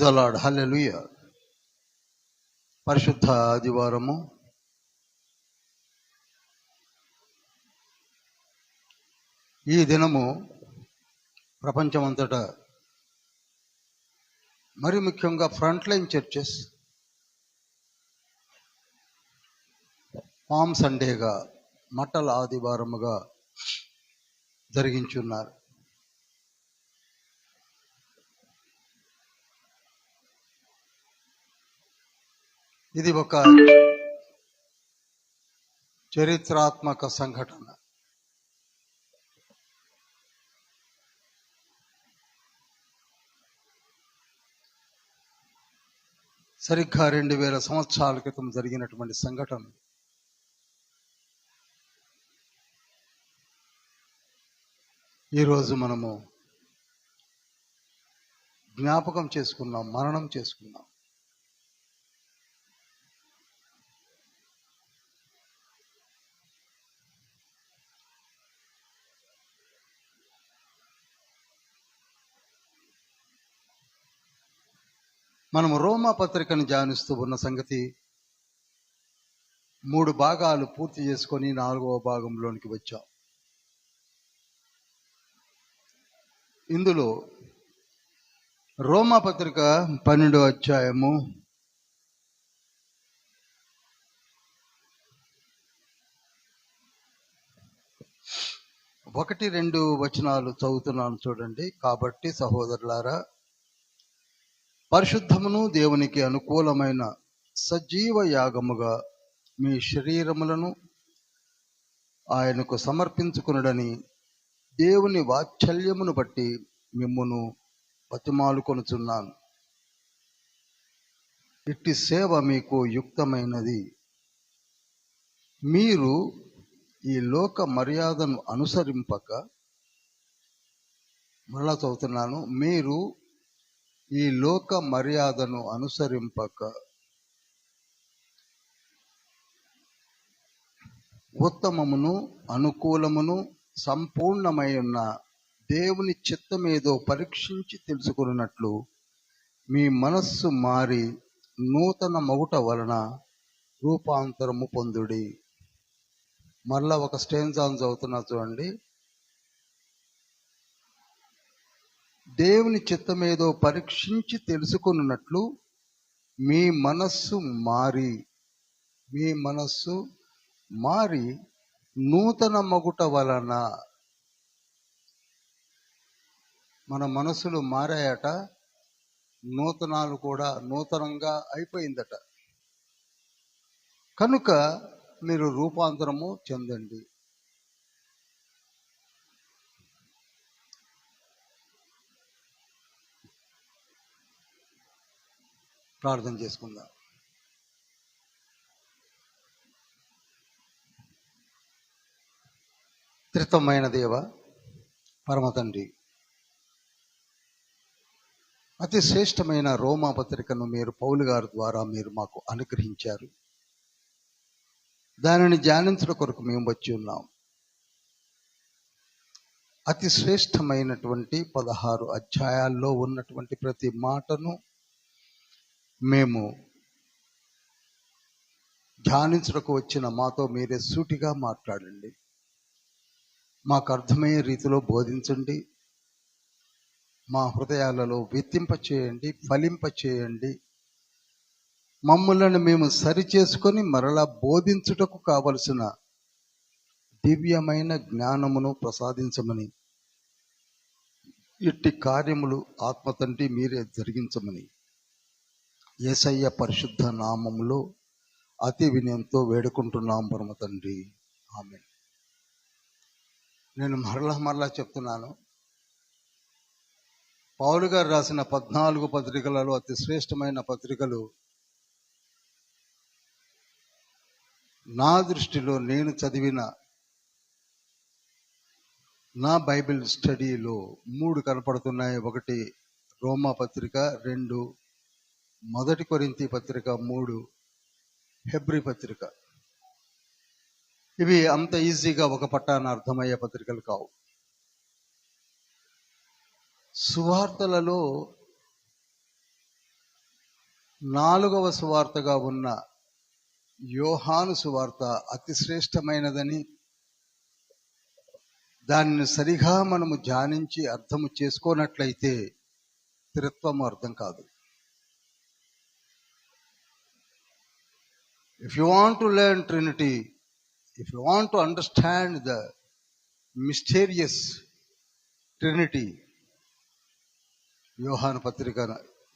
The lord. హల్లెలూయా. పరిశుద్ధ ఆదివారము. ఈ దినము ప్రపంచమంతటా, మరి ముఖ్యంగా ఫ్రంట్ లైన్ చర్చెస్ పామ్ సండేగా, మట్టల ఆదివారముగా జరిగించున్నారు. ఇది ఒక చరిత్రాత్మక సంఘటన. సరిగ్గా 2000 సంవత్సరాల క్రితం జరిగినటువంటి సంఘటన. ఈరోజు మనము జ్ఞాపకం చేసుకున్నాం, మరణం చేసుకున్నాం. మనము రోమా పత్రికను ధ్యానిస్తూ ఉన్న సంగతి 3 భాగాలు పూర్తి చేసుకొని 4వ భాగంలోనికి వచ్చాం. ఇందులో రోమా పత్రిక 12వ అధ్యాయము 1-2 వచనాలు చదువుతున్నాను, చూడండి. కాబట్టి సహోదరులారా, పరిశుద్ధమును దేవునికి అనుకూలమైన సజీవ యాగముగా మీ శరీరములను ఆయనకు సమర్పించుకొనుడని దేవుని వాత్సల్యమును బట్టి మిమ్మును బతిమాలుకొనుచున్నాను. ఇట్టి సేవ మీకు యుక్తమైనది. మీరు ఈ లోక మర్యాదను అనుసరింపక, మరలా చదువుతున్నాను, మీరు ఈ లోక మర్యాదను అనుసరింపక ఉత్తమమును అనుకూలమును సంపూర్ణమై ఉన్న దేవుని చిత్తమేదో పరీక్షించి తెలుసుకున్నట్లు మీ మనస్సు మారి నూతన మగుట వలన రూపాంతరము పొందుడి. మరలా ఒక స్టేంజాను చదువుతున్నా, చూడండి. దేవుని చిత్తమేదో పరీక్షించి తెలుసుకున్నట్లు మీ మనస్సు మారి నూతన మగుట వలన. మన మనసులు మారాయట, నూతనాలు కూడా నూతనంగా అయిపోయిందట. కనుక మీరు రూపాంతరము చెందండి. ప్రార్థన చేసుకుందాం. త్రిత్వమైన దేవ, పరమ తండ్రి, అతి శ్రేష్టమైన రోమా పత్రికను మీరు పౌలు గారి ద్వారా మీరు మాకు అనుగ్రహించారు. దానిని ధ్యానించడం కొరకు మేము వచ్చి ఉన్నాం. అతి శ్రేష్టమైనటువంటి 16 అధ్యాయాల్లో ఉన్నటువంటి ప్రతి మాటను మేము ధ్యానించడానికి వచ్చిన మాతో మీరే సూటిగా మాట్లాడండి. మాకు అర్థమయ్యే రీతిలో బోధించండి. మా హృదయాలలో విత్తింపచేయండి, ఫలింపచేయండి. మమ్మల్ని మేము సరిచేసుకొని మరలా బోధించుటకు కావలసిన దివ్యమైన జ్ఞానమును ప్రసాదించమని, ఇట్టి కార్యములు ఆత్మతండ్రి మీరే జరిగించమని యేసయ్య పరిశుద్ధ నామములో అతి వినయంతో వేడుకుంటున్నాం పరమ తండ్రి. ఆమేన్. నేను మరలా చెప్తున్నాను, పౌలు గారు రాసిన 14 పత్రికలలో అతి శ్రేష్టమైన పత్రికలు నా దృష్టిలో, నేను చదివిన నా బైబిల్ స్టడీలో 3 కనపడుతున్నాయి. 1 రోమా పత్రిక, 2 మొదటి కొరింథీ పత్రిక, 3 హెబ్రీ పత్రిక. ఇవి అంత ఈజీగా ఒక పట్టాన అర్థమయ్యే పత్రికలు కావు. సువార్తలలో 4వ సువార్తగా ఉన్న యోహాను సువార్త అతి శ్రేష్టమైనదని, దానిని సరిగా మనము ధ్యానించి అర్థము చేసుకోనట్లయితే త్రిత్వము అర్థం కాదు. If you want to learn Trinity, if you want to understand the mysterious Trinity,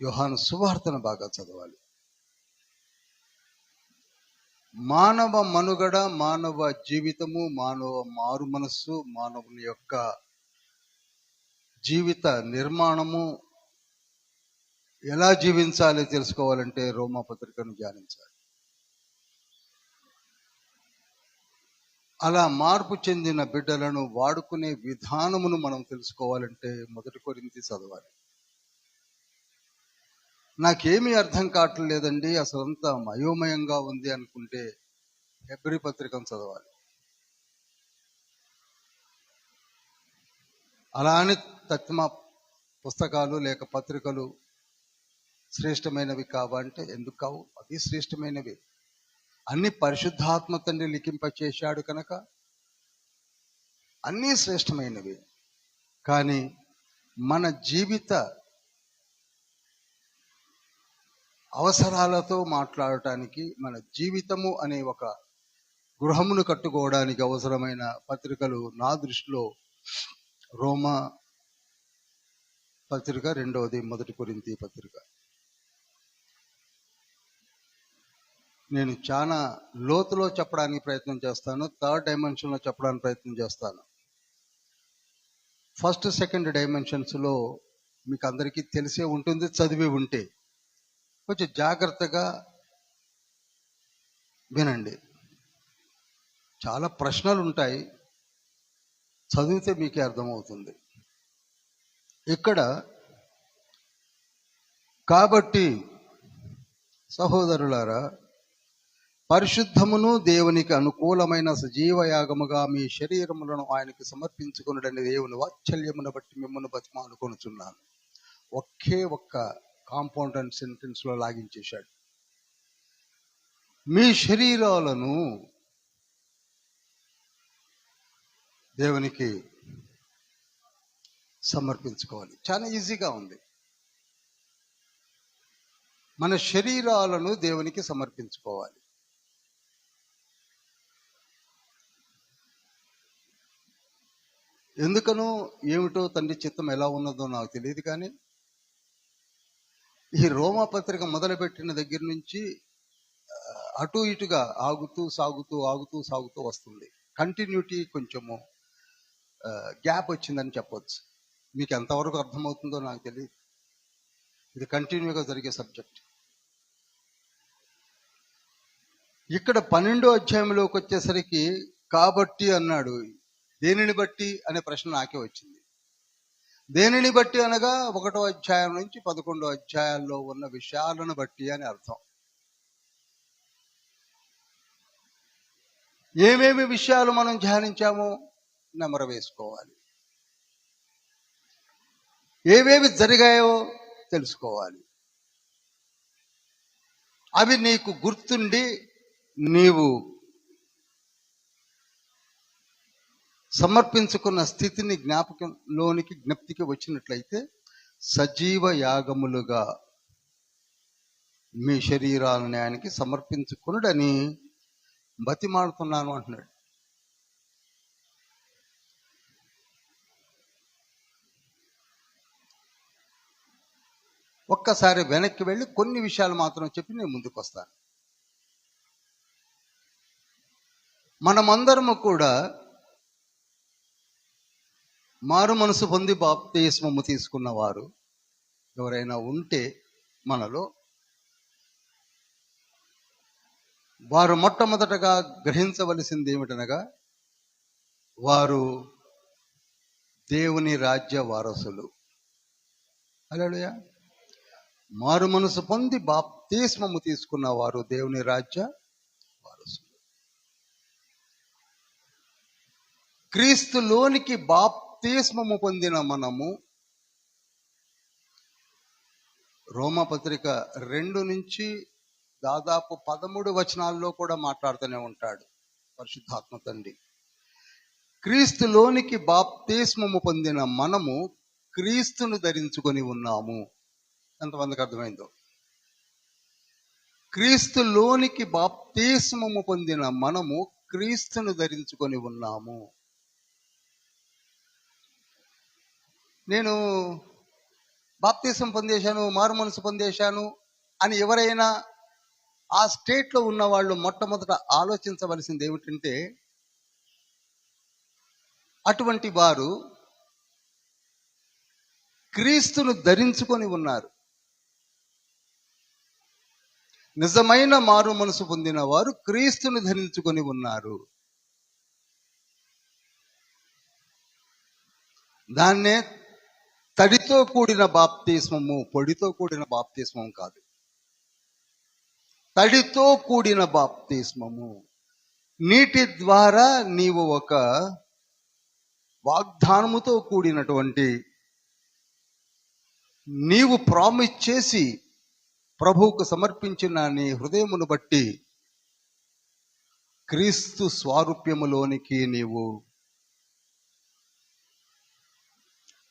యోహాను సువార్తను బాగా చదవాలి. మానవ మనుగడ, మానవ జీవితము, మానవ మారు మనస్సు, మానవుని యొక్క జీవిత నిర్మాణము ఎలా జీవించాలి తెలుసుకోవాలంటే రోమాపత్రికను ధ్యానించాలి. అలా మార్పు చెందిన బిడ్డలను వాడుకునే విధానమును మనం తెలుసుకోవాలంటే 1 కొరింథీ చదవాలి. నాకేమీ అర్థం కావట్లేదండి, అసలు అంతా అయోమయంగా ఉంది అనుకుంటే హెబ్రీ పత్రికను చదవాలి. అలా అని తత్మ పుస్తకాలు లేక పత్రికలు శ్రేష్టమైనవి కావా అంటే ఎందుకు కావు? అవి శ్రేష్టమైనవి. అన్ని పరిశుద్ధాత్మ తండ్రి లిఖింపచేశాడు కనుక అన్నీ శ్రేష్టమైనవి. కానీ మన జీవిత అవసరాలతో మాట్లాడటానికి, మన జీవితము అనే ఒక గృహమును కట్టుకోవడానికి అవసరమైన పత్రికలు నా దృష్టిలో రోమా పత్రిక, 2వది 1 కొరింథీ పత్రిక. నేను చాలా లోతులో చెప్పడానికి ప్రయత్నం చేస్తాను, 3rd డైమెన్షన్లో చెప్పడానికి ప్రయత్నం చేస్తాను. 1st, 2nd డైమెన్షన్స్లో మీకు అందరికీ తెలిసే ఉంటుంది, చదివి ఉంటే. కొంచెం జాగ్రత్తగా వినండి. చాలా ప్రశ్నలు ఉంటాయి, చదివితే మీకే అర్థమవుతుంది. ఇక్కడ కాబట్టి సహోదరులారా, పరిశుద్ధమును దేవునికి అనుకూలమైన సజీవ యాగముగా మీ శరీరములను ఆయనకి సమర్పించుకొనుడని దేవుని వాత్సల్యమును బట్టి మిమ్మల్ని బతిమాలుకొనుచున్నాను. ఒకే ఒక్క కాంపౌండ్ అండ్ సెంటెన్స్ లో లాగించేశాడు. మీ శరీరాలను దేవునికి సమర్పించుకోవాలి. చాలా ఈజీగా ఉంది. మన శరీరాలను దేవునికి సమర్పించుకోవాలి. ఎందుకనో ఏమిటో తండ్రి చిత్తం ఎలా ఉన్నదో నాకు తెలియదు, కానీ ఈ రోమాపత్రిక మొదలుపెట్టిన దగ్గర నుంచి అటు ఇటుగా ఆగుతూ సాగుతూ వస్తుంది. కంటిన్యూటీ కొంచెము గ్యాప్ వచ్చిందని చెప్పొచ్చు. మీకు ఎంతవరకు అర్థమవుతుందో నాకు తెలియదు. ఇది కంటిన్యూగా జరిగే సబ్జెక్ట్. ఇక్కడ 12వ అధ్యాయంలోకి వచ్చేసరికి కాబట్టి అన్నాడు. దేనిని బట్టి అనే ప్రశ్న నాకే వచ్చింది. దేనిని బట్టి అనగా 1వ అధ్యాయం నుంచి 11వ అధ్యాయాల్లో ఉన్న విషయాలను బట్టి అని అర్థం. ఏమేమి విషయాలు మనం ధ్యానించామో నెమరు వేసుకోవాలి. ఏవేవి జరిగాయో తెలుసుకోవాలి. అవి నీకు గుర్తుండి నీవు సమర్పించుకున్న స్థితిని జ్ఞప్తికి వచ్చినట్లయితే సజీవ యాగములుగా మీ శరీరాలను ఆయనకి సమర్పించుకునుడని బతిమాడుతున్నాను అంటున్నాడు. ఒక్కసారి వెనక్కి వెళ్ళి కొన్ని విషయాలు మాత్రం చెప్పి నేను ముందుకు వస్తాను. మనమందరము కూడా మారు మనసు పొంది బాప్తిస్మము తీసుకున్న వారు ఎవరైనా ఉంటే మనలో, వారు మొట్టమొదటగా గ్రహించవలసింది ఏమిటనగా వారు దేవుని రాజ్య వారసులు. హల్లెలూయా. మారు మనసు పొంది బాప్తిస్మము తీసుకున్న వారు దేవుని రాజ్య వారసులు. క్రీస్తులోనికి బాప్తిస్మము పొందిన మనము రోమపత్రిక 2 నుంచి దాదాపు 13 వచనాల్లో కూడా మాట్లాడుతూనే ఉంటాడు పరిశుద్ధాత్మ తండ్రి. క్రీస్తులోనికి బాప్తిస్మము పొందిన మనము క్రీస్తును ధరించుకొని ఉన్నాము. ఎంతమందికి అర్థమైందో? క్రీస్తులోనికి బాప్తిస్మము పొందిన మనము క్రీస్తును ధరించుకొని ఉన్నాము. నేను బాప్తిసం పొందేశాను, మారు మనసు పొందేశాను అని ఎవరైనా ఆ స్టేట్లో ఉన్న వాళ్ళు మొట్టమొదట ఆలోచించవలసింది ఏమిటంటే, అటువంటి వారు క్రీస్తును ధరించుకొని ఉన్నారు. నిజమైన మారు మనసు పొందిన వారు క్రీస్తును ధరించుకొని ఉన్నారు. దాన్నే తడితో కూడిన బాప్తిస్మము, పొడితో కూడిన బాప్తిస్మం కాదు, తడితో కూడిన బాప్తిస్మము. నీటి ద్వారా నీవు ఒక వాగ్దానముతో కూడినటువంటి, నీవు ప్రామిస్ చేసి ప్రభువుకు సమర్పించిన నీ హృదయమును బట్టి క్రీస్తు స్వారూప్యములోనికి నీవు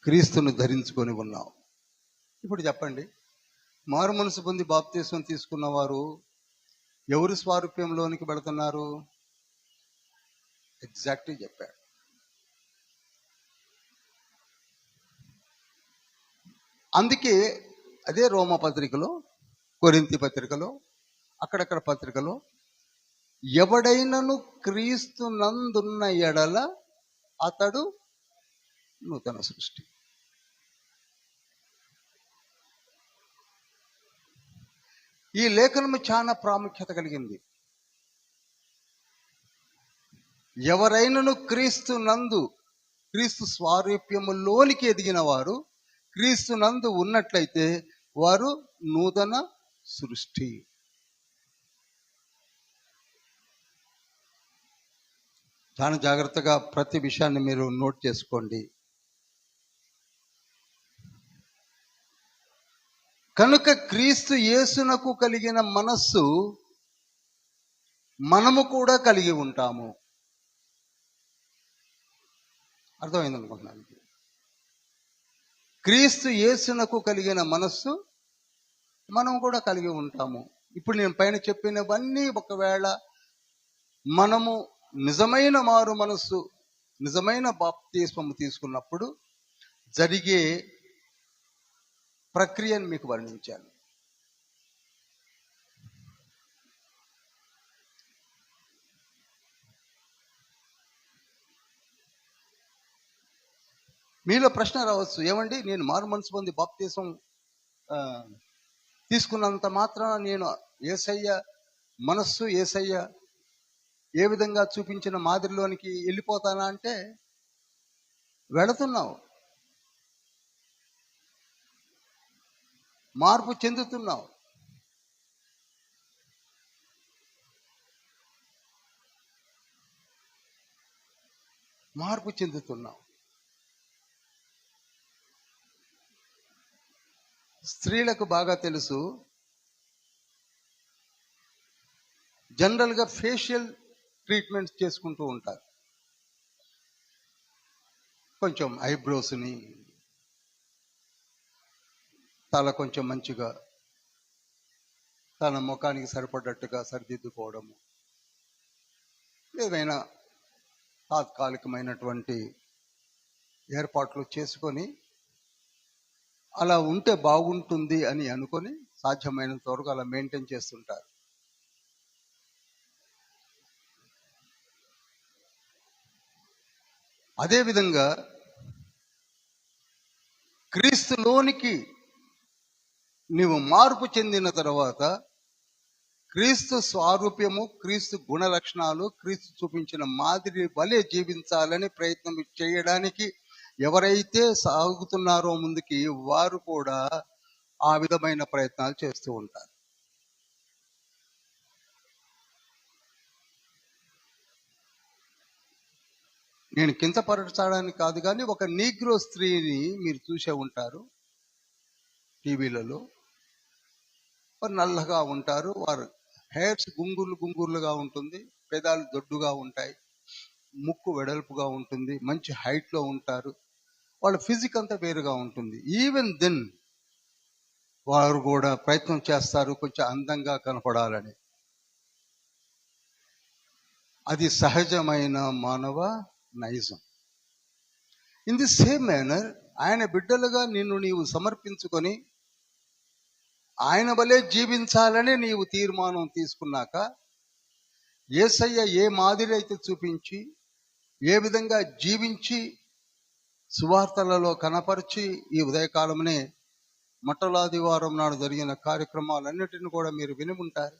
క్రీస్తును ధరించుకొని ఉన్నావు. ఇప్పుడు చెప్పండి, మారు మనసు పొంది బాప్తిసం తీసుకున్న వారు ఎవరి స్వారూప్యంలోనికి పెడుతున్నారు? ఎగ్జాక్ట్లీ చెప్పాడు. అందుకే అదే రోమ పత్రికలో, కొరింథీ పత్రికలో, అక్కడక్కడ పత్రికలో, ఎవడైనను క్రీస్తు నందున్న ఎడల అతడు నూతన సృష్టి. ఈ లేఖనము చాలా ప్రాముఖ్యత కలిగింది. ఎవరైనను క్రీస్తు నందు, క్రీస్తు స్వారూప్యములోనికి ఎదిగిన వారు, క్రీస్తు నందు ఉన్నట్లయితే వారు నూతన సృష్టి. చాలా జాగ్రత్తగా ప్రతి విషయాన్ని మీరు నోట్ చేసుకోండి. కనుక క్రీస్తు యేసునకు కలిగిన మనస్సు మనము కూడా కలిగి ఉంటాము. అర్థమైంది అనుకుంటున్నాను. క్రీస్తు యేసునకు కలిగిన మనస్సు మనం కూడా కలిగి ఉంటాము. ఇప్పుడు నేను పైన చెప్పినవన్నీ ఒకవేళ మనము నిజమైన మారు మనస్సు, నిజమైన బాప్తిస్మము తీసుకున్నప్పుడు జరిగే ప్రక్రియను మీకు వర్ణించాను. మీలో ప్రశ్న రావచ్చు, ఏమండి నేను మారు మనసు పొంది బాప్తిసం తీసుకున్నంత మాత్రాన నేను యేసయ్య మనస్సు, యేసయ్య ఏ విధంగా చూపించిన మాదిరిలోనికి వెళ్ళిపోతానా అంటే వెళుతున్నావు, మార్పు చెందుతున్నావు. మార్పు చెందుతున్నావు. స్త్రీలకు బాగా తెలుసు, జనరల్గా ఫేషియల్ ట్రీట్మెంట్స్ చేసుకుంటూ ఉంటారు. కొంచెం ఐబ్రోస్ని, తల కొంచెం మంచిగా తన ముఖానికి సరిపడ్డట్టుగా సరిదిద్దుకోవడము, ఏదైనా తాత్కాలికమైనటువంటి ఏర్పాట్లు చేసుకొని అలా ఉంటే బాగుంటుంది అని అనుకొని సాధ్యమైనంత వరకు అలా మెయింటైన్ చేస్తుంటారు. అదేవిధంగా క్రీస్తులోనికి నీవు మార్పు చెందిన తర్వాత క్రీస్తు స్వారూప్యము, క్రీస్తు గుణ లక్షణాలు, క్రీస్తు చూపించిన మాదిరి వలె జీవించాలని ప్రయత్నం చేయడానికి ఎవరైతే సాగుతున్నారో ముందుకి, వారు కూడా ఆ విధమైన ప్రయత్నాలు చేస్తూ ఉంటారు. నేను కించపరచడానికి కాదు, కానీ ఒక నీగ్రో స్త్రీని మీరు చూసే ఉంటారు టీవీలలో. వారు నల్లగా ఉంటారు, వారు హెయిర్స్ గుంగుర్లు గుంగుర్లుగా ఉంటుంది, పెదాలు దొడ్డుగా ఉంటాయి, ముక్కు వెడల్పుగా ఉంటుంది, మంచి హైట్లో ఉంటారు, వాళ్ళ ఫిజిక్ అంతా వేరుగా ఉంటుంది. ఈవెన్ దెన్ వారు కూడా ప్రయత్నం చేస్తారు కొంచెం అందంగా కనపడాలని. అది సహజమైన మానవ నైజం. ఇన్ ది సేమ్ మేనర్ ఆయన బిడ్డలుగా నిన్ను నీవు సమర్పించుకొని ఆయన వలె జీవించాలని నీవు తీర్మానం తీసుకున్నాక, యేసయ్య ఏ మాదిరి అయితే చూపించి ఏ విధంగా జీవించి సువార్తలలో కనపరిచి, ఈ ఉదయకాలమునే మొట్టలాదివారం నాడు జరిగిన కార్యక్రమాలన్నిటిని కూడా మీరు విని ఉంటారు.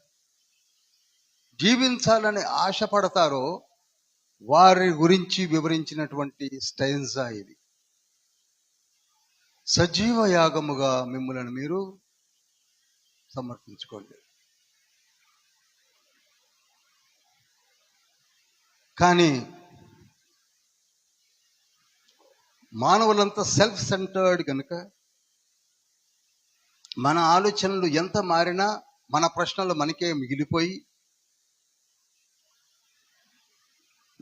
జీవించాలని ఆశపడతారో వారి గురించి వివరించినటువంటి స్టైన్జా ఇది. సజీవ యాగముగా మిమ్మల్ని మీరు సమర్పించుకోండి. కానీ మానవులంతా సెల్ఫ్ సెంటర్డ్ కనుక మన ఆలోచనలు ఎంత మారినా మన ప్రశ్నలు మనకే మిగిలిపోయి,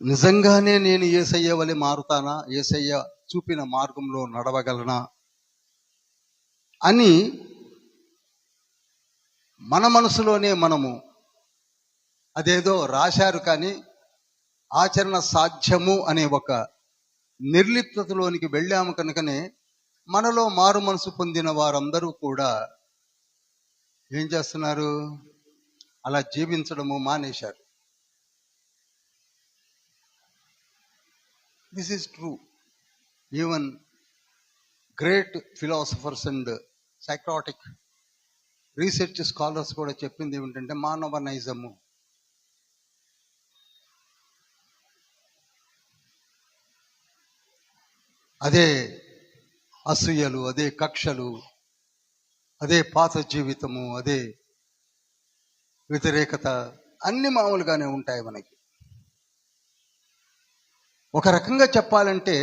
నిజంగానే నేను యేసయ్య వలె మారుతానా, యేసయ్య చూపిన మార్గంలో నడవగలనా అని మన మనసులోనే మనము అదేదో రాశారు కానీ ఆచరణ సాధ్యము అనే ఒక నిర్లిప్తలోనికి వెళ్ళాము కనుకనే మనలో మారు మనసు పొందిన వారందరూ కూడా ఏం చేస్తున్నారు, అలా జీవించడము మానేశారు. This is true. Even great philosophers and psychiatric research scholars కూడా చెప్పింది ఏమిటంటే మానవ నైజము. అదే అసూయలు, అదే కక్షలు, అదే పాత జీవితము, అదే వ్యతిరేకత, అన్ని మామూలుగానే ఉంటాయి మనకి. ఒక రకంగా చెప్పాలంటే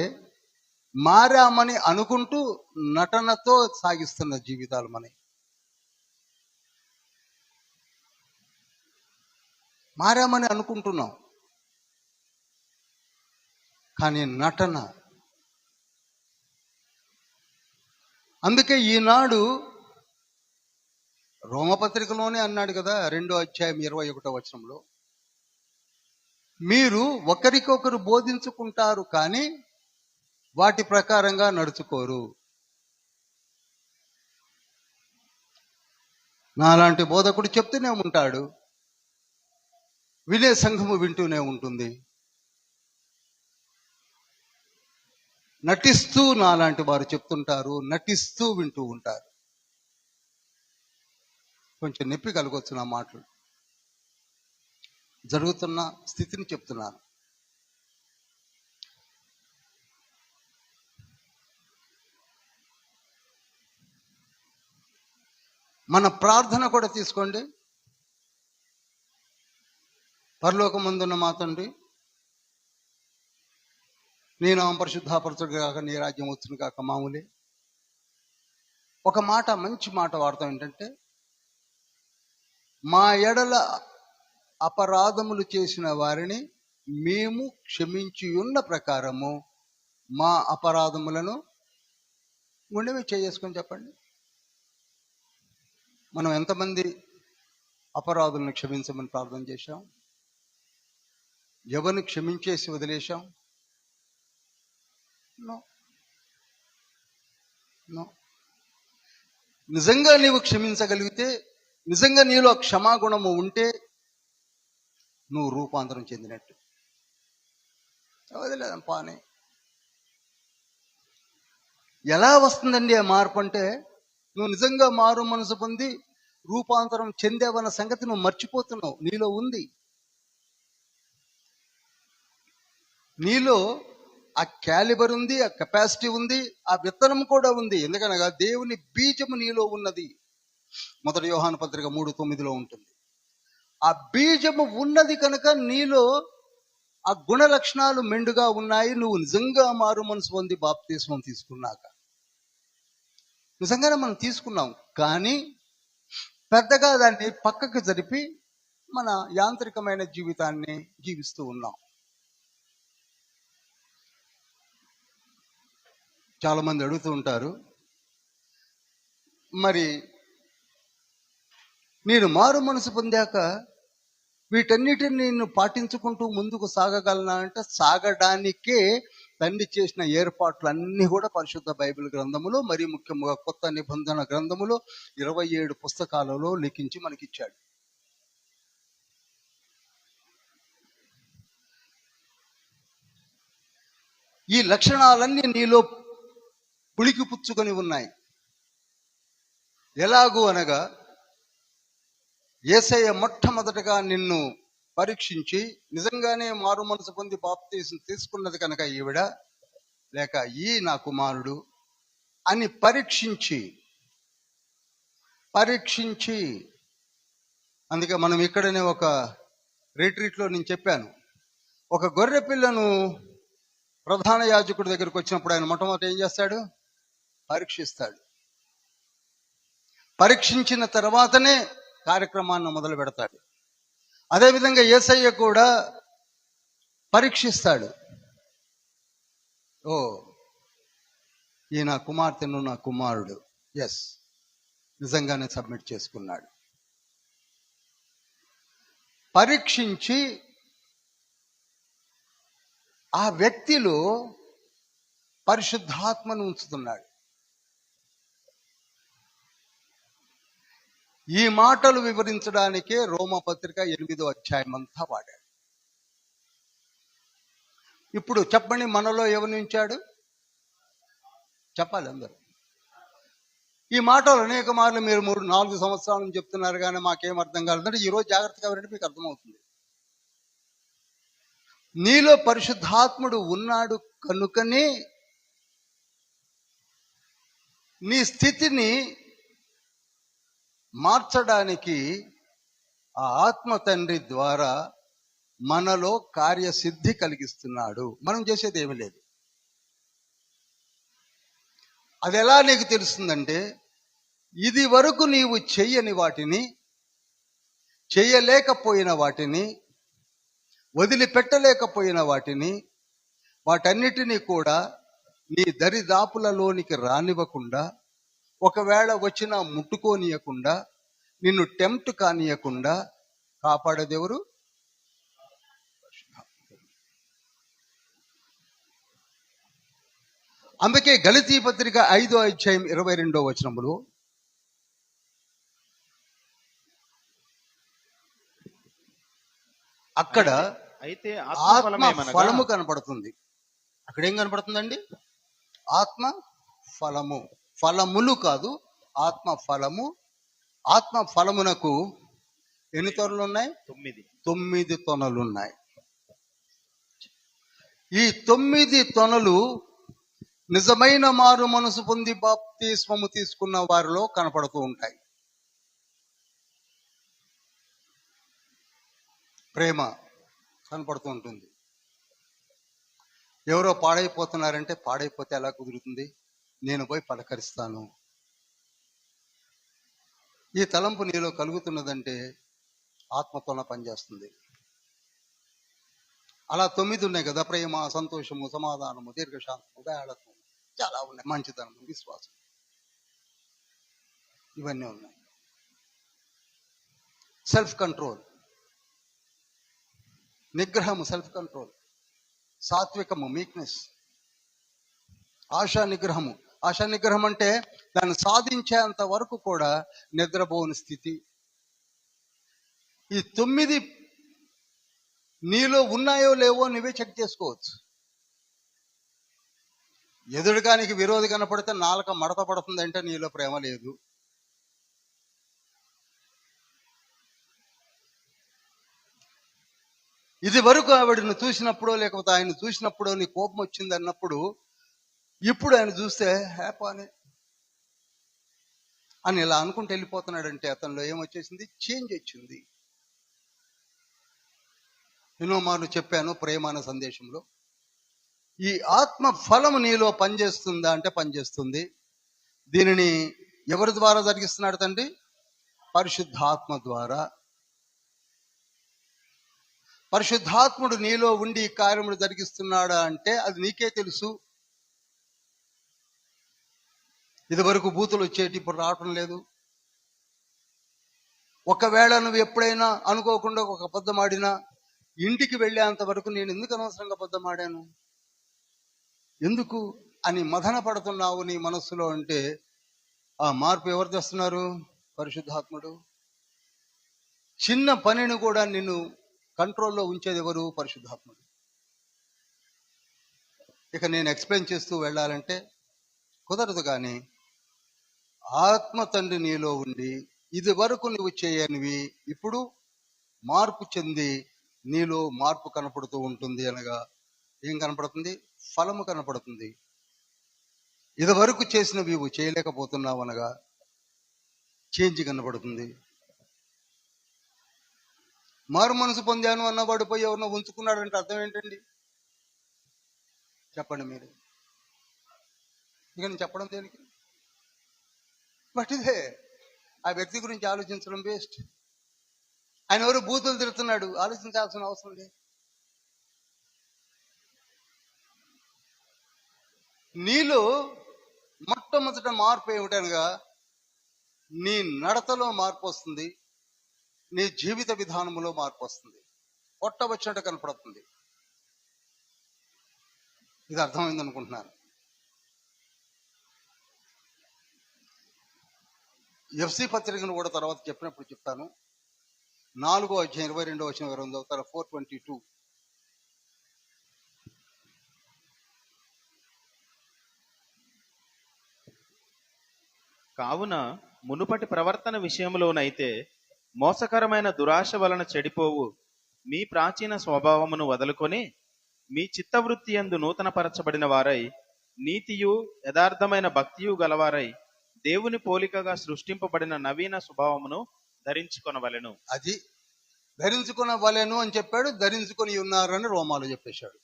మారామని అనుకుంటూ నటనతో సాగిస్తున్న జీవితాలు మనకి. మారామని అనుకుంటున్నాం కానీ నటన. అందుకే ఈనాడు రోమపత్రికలోనే అన్నాడు కదా, 2వ అధ్యాయం 21వ వచనంలో, మీరు ఒకరికొకరు బోధించుకుంటారు కానీ వాటి ప్రకారంగా నడుచుకోరు. నాలాంటి బోధకుడు చెప్తూనే ఉంటాడు, వినే సంఘము వింటూనే ఉంటుంది, నటిస్తూ నాలాంటి వారు చెప్తుంటారు, నటిస్తూ వింటూ ఉంటారు. కొంచెం నొప్పి కలగొచ్చు నా మాటలు, జరుగుతున్న స్థితిని చెప్తున్నాను. మన ప్రార్థన కూడా తీసుకోండి. పరలోకమందున్న మా తండ్రి, నీ నామం పరిశుద్ధపరచుడు కాక, నీ రాజ్యం వచ్చును కాక. మామూలే ఒక మాట, మంచి మాట వాడతాం ఏంటంటే, మా ఎడల అపరాధములు చేసిన వారిని మేము క్షమించి ఉన్న ప్రకారము మా అపరాధములను గుండెవి చేసుకొని చెప్పండి. మనం ఎంతమంది అపరాధులను క్షమించమని ప్రార్థన చేశాం? ఎవరిని క్షమించేసి వదిలేశాం? నో. నిజంగా నీవు క్షమించగలిగితే, నిజంగా నీలో క్షమాగుణము ఉంటే నువ్వు రూపాంతరం చెందినట్టు. వదిలేదాం పానే. ఎలా వస్తుందండి ఆ మార్పు అంటే, నువ్వు నిజంగా మారు మనసు పొంది రూపాంతరం చెందేవన్న సంగతి నువ్వు మర్చిపోతున్నావు. నీలో ఉంది, నీలో ఆ క్యాలిబర్ ఉంది, ఆ కెపాసిటీ ఉంది, ఆ విత్తనం కూడా ఉంది. ఎందుకనగా దేవుని బీజము నీలో ఉన్నది. 1 యోహాను పత్రిక 3:9 ఉంటుంది. ఆ బీజము ఉన్నది కనుక నీలో ఆ గుణ లక్షణాలు మెండుగా ఉన్నాయి. నువ్వు నిజంగా మారు మనసు పొంది బాప్తిస్మం తీసుకున్నాక, నిజంగానే మనం తీసుకున్నాం. కానీ పెద్దగా దాన్ని పక్కకు జరిపి మన యాంత్రికమైన జీవితాన్ని జీవిస్తూ ఉన్నాం. చాలా మంది అడుగుతూ ఉంటారు, మరి నేను మారు మనసు పొందాక వీటన్నిటిని నేను పాటించుకుంటూ ముందుకు సాగగలనా అంటే, సాగడానికే తండ్రి చేసిన ఏర్పాట్లన్నీ కూడా పరిశుద్ధ బైబిల్ గ్రంథములో, మరి ముఖ్యంగా కొత్త నిబంధన గ్రంథములో 27 పుస్తకాలలో లిఖించి మనకిచ్చాడు. ఈ లక్షణాలన్నీ నీలో పులికి పుచ్చుకొని ఉన్నాయి. ఎలాగూ అనగా, యేసయ్య మొట్టమొదటగా నిన్ను పరీక్షించి, నిజంగానే మారు మనసు పొంది బాప్తీసం తీసుకున్నది కనుక ఈవిడ లేక ఈ నా కుమారుడు అని పరీక్షించి అందుకే మనం ఇక్కడనే ఒక రిట్రీట్లో నేను చెప్పాను, ఒక గొర్రె పిల్లను ప్రధాన యాజకుడి దగ్గరికి వచ్చినప్పుడు ఆయన మొట్టమొదటి ఏం చేస్తాడు? పరీక్షిస్తాడు. పరీక్షించిన తర్వాతనే కార్యక్రమాన్ని మొదలు పెడతాడు. అదేవిధంగా యేసయ్య కూడా పరీక్షిస్తాడు. ఓ, ఈ నా కుమార్తెను నా కుమారుడు, ఎస్, నిజంగానే సబ్మిట్ చేసుకున్నాడు. పరీక్షించి ఆ వ్యక్తిలో పరిశుద్ధాత్మను ఉంచుతున్నాడు. ఈ మాటలు వివరించడానికే రోమపత్రిక 8వ అధ్యాయం అంతా వాడాడు. ఇప్పుడు చెప్పండి, మనలో ఎవరిని ఉంచాడు? చెప్పాలి అందరూ. ఈ మాటలు అనేక మార్లు మీరు 3-4 సంవత్సరాల నుంచి చెప్తున్నారు, కానీ మాకేం అర్థం కాలేదంటే ఈరోజు జాగ్రత్తగా వినండి, మీకు అర్థమవుతుంది. నీలో పరిశుద్ధాత్ముడు ఉన్నాడు కనుకనే నీ స్థితిని మార్చడానికి ఆ ఆత్మ తండ్రి ద్వారా మనలో కార్యసిద్ధి కలిగిస్తున్నాడు. మనం చేసేది ఏమీ లేదు. అది ఎలా నీకు తెలుస్తుందంటే, ఇది వరకు నీవు చెయ్యని వాటిని, చెయ్యలేకపోయిన వాటిని, వదిలిపెట్టలేకపోయిన వాటిని, వాటన్నిటినీ కూడా నీ దరిదాపులలోనికి రానివ్వకుండా, ఒకవేళ వచ్చినా ముట్టుకోనియకుండా, నిన్ను టెంప్ట్ కానియకుండా కాపాడేదెవరు? అందుకే గలతీ పత్రిక 5వ అధ్యాయం 22వ వచనములో అక్కడ అయితే ఆత్మ ఫలము కనపడుతుంది. అక్కడ ఏం కనపడుతుందండి? ఆత్మ ఫలము. ఫలములు కాదు, ఆత్మ ఫలము. ఆత్మ ఫలమునకు ఎన్ని తొనలు ఉన్నాయి? 9 తొనలు ఉన్నాయి. ఈ 9 తొనలు నిజమైన మారు మనసు పొంది బాప్తిస్మము తీసుకున్న వారిలో కనపడుతూ ఉంటాయి. ప్రేమ కనపడుతూ ఉంటుంది. ఎవరో పాడైపోతున్నారంటే, పాడైపోతే ఎలా కుదురుతుంది? నేను పోయి పలకరిస్తాను. ఈ తలంపు నీలో కలుగుతున్నదంటే ఆత్మతోన పనిచేస్తుంది. అలా 9 ఉన్నాయి కదా: ప్రేమ, సంతోషము, సమాధానము, దీర్ఘశాంతము, దయాళత్వము, చాలా ఉన్నాయి, మంచితనము, విశ్వాసం, ఇవన్నీ ఉన్నాయి. సెల్ఫ్ కంట్రోల్, నిగ్రహము, సెల్ఫ్ కంట్రోల్, సాత్వికము, మీక్నెస్, ఆశా నిగ్రహము. ఆశా నిగ్రహం అంటే దాన్ని సాధించేంత వరకు కూడా నిద్రపోని స్థితి. ఈ 9 నీలో ఉన్నాయో లేవో నువ్వే చెక్ చేసుకోవచ్చు. ఎదురుగానికి విరోధి కనపడితే నాలుక మడత పడుతుందంటే నీలో ప్రేమ లేదు. ఇది వరకు ఆవిడను చూసినప్పుడో, లేకపోతే ఆయన చూసినప్పుడో నీ కోపం వచ్చింది అన్నప్పుడు, ఇప్పుడు ఆయన చూస్తే హ్యాపీ అని ఇలా అనుకుంటూ వెళ్ళిపోతున్నాడంటే అతనిలో ఏమొచ్చేసింది? చేంజ్ వచ్చింది. ఎన్నో మార్లు చెప్పాను ప్రేమ అనే సందేశంలో, ఈ ఆత్మ ఫలము నీలో పనిచేస్తుందా అంటే పనిచేస్తుంది. దీనిని ఎవరి ద్వారా జరిగిస్తున్నాడు తండ్రి? పరిశుద్ధాత్మ ద్వారా. పరిశుద్ధాత్ముడు నీలో ఉండి ఈ కార్యములు జరిగిస్తున్నాడా అంటే అది నీకే తెలుసు. ఇదివరకు బూతులు వచ్చేటి, ఇప్పుడు రావటం లేదు. ఒకవేళ నువ్వు ఎప్పుడైనా అనుకోకుండా ఒక అబద్ధం ఆడినా, ఇంటికి వెళ్ళేంత వరకు నేను ఎందుకు అనవసరంగా అబద్ధం ఆడాను, ఎందుకు అని మదన పడుతున్నావు నీ మనస్సులో అంటే ఆ మార్పు ఎవరు తెస్తున్నారు? పరిశుద్ధాత్ముడు. చిన్న పనిని కూడా నిన్ను కంట్రోల్లో ఉంచేది ఎవరు? పరిశుద్ధాత్ముడు. ఇక నేను ఎక్స్ప్లెయిన్ చేస్తూ వెళ్ళాలంటే కుదరదు. కానీ ఆత్మ తండ్రి నీలో ఉండి ఇది వరకు నువ్వు చేయనివి ఇప్పుడు మార్పు చెంది నీలో మార్పు కనపడుతూ ఉంటుంది. అనగా ఏం కనపడుతుంది? ఫలము కనపడుతుంది. ఇది వరకు చేసినవి నువ్వు చేయలేకపోతున్నావు అనగా చేంజ్ కనపడుతుంది. మారు మనసు పొందాను అన్నవాడు పోయి ఎవరినో ఉంచుకున్నాడంటే అర్థం ఏంటండి? చెప్పండి మీరు. ఇక నేను చెప్పడం దేనికి? బట్ ఇదే ఆ వ్యక్తి గురించి ఆలోచించడం వేస్ట్. ఆయన ఎవరు బూతులు తిడుతున్నాడు, ఆలోచించాల్సిన అవసరం లేదు. నీలో మొట్టమొదట మార్పు ఏమిటనగా నీ నడతలో మార్పు వస్తుంది, నీ జీవిత విధానంలో మార్పు వస్తుంది. పొట్ట వచ్చినట్టు కనపడుతుంది. ఇది అర్థమైంది అనుకుంటున్నాను. ఎఫ్సి పత్రికను కూడా తర్వాత చెప్పినప్పుడు చెప్తాను. 4వ అధ్యాయం 22వ వచనం 4:22. కావున మునుపటి ప్రవర్తన విషయంలోనైతే మోసకరమైన దురాశ వలన చెడిపోవు మీ ప్రాచీన స్వభావమును వదులుకొని మీ చిత్తవృత్తి యందు నూతనపరచబడిన వారై నీతియు యథార్థమైన భక్తియు గలవారై దేవుని పోలికగా సృష్టింపబడిన నవీన స్వభావమును ధరించుకొనవలెను. అది ధరించుకొనవలెను అని చెప్పాడు. ధరించుకొని ఉన్నారని రోమాలు చెప్పేశాడు.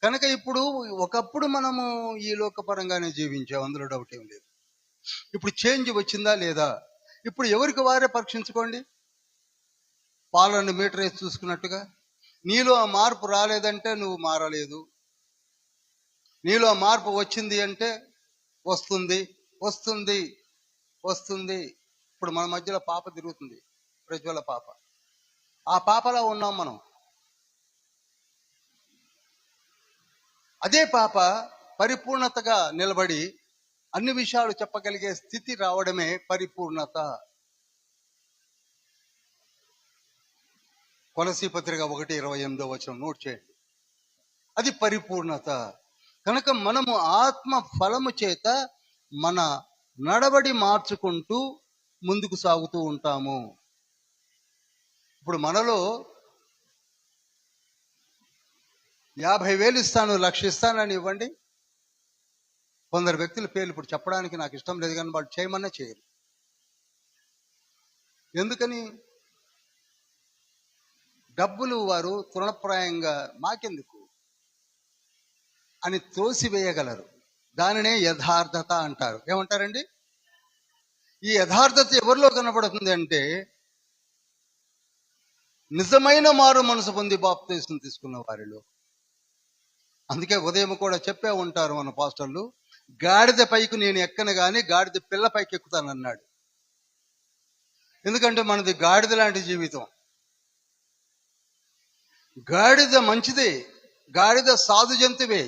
కనుక ఇప్పుడు ఒకప్పుడు మనము ఈ లోకపరంగానే జీవించాం, అందులో డౌట్ ఏం లేదు. ఇప్పుడు చేంజ్ వచ్చిందా లేదా? ఇప్పుడు ఎవరికి వారే పరీక్షించుకోండి. పాలను మీటర్ వేసి చూసుకున్నట్టుగా నీలో ఆ మార్పు రాలేదంటే నువ్వు మారలేదు. నీలో ఆ మార్పు వచ్చింది అంటే వస్తుంది వస్తుంది వస్తుంది. ఇప్పుడు మన మధ్యలో పాప తిరుగుతుంది, ప్రజ్వల పాప. ఆ పాపలా ఉన్నాం మనం. అదే పాప పరిపూర్ణతగా నిలబడి అన్ని విషయాలు చెప్పగలిగే స్థితి రావడమే పరిపూర్ణత. కొలసీ పత్రిక 1:28 వచనం నోట్ చేయండి. అది పరిపూర్ణత. కనుక మనము ఆత్మ ఫలము చేత మన నడవడి మార్చుకుంటూ ముందుకు సాగుతూ ఉంటాము. ఇప్పుడు మనలో 50,000 ఇస్తాను, 1,00,000 ఇస్తానని ఇవ్వండి. కొందరు వ్యక్తుల పేర్లు ఇప్పుడు చెప్పడానికి నాకు ఇష్టం లేదు, కానీ వాళ్ళు చేయమన్నా చేయరు. ఎందుకని? డబ్బులు వారు తృణప్రాయంగా మాకెందుకు అని త్రోసివేయగలరు. దానినే యథార్థత అంటారు. ఏమంటారండి? ఈ యథార్థత ఎవరిలో కనబడుతుంది అంటే నిజమైన మారు మనసు పొంది బాప్తిసం తీసుకున్న వారిలో. అందుకే ఉదయం కూడా చెప్పే ఉంటారు మన పాస్టర్లు, గాడిద పైకి నేను ఎక్కను కానీ గాడిద పిల్ల పైకి ఎక్కుతానన్నాడు. ఎందుకంటే మనది గాడిద లాంటి జీవితం. గాడిద మంచిదే, గాడిద సాధు జంతువే.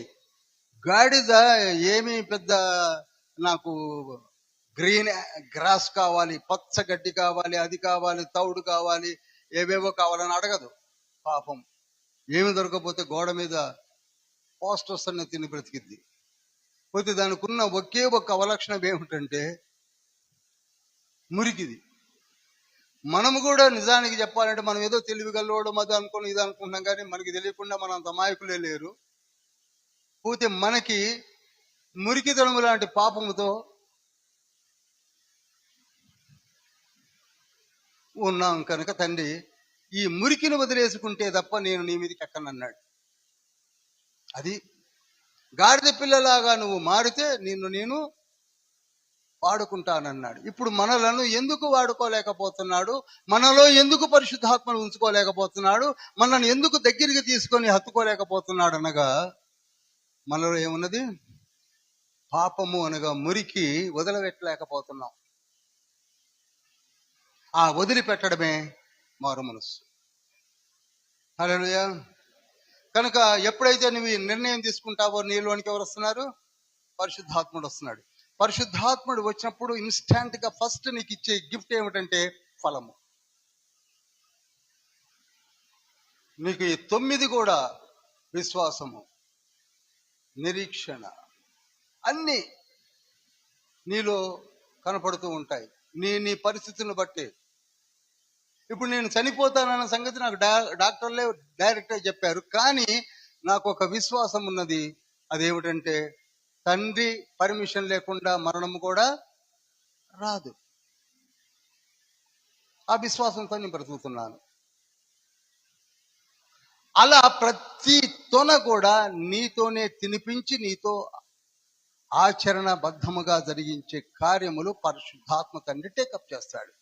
గాడిద ఏమీ పెద్ద నాకు గ్రీన్ గ్రాస్ కావాలి, పచ్చ గడ్డి కావాలి, అది కావాలి, తౌడు కావాలి, ఏవేవో కావాలని అడగదు. పాపం ఏమి దొరకపోతే గోడ మీద పోస్టర్స్ అన్ని తిని బ్రతికిద్ది. పోతే దానికి ఉన్న ఒకే ఒక అవలక్షణం ఏమిటంటే మురికిది. మనము కూడా నిజానికి చెప్పాలంటే మనం ఏదో తెలివిగల్లోవడం అది అనుకుని ఇది అనుకుంటున్నాం, కానీ మనకి తెలియకుండా మనం అంత అమాయకులే లేరు. పోతే మనకి మురికితనము లాంటి పాపముతో ఉన్నాం. కనుక తండ్రి ఈ మురికిని వదిలేసుకుంటే తప్ప నేను నీ మీదకి ఎక్కనన్నాడు. అది గాడిద పిల్లలాగా నువ్వు మారితే నిన్ను నేను వాడుకుంటానన్నాడు. ఇప్పుడు మనలను ఎందుకు వాడుకోలేకపోతున్నాడు? మనలో ఎందుకు పరిశుద్ధాత్మను ఉంచుకోలేకపోతున్నాడు? మనల్ని ఎందుకు దగ్గరికి తీసుకొని హత్తుకోలేకపోతున్నాడు అనగా, మనలో ఏమున్నది? పాపము అనగా మురికి వదిలిపెట్టలేకపోతున్నాం. ఆ వదిలిపెట్టడమే మారు మనస్సు. హల్లెలూయా. కనుక ఎప్పుడైతే నువ్వు ఈ నిర్ణయం తీసుకుంటావో, నీలోనికి ఎవరు వస్తున్నారు? పరిశుద్ధాత్ముడు వస్తున్నాడు. పరిశుద్ధాత్ముడు వచ్చినప్పుడు ఇన్స్టాంట్ గా ఫస్ట్ నీకు ఇచ్చే గిఫ్ట్ ఏమిటంటే ఫలము. నీకు ఈ 9 కూడా విశ్వాసము, నిరీక్షణ అన్ని నీలో కనపడుతూ ఉంటాయి. నీ పరిస్థితులను బట్టి. ఇప్పుడు నేను చనిపోతానన్న సంగతి నాకు డాక్టర్లే డైరెక్ట్గా చెప్పారు. కానీ నాకు ఒక విశ్వాసం ఉన్నది. అదేమిటంటే, తండ్రి పర్మిషన్ లేకుండా మరణము కూడా రాదు. ఆ విశ్వాసంతో నేను బ్రతుకుతున్నాను. అలా ప్రతి తొన కూడా నీతోనే తినిపించి, నీతో ఆచరణబద్ధముగా జరిగించే కార్యములు పరిశుద్ధాత్మ తండ్రి టేకప్ చేస్తాడు.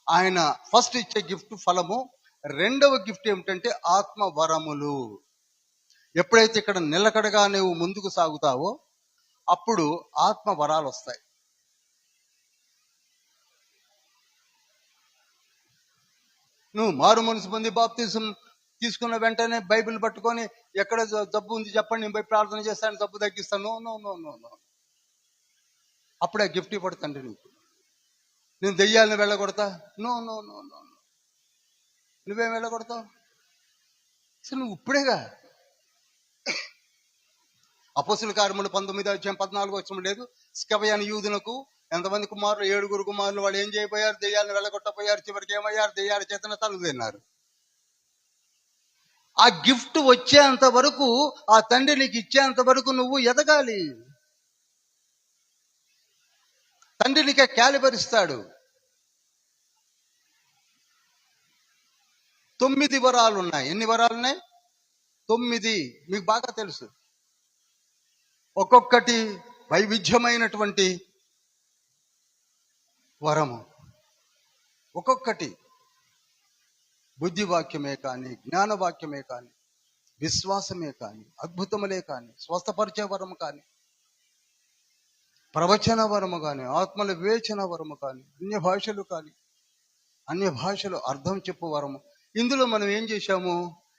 ఆయన ఫస్ట్ ఇచ్చే గిఫ్ట్ ఫలము. రెండవ గిఫ్ట్ ఏమిటంటే ఆత్మ వరములు. ఎప్పుడైతే ఇక్కడ నిలకడగా నువ్వు ముందుకు సాగుతావో అప్పుడు ఆత్మ వరాలు వస్తాయి. నువ్వు మారు మనసు పొంది బాప్తిజం తీసుకున్న వెంటనే బైబిల్ పట్టుకొని ఎక్కడ జబ్బు ఉంది చెప్పండి, నేను పోయి ప్రార్థన చేస్తాను, జబ్బు తగ్గిస్తాను. No no no no no. అప్పుడే గిఫ్ట్ ఇవ్వడుతండి నీకు. నేను దెయ్యాలను వెళ్ళగొడతా. No no no no. నువ్వేం వెళ్ళగొడతావు? అసలు నువ్వు ఇప్పుడేగా. అపోస్తుల కార్యములు 19:14 లేదు? స్కవయ అనే యూదునకు ఎంతమంది కుమారులు? 7 కుమారులు. వాళ్ళు ఏం చేయబోయారు? దెయ్యాలను వెళ్ళగొట్టపోయారు. చివరికి ఏమయ్యారు? దెయ్యాల చేతన తనులు తిన్నారు. ఆ గిఫ్ట్ వచ్చేంత వరకు, ఆ తండ్రి నీకు ఇచ్చేంత వరకు నువ్వు ఎదగాలి. తండ్రి నీకే క్యాలిబర్ ఇస్తాడు. 9 వరాలు ఉన్నాయి. ఎన్ని వరాలు ఉన్నాయి? 9. మీకు బాగా తెలుసు. ఒక్కొక్కటి వైవిధ్యమైనటువంటి వరము. ఒక్కొక్కటి బుద్ధివాక్యమే కానీ, జ్ఞానవాక్యమే కానీ, విశ్వాసమే కానీ, అద్భుతములే కానీ, స్వస్థపరిచే వరము కానీ, ప్రవచన వరము కానీ, ఆత్మల వివేచన వరము కానీ, అన్య భాషలు కానీ, అన్య భాషలు అర్థం చెప్పు వరము. ఇందులో మనం ఏం చేశాము?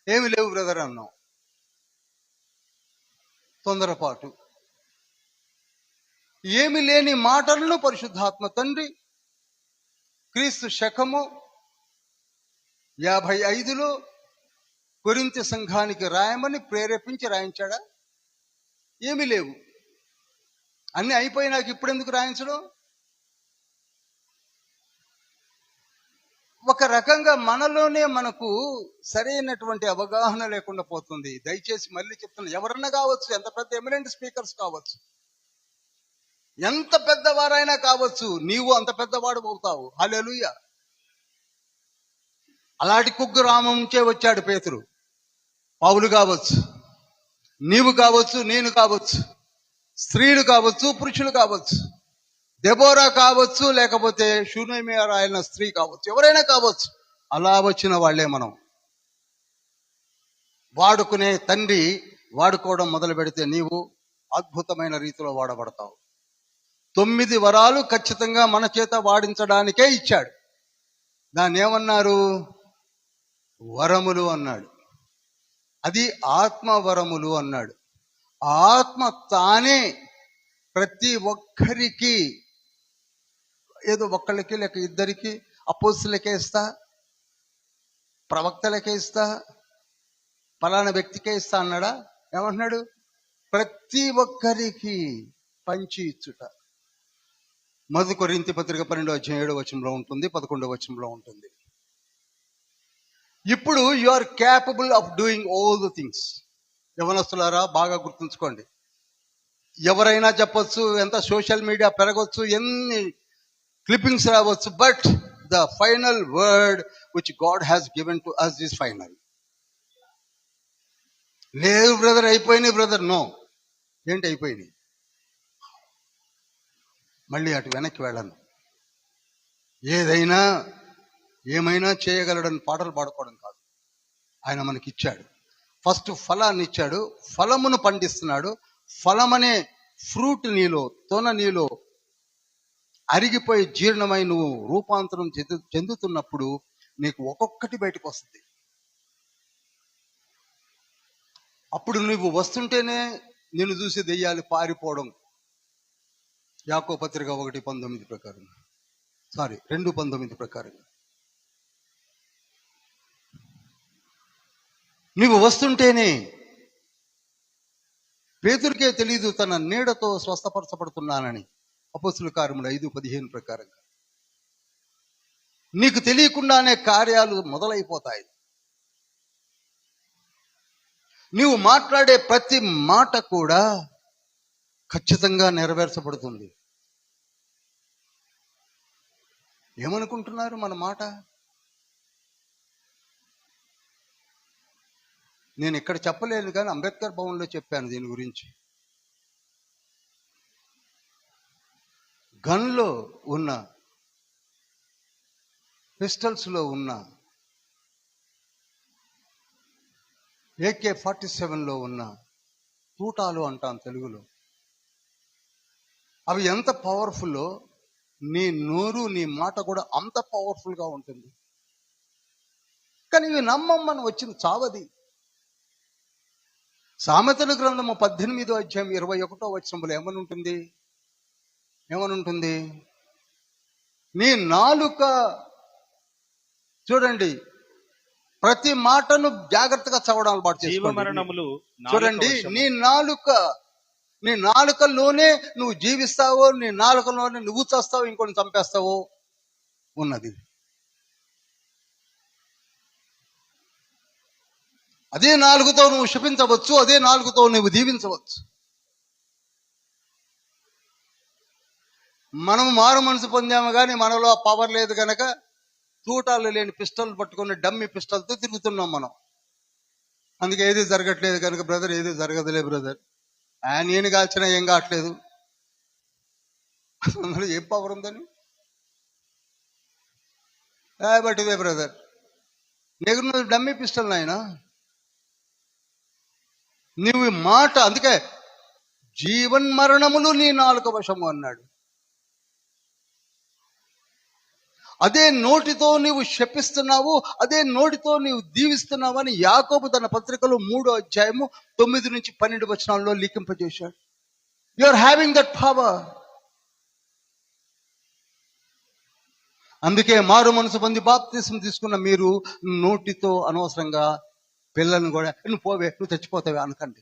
ఏమి లేవు బ్రదర్ అన్నాం. తొందరపాటు. ఏమి లేని మాటలను పరిశుద్ధాత్మ తండ్రి క్రీస్తు శకము 55లో కొరింథీ సంఘానికి రాయమని ప్రేరేపించి రాయించాడా? ఏమి లేవు. అన్ని అయిపోయినాక ఇప్పుడు ఎందుకు రాయించడం? ఒక రకంగా మనలోనే మనకు సరైనటువంటి అవగాహన లేకుండా పోతుంది. దయచేసి మళ్ళీ చెప్తున్నా, ఎవరన్నా కావచ్చు, ఎంత పెద్ద ఎమినెంట్ స్పీకర్స్ కావచ్చు, ఎంత పెద్దవారైనా కావచ్చు, నీవు అంత పెద్దవాడు అవుతావు. హల్లెలూయా. అలాంటి కుగ్రామంచే వచ్చాడు పేతురు. పౌలు కావచ్చు, నీవు కావచ్చు, నేను కావచ్చు, స్త్రీలు కావచ్చు, పురుషులు కావచ్చు, దెబోరా కావచ్చు, లేకపోతే షూనేమియా రాయన స్త్రీ కావచ్చు, ఎవరైనా కావచ్చు. అలా వచ్చిన వాళ్లే మనం. వాడుకునే తండ్రి వాడుకోవడం మొదలు పెడితే నీవు అద్భుతమైన రీతిలో వాడబడతావు. 9 వరాలు ఖచ్చితంగా మన చేత వాడించడానికే ఇచ్చాడు. దాన్ని ఏమన్నారు? వరములు అన్నాడు. అది ఆత్మ వరములు అన్నాడు. ఆత్మ తానే ప్రతి ఒక్కరికి, ఏదో ఒక్కళ్ళకి లేక ఇద్దరికి, అపోస్తులకే ఇస్తా, ప్రవక్తలకే ఇస్తా, ఫలానా వ్యక్తికే ఇస్తా అన్నాడా? ఏమంటున్నాడు? ప్రతి ఒక్కరికి పంచి ఇచ్చుట. మొదటి కొరింథీ పత్రిక 12:7 ఉంటుంది, 11 ఉంటుంది. ఇప్పుడు you are capable of doing all the things. యవనస్తులారా బాగా గుర్తుంచుకోండి. ఎవరైనా చెప్పొచ్చు, ఎంత సోషల్ మీడియా పెరగవచ్చు, ఎన్ని క్లిప్పింగ్స్ రావచ్చు, but the final word which God has given to us is final. లేదు బ్రదర్ అయిపోయినాయి బ్రదర్. నో. ఏంటి అయిపోయినాయి? మళ్ళీ అటు వెనక్కి వెళ్ళను. ఏదైనా ఏమైనా చేయగలడని పాటలు పాడుకోవడం కాదు. ఆయన మనకిచ్చాడు. ఫస్ట్ ఫలాన్ని ఇచ్చాడు, ఫలమును పండిస్తున్నాడు. ఫలమనే ఫ్రూట్ నీలో, తొన నీలో అరిగిపోయి జీర్ణమై నువ్వు రూపాంతరం చెందుతున్నప్పుడు నీకు ఒక్కొక్కటి బయటకు వస్తుంది. అప్పుడు నువ్వు వస్తుంటేనే నిన్ను చూసి దెయ్యాలు పారిపోవడం. యాకోబు పత్రిక 1:19 ప్రకారం, 2:19 ప్రకారం నువ్వు వస్తుంటేనే. పేతురుకే తెలీదు తన నీడతో స్వస్థపరచబడుతున్నానని. అపోస్తుల కార్యములు 5:15 ప్రకారంగా నీకు తెలియకుండానే కార్యాలు మొదలైపోతాయి. నీవు మాట్లాడే ప్రతి మాట కూడా ఖచ్చితంగా నెరవేర్చబడుతుంది. ఏమనుకుంటున్నారు మన మాట? నేను ఇక్కడ చెప్పలేను, కానీ అంబేద్కర్ భవన్లో చెప్పాను దీని గురించి. గన్లో ఉన్న, పిస్టల్స్లో ఉన్న, AK-47లో ఉన్న తూటాలు అంటాం తెలుగులో, అవి ఎంత పవర్ఫుల్లో నీ నోరు, నీ మాట కూడా అంత పవర్ఫుల్గా ఉంటుంది. కానీ ఇవి నమ్మమ్మని వచ్చింది చావది. సామెతల గ్రంథము 18:21 ఏమనుంటుంది? నీ నాలుక, చూడండి, ప్రతి మాటను జాగ్రత్తగా చదవడం అలవాటు చేసుకోండి. చూడండి, నీ నాలుకలోనే నువ్వు జీవిస్తావో, నీ నాలుకలోనే నువ్వు చస్తావో, ఇంకొని చంపేస్తావో ఉన్నది. అదే నాలుగుతో నువ్వు శపించవచ్చు, అదే నాలుగుతో నువ్వు దీవించవచ్చు. మనము మారు మనసు పొందాము, కానీ మనలో పవర్ లేదు కనుక తూటాలు లేని పిస్టల్ పట్టుకుని డమ్మి పిస్టల్తో తిరుగుతున్నాం మనం. అందుకే ఏది జరగట్లేదు కనుక, బ్రదర్ ఏది జరగదులే బ్రదర్, నేను కాల్చినా ఏం కావట్లేదు. అందులో ఏం పవర్ ఉందని బట్ ఇదే బ్రదర్, నీకు డమ్మి పిస్టల్ నాయన. నువ్వు మాట, అందుకే జీవన్మరణములు నీ నాలుక వశము అన్నాడు. అదే నోటితో నీవు శపిస్తున్నావు, అదే నోటితో నీవు దీవిస్తున్నావు అని యాకోబు తన పత్రికలో 3:9-12 లిఖింపజేశాడు. You are having that power. అందుకే మారు మనసు పొంది బాప్తిస్మం తీసుకున్న మీరు నోటితో అనవసరంగా పిల్లల్ని కూడా నువ్వు పోవే, నువ్వు చచ్చిపోతావే అనకండి.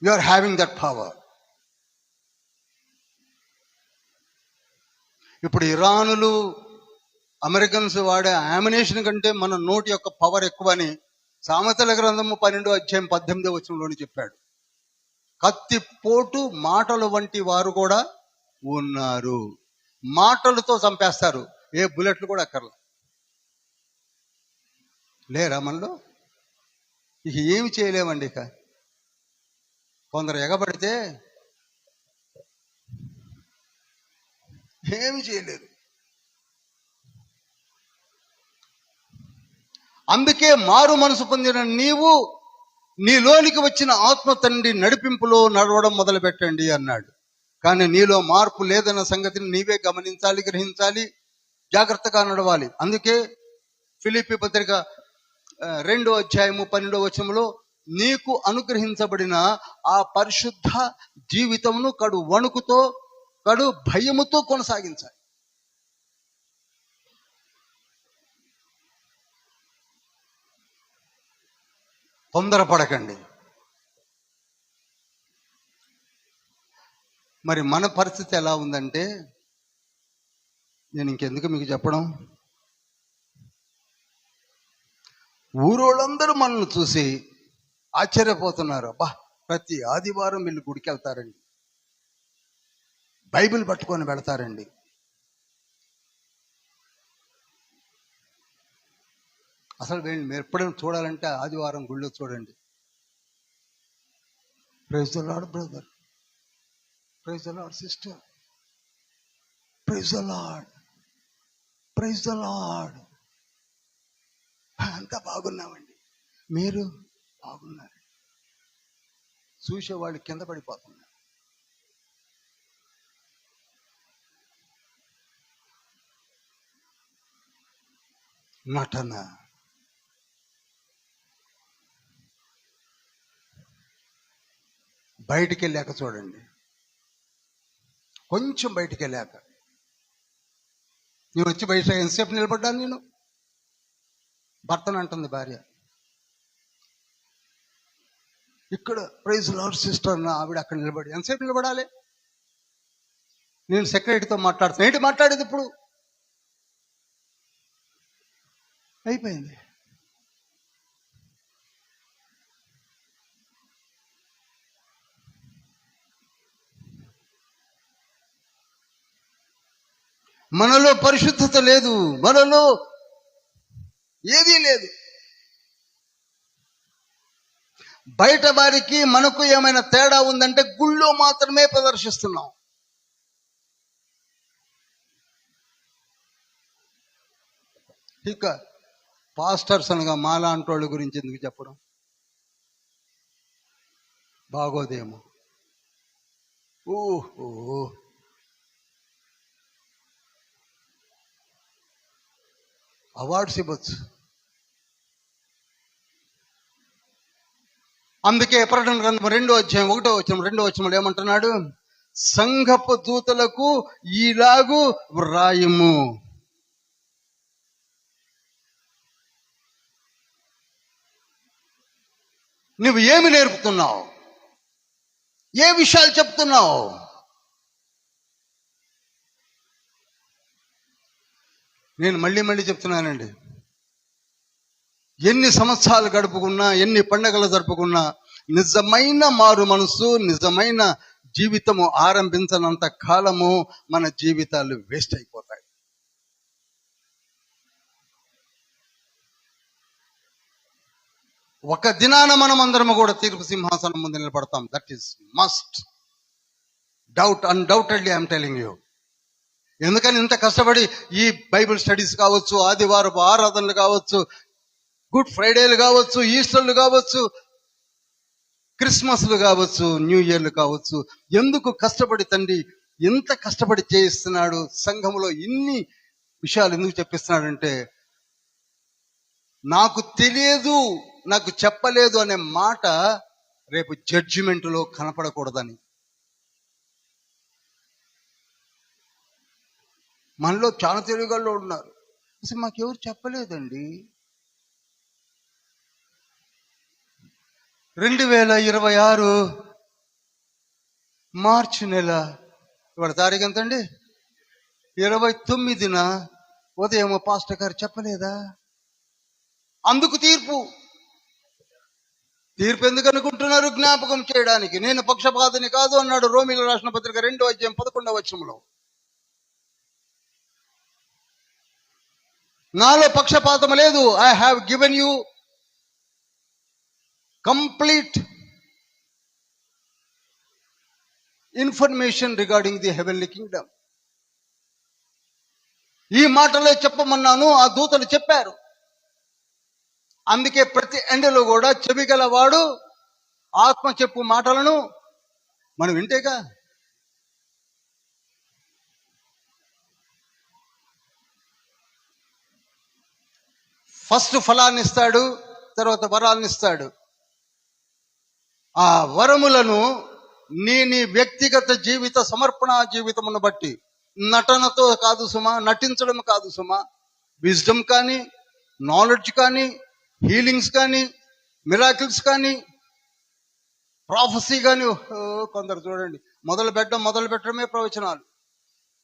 You are having that power. ఇప్పుడు ఇరానులు, అమెరికన్స్ వాడే ఆమినేషన్ కంటే మన నోటి యొక్క పవర్ ఎక్కువని సామెతల గ్రంథము 12:18 చెప్పాడు. కత్తిపోటు మాటలు వంటి వారు కూడా ఉన్నారు. మాటలతో చంపేస్తారు, ఏ బుల్లెట్లు కూడా అక్కర్లా. లేరా మనలో? ఇక ఏమి చేయలేమండి. ఇక కొందరు ఎగబడితే ఏమి చేయలేరు. అందుకే మారు మనసు పొందిన నీవు నీలోనికి వచ్చిన ఆత్మ తండ్రి నడిపింపులో నడవడం మొదలు పెట్టండి అన్నాడు. కానీ నీలో మార్పు లేదన్న సంగతిని నీవే గమనించాలి, గ్రహించాలి, జాగ్రత్తగా నడవాలి. అందుకే ఫిలిప్పీ పత్రిక 2:12 నీకు అనుగ్రహించబడిన ఆ పరిశుద్ధ జీవితమును కడు వణుకుతో, కడు భయముతో కొనసాగించాలి. తొందరపడకండి. మరి మన పరిస్థితి ఎలా ఉందంటే, నేను ఇంకెందుకు మీకు చెప్పడం, ఊరోళ్ళందరూ మనల్ని చూసి ఆశ్చర్యపోతున్నారు. అబ్బా, ప్రతి ఆదివారం వీళ్ళు గుడికి వెళ్తారండి, బైబిల్ పట్టుకొని వెళతారండి. అసలు వీళ్ళని మీరు ఎప్పుడైనా చూడాలంటే ఆదివారం గుళ్ళో చూడండి. Praise the Lord brother. Praise the Lord sister, praise the Lord, praise the Lord. అంతా బాగున్నామండి, మీరు బాగున్నారు. చూసేవాళ్ళు కింద పడిపోతున్నారు. నటన. బయటికి వెళ్ళాక చూడండి, కొంచెం బయటికి వెళ్ళాక, నేను వచ్చి బయట ఎంతసేపు నిలబడ్డాను, నేను భర్తను అంటుంది భార్య. ఇక్కడ ప్రైజ్ లార్డ్ సిస్టర్ నా ఆవిడ అక్కడ నిలబడి ఎంతసేపు నిలబడాలి? నేను సెక్రటరీతో మాట్లాడుతున్నా. ఏంటి మాట్లాడేది ఇప్పుడు? అయిపోయింది. మనలో పరిశుద్ధత లేదు, మనలో ఏదీ లేదు. బయట వారికి మనకు ఏమైనా తేడా ఉందంటే గుళ్ళో మాత్రమే ప్రదర్శిస్తున్నాం. ఇక పాస్టర్స్ అనగా మాలాంటి వాళ్ళ గురించి ఎందుకు చెప్పడం? బాగోదేమో. ఓహో, అవార్డ్స్ ఇవ్వచ్చు. అందుకే ప్రకటన గ్రంథం 2:1 ఏమంటున్నాడు? సంఘపు దూతలకు ఈలాగు వ్రాయుము. నువ్వు ఏమి నేర్పుతున్నావు? ఏ విషయాలు చెప్తున్నావు? నేను మళ్ళీ చెప్తున్నానండి, ఎన్ని సంవత్సరాలు గడుపుకున్నా, ఎన్ని పండగలు జరుపుకున్నా, నిజమైన మారు మనసు, నిజమైన జీవితము ఆరంభించనంత కాలము మన జీవితాలు వేస్ట్ అయిపోతాయి. ఒక దినాన మనం అందరము కూడా తీర్పు సింహాసనం ముందు నిలబడతాం. That is must. Undoubtedly I'm telling you. ఎందుకని ఇంత కష్టపడి ఈ బైబిల్ స్టడీస్ కావచ్చు, ఆదివారపు ఆరాధనలు కావచ్చు, గుడ్ ఫ్రైడేలు కావచ్చు, ఈస్టర్లు కావచ్చు, క్రిస్మస్లు కావచ్చు, న్యూ ఇయర్లు కావచ్చు, ఎందుకు కష్టపడి తండ్రి ఎంత కష్టపడి చేయిస్తున్నాడు? సంఘంలో ఇన్ని విషయాలు ఎందుకు చెప్పిస్తున్నాడంటే, నాకు తెలియదు, నాకు చెప్పలేదు అనే మాట రేపు జడ్జిమెంట్లో కనపడకూడదని. మనలో చాలా తెలుగులో ఉన్నారు, అసలు మాకెవరు చెప్పలేదండి. 2026 మార్చి నెల, ఇవాళ తారీఖు ఎంతండి? 29న ఉదయం పాస్టర్ గారు చెప్పలేదా? అందుకు తీర్పు ఎందుకు అనుకుంటున్నారు? జ్ఞాపకం చేయడానికి. నేను పక్షపాతిని కాదు అన్నాడు రోమీయులకు రాసిన పత్రిక 2:11. నాలో పక్షపాతం లేదు. I have given you complete information regarding the heavenly Kingdom. ఈ మాటలే చెప్పమన్నాను, ఆ దూతలు చెప్పారు. అందుకే ప్రతి ఎండలో కూడా చెవిగలవాడు ఆత్మ చెప్పు మాటలను మనం వింటేగా. ఫస్ట్ ఫలాన్ని ఇస్తాడు, తర్వాత వరాలను ఇస్తాడు. ఆ వరములను నీ వ్యక్తిగత జీవిత సమర్పణ జీవితమును బట్టి, నటనతో కాదు సుమా, నటించడం కాదు సుమా, విజ్డమ్ కానీ, నాలెడ్జ్ కానీ, హీలింగ్స్ కానీ, మిరాకిల్స్ కానీ, ప్రాఫెసీ కానీ. కొందరు చూడండి, మొదలు పెట్టడమే ప్రవచనాలు,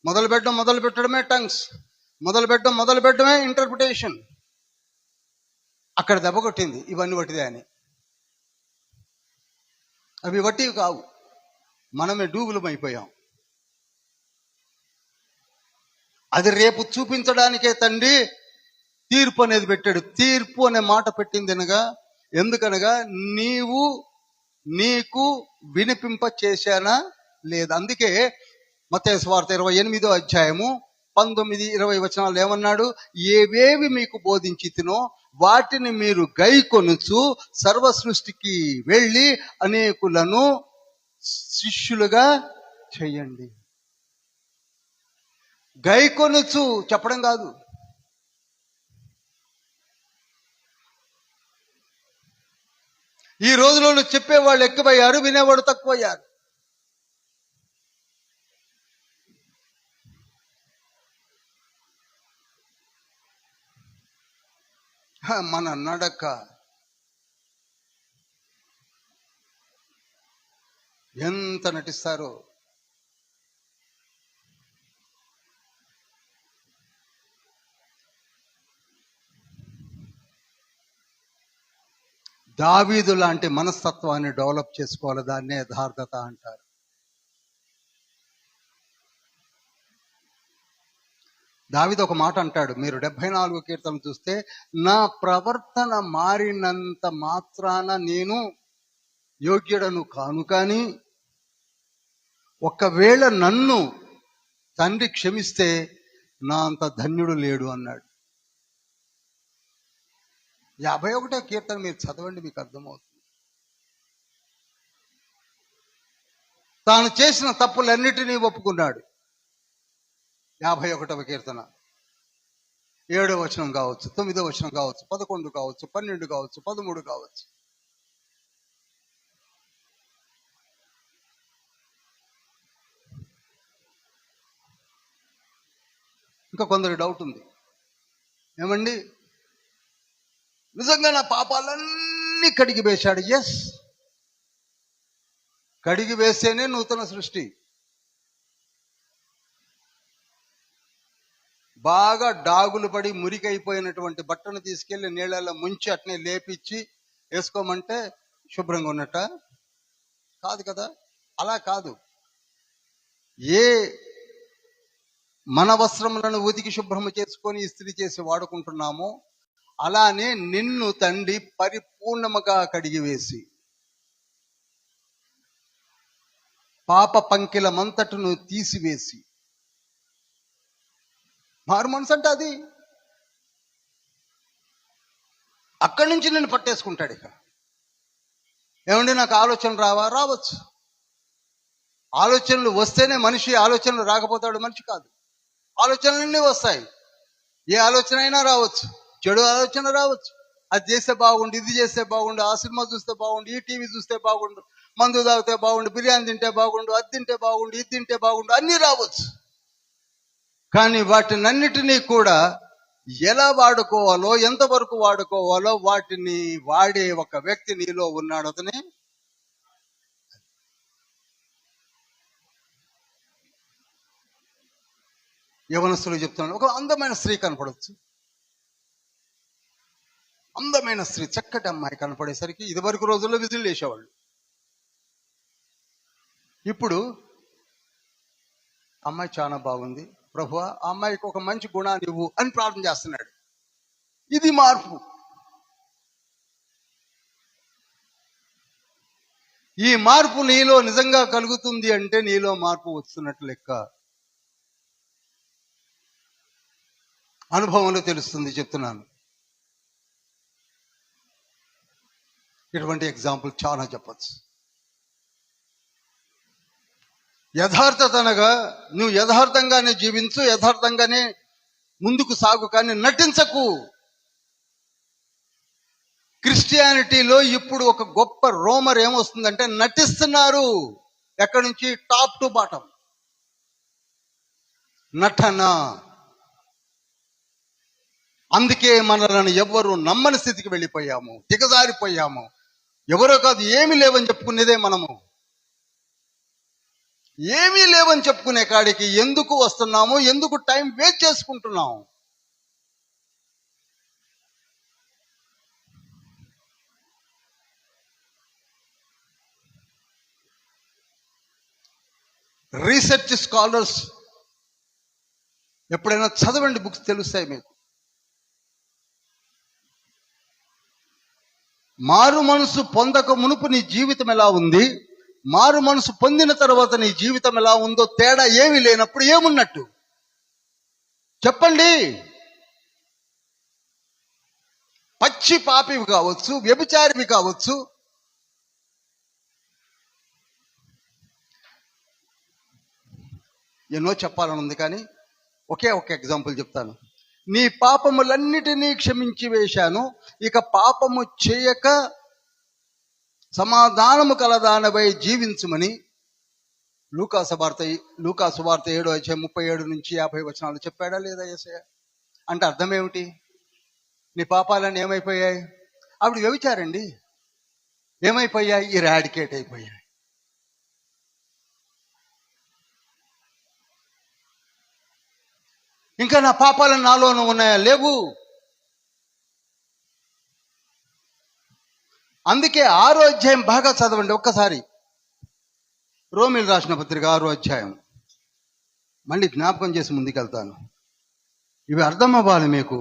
మొదలు పెట్టడమే టంగ్స్, మొదలు పెట్టడమే ఇంటర్ప్రిటేషన్. అక్కడ దెబ్బ కొట్టింది. ఇవన్నీ వట్టిదే అని. అవి వట్టివి కావు, మనమే డూబులం అయిపోయాం. అది రేపు చూపించడానికే తండ్రి తీర్పు అనేది పెట్టాడు. తీర్పు అనే మాట పెట్టింది ఎందుకనగా నీకు వినిపింప చేశానా లేదు. అందుకే మత్తయి సువార్త 28వ అధ్యాయము 19, 20 వచనాలు ఏమన్నాడు? ఏవేవి మీకు బోధించితినో వాటిని మీరు గైకొనుచు సర్వ సృష్టికి వెళ్ళి అనేకులను శిష్యులుగా చెయ్యండి. గైకొనుచు చెప్పడం కాదు. ఈ రోజులలో చెప్పేవాళ్ళు ఎక్కువయ్యారు, వినేవాడు తక్కువయ్యారు. మన నడక ఎంత నటిస్తారో. దావీదు లాంటి మనస్తత్వాన్ని డెవలప్ చేసుకోవాలి. దాన్నే యథార్థత అంటారు. దావీదు ఒక మాట అంటాడు, మీరు 74 కీర్తన చూస్తే, నా ప్రవర్తన మారినంత మాత్రాన నేను యోగ్యుడను కాను, కానీ ఒకవేళ నన్ను తండ్రి క్షమిస్తే నా అంత ధన్యుడు లేడు అన్నాడు. 51వ కీర్తన మీరు చదవండి, మీకు అర్థమవుతుంది. తాను చేసిన తప్పులన్నిటినీ ఒప్పుకున్నాడు. 51వ కీర్తన 7వ వచనం కావచ్చు, 9వ వచనం కావచ్చు, 11 కావచ్చు, 12 కావచ్చు, 13 కావచ్చు. ఇంకా కొందరు డౌట్ ఉంది, ఏమండి నిజంగా నా పాపాలన్నీ కడిగి వేశాడు. ఎస్, కడిగి వేస్తేనే నూతన సృష్టి. బాగా డాగులు పడి మురికైపోయినటువంటి బట్టను తీసుకెళ్లి నీళ్ళల్లో ముంచి అట్నే లేపిచ్చి వేసుకోమంటే శుభ్రంగా ఉన్నట్ట కాదు కదా. అలా కాదు. ఏ మన వస్త్రములను ఉతికి శుభ్రము చేసుకొని ఇస్త్రీ చేసి వాడుకుంటున్నామో అలానే నిన్ను తండ్రి పరిపూర్ణముగా కడిగివేసి పాప పంకిలమంతటను తీసివేసి, మారు మనసు అంటే అది. అక్కడి నుంచి నేను పట్టేసుకుంటాడు. ఇక ఏమండి నాకు ఆలోచన రావా? రావచ్చు. ఆలోచనలు వస్తేనే మనిషి, ఆలోచనలు రాకపోతాడు మనిషి కాదు. ఆలోచనలన్నీ వస్తాయి. ఏ ఆలోచన అయినా రావచ్చు. చెడు ఆలోచన రావచ్చు. అది చేస్తే బాగుండు, ఇది చేస్తే బాగుండు, ఆ సినిమా చూస్తే బాగుండు, ఈ టీవీ చూస్తే బాగుండు, మందు తాగితే బాగుండు, బిర్యానీ తింటే బాగుండు, అది తింటే బాగుండు, ఇది తింటే బాగుండు, అన్నీ రావచ్చు. కానీ వాటినన్నిటినీ కూడా ఎలా వాడుకోవాలో, ఎంతవరకు వాడుకోవాలో వాటిని వాడే ఒక వ్యక్తి నీలో ఉన్నాడు. అతనే యవనస్తులు చెప్తున్నాడు. ఒక అందమైన స్త్రీ కనపడవచ్చు. అందమైన స్త్రీ, చక్కటి అమ్మాయి కనపడేసరికి ఇదివరకు రోజుల్లో విజిల్ వేసేవాళ్ళు. ఇప్పుడు అమ్మాయి చాలా బాగుంది ప్రభువా, ఆ అమ్మాయికి ఒక మంచి గుణాన్ని ఇవ్వు అని ప్రార్థన చేస్తున్నాడు. ఇది మార్పు. ఈ మార్పు నీలో నిజంగా కలుగుతుంది అంటే నీలో మార్పు వస్తున్నట్లు లెక్క. అనుభవంలో తెలుస్తుంది, చెప్తున్నాను. ఇటువంటి ఎగ్జాంపుల్ చాలా చెప్పచ్చు. యథార్థత అనగా నువ్వు యథార్థంగానే జీవించు, యథార్థంగానే ముందుకు సాగు, కానీ నటించకు. క్రిస్టియానిటీలో ఇప్పుడు ఒక గొప్ప రోమర్ ఏమొస్తుందంటే నటిస్తున్నారు. ఎక్కడి నుంచి? టాప్ టు బాటం నటన. అందుకే మనలను ఎవ్వరూ నమ్మని స్థితికి వెళ్ళిపోయాము, దిగజారిపోయాము. ఎవరో కాదు, ఏమీ లేవని చెప్పుకునేదే మనము. ఏమీ లేవని చెప్పుకునే కాడికి ఎందుకు వస్తున్నాము? ఎందుకు టైం వేస్ట్ చేసుకుంటున్నాము? రీసెర్చ్ స్కాలర్స్ ఎప్పుడైనా చదవండి, బుక్స్ తెలుస్తాయి మీకు. మారు మనసు పొందక మునుపు నీ జీవితం ఎలా ఉంది, మారు మనసు పొందిన తర్వాత నీ జీవితం ఎలా ఉందో తేడా ఏమీ లేనప్పుడు ఏమున్నట్టు చెప్పండి. పచ్చి పాపివి కావచ్చు, వ్యభిచారివి కావచ్చు, ఎన్నో చెప్పాలని ఉంది కానీ ఒకే ఒక ఎగ్జాంపుల్ చెప్తాను. నీ పాపములన్నిటినీ క్షమించి వేశాను, ఇక పాపము చేయక సమాధానము కలదానపై జీవించుమని లూకాసు వార్త 7:37-50 చెప్పాడా లేదా యేసయ్య? అంటే అర్థం ఏమిటి? నీ పాపాలన్నీ ఏమైపోయాయి? ఆవిడ వ్యభిచారండి, ఏమైపోయాయి? ఇరాడికేట్ అయిపోయాయి. ఇంకా నా పాపాలు నాలోనూ ఉన్నాయా? లేవు. అందుకే 6వ అధ్యాయం బాగా చదవండి ఒక్కసారి. రోమీలు రాసిన పత్రిక 6వ అధ్యాయం మళ్ళీ జ్ఞాపకం చేసి ముందుకెళ్తాను, ఇవి అర్థం అవ్వాలి మీకు.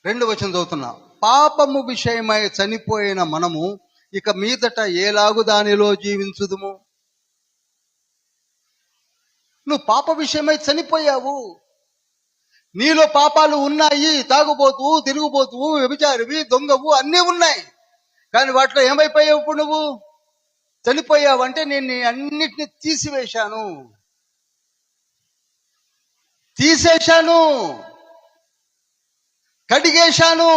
రెండవ వచనం చదువుతున్నా. పాపము విషయమై చనిపోయిన మనము ఇక మీదట ఏలాగు దానిలో జీవించుదుము? నువ్వు పాప విషయమై చనిపోయావు, నీలో పాపాలు ఉన్నాయి. తాగుబోతువు, తిరుగుబోతువు, వ్యభిచారివి, దొంగవు అన్నీ ఉన్నాయి. కానీ వాటిలో ఏమైపోయావు? ఇప్పుడు నువ్వు చనిపోయావు. అంటే నేను అన్నిటిని తీసేశాను, కడిగేశాను,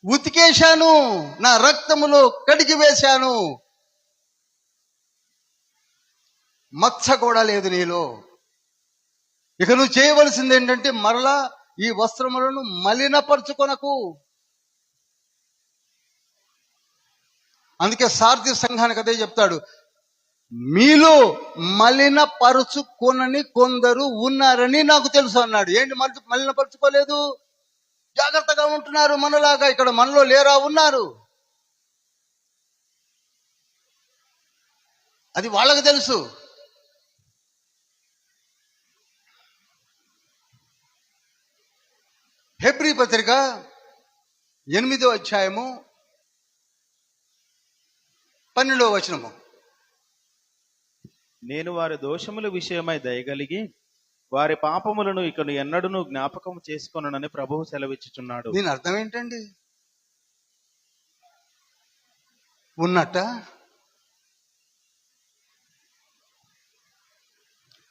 ఉతికేశాను, నా రక్తములో కడిగి వేశాను. మచ్చ కూడా లేదు నీలో. ఇక నువ్వు చేయవలసింది ఏంటంటే మరలా ఈ వస్త్రములను మలినపరుచుకొనకు. అందుకే సార్ది సంఘానికి అదే చెప్తాడు, మీలో మలినపరుచుకొనని కొందరు ఉన్నారని నాకు తెలుసు అన్నాడు. ఏంటి మలినపరుచుకోలేదు? జాగ్రత్తగా ఉంటున్నారు మనలాగా. ఇక్కడ మనలో లేరా? ఉన్నారు. అది వాళ్ళకి తెలుసు. హెబ్రీ పత్రిక 8వ అధ్యాయము 12వ వచనము. నేను వారి దోషముల విషయమై దయగలిగి వారి పాపములను ఇకను ఎన్నడూను జ్ఞాపకం చేసుకొననని ప్రభువు సెలవిచ్చుచున్నాడు. దీని అర్థం ఏంటండి? ఉన్నట్ట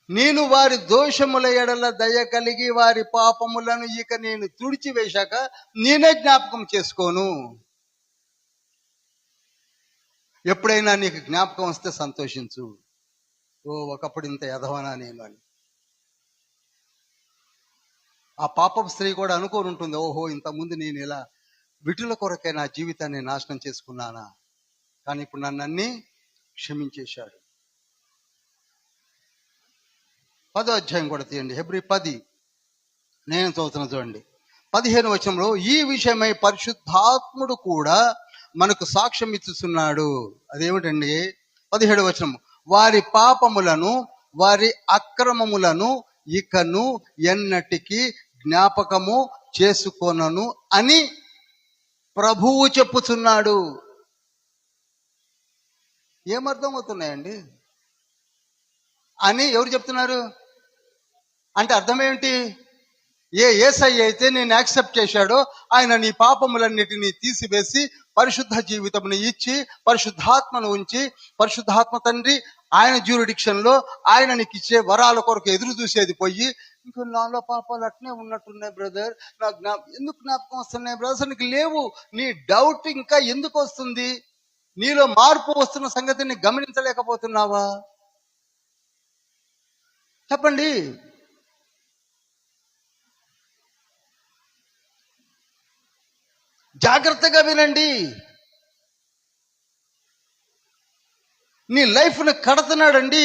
నేను వారి దోషముల ఎడల దయ కలిగి వారి పాపములను ఇక నేను తుడిచివేశాక నేనే జ్ఞాపకం చేసుకోను. ఎప్పుడైనా నీకు జ్ఞాపకం వస్తే సంతోషించు. ఓ, ఒకప్పుడు ఇంత ఎదవనా నేను అని. ఆ పాపపు స్త్రీ కూడా అనుకోని ఉంటుంది, ఓహో ఇంతకుముందు నేను ఇలా విటుల కొరకే నా జీవితాన్ని నాశనం చేసుకున్నానా, కానీ ఇప్పుడు నన్ను అన్నీ క్షమించేశాడు. 10వ అధ్యాయం కూడా తీయండి, హెబ్రీ 10. నేను చదువుతున్నా చూడండి. 15వ వచనంలో ఈ విషయమై పరిశుద్ధాత్ముడు కూడా మనకు సాక్ష్యం ఇస్తున్నాడు. అదేమిటండి? 17వ వచనం. వారి పాపములను వారి అక్రమములను ఇకను ఎన్నటికీ జ్ఞాపకము చేసుకొనను అని ప్రభువు చెప్పుచున్నాడు. ఏమర్థం అవుతున్నాయండి అని ఎవరు చెప్తున్నారు? అంటే అర్థం ఏమిటి? యేసయ్య అయితే నేను యాక్సెప్ట్ చేశాడో ఆయన నీ పాపములన్నిటినీ తీసివేసి పరిశుద్ధ జీవితమును ఇచ్చి పరిశుద్ధాత్మను ఉంచి, పరిశుద్ధాత్మ తండ్రి ఆయన జ్యూరిడిక్షన్లో ఆయన నీకు ఇచ్చే వరాల కొరకు ఎదురు చూసేది పోయి, ఇంకో నాలో పాపాలు అట్నే ఉన్నట్టున్నాయి బ్రదర్, నాకు ఎందుకు జ్ఞాపకం వస్తున్నాయి బ్రదర్స్? నీకు లేవు. నీ డౌట్ ఇంకా ఎందుకు వస్తుంది? నీలో మార్పు వస్తున్న సంగతిని గమనించలేకపోతున్నావా? చెప్పండి. జాగ్రత్తగా వినండి. నీ లైఫ్ను కడుతున్నాడండి.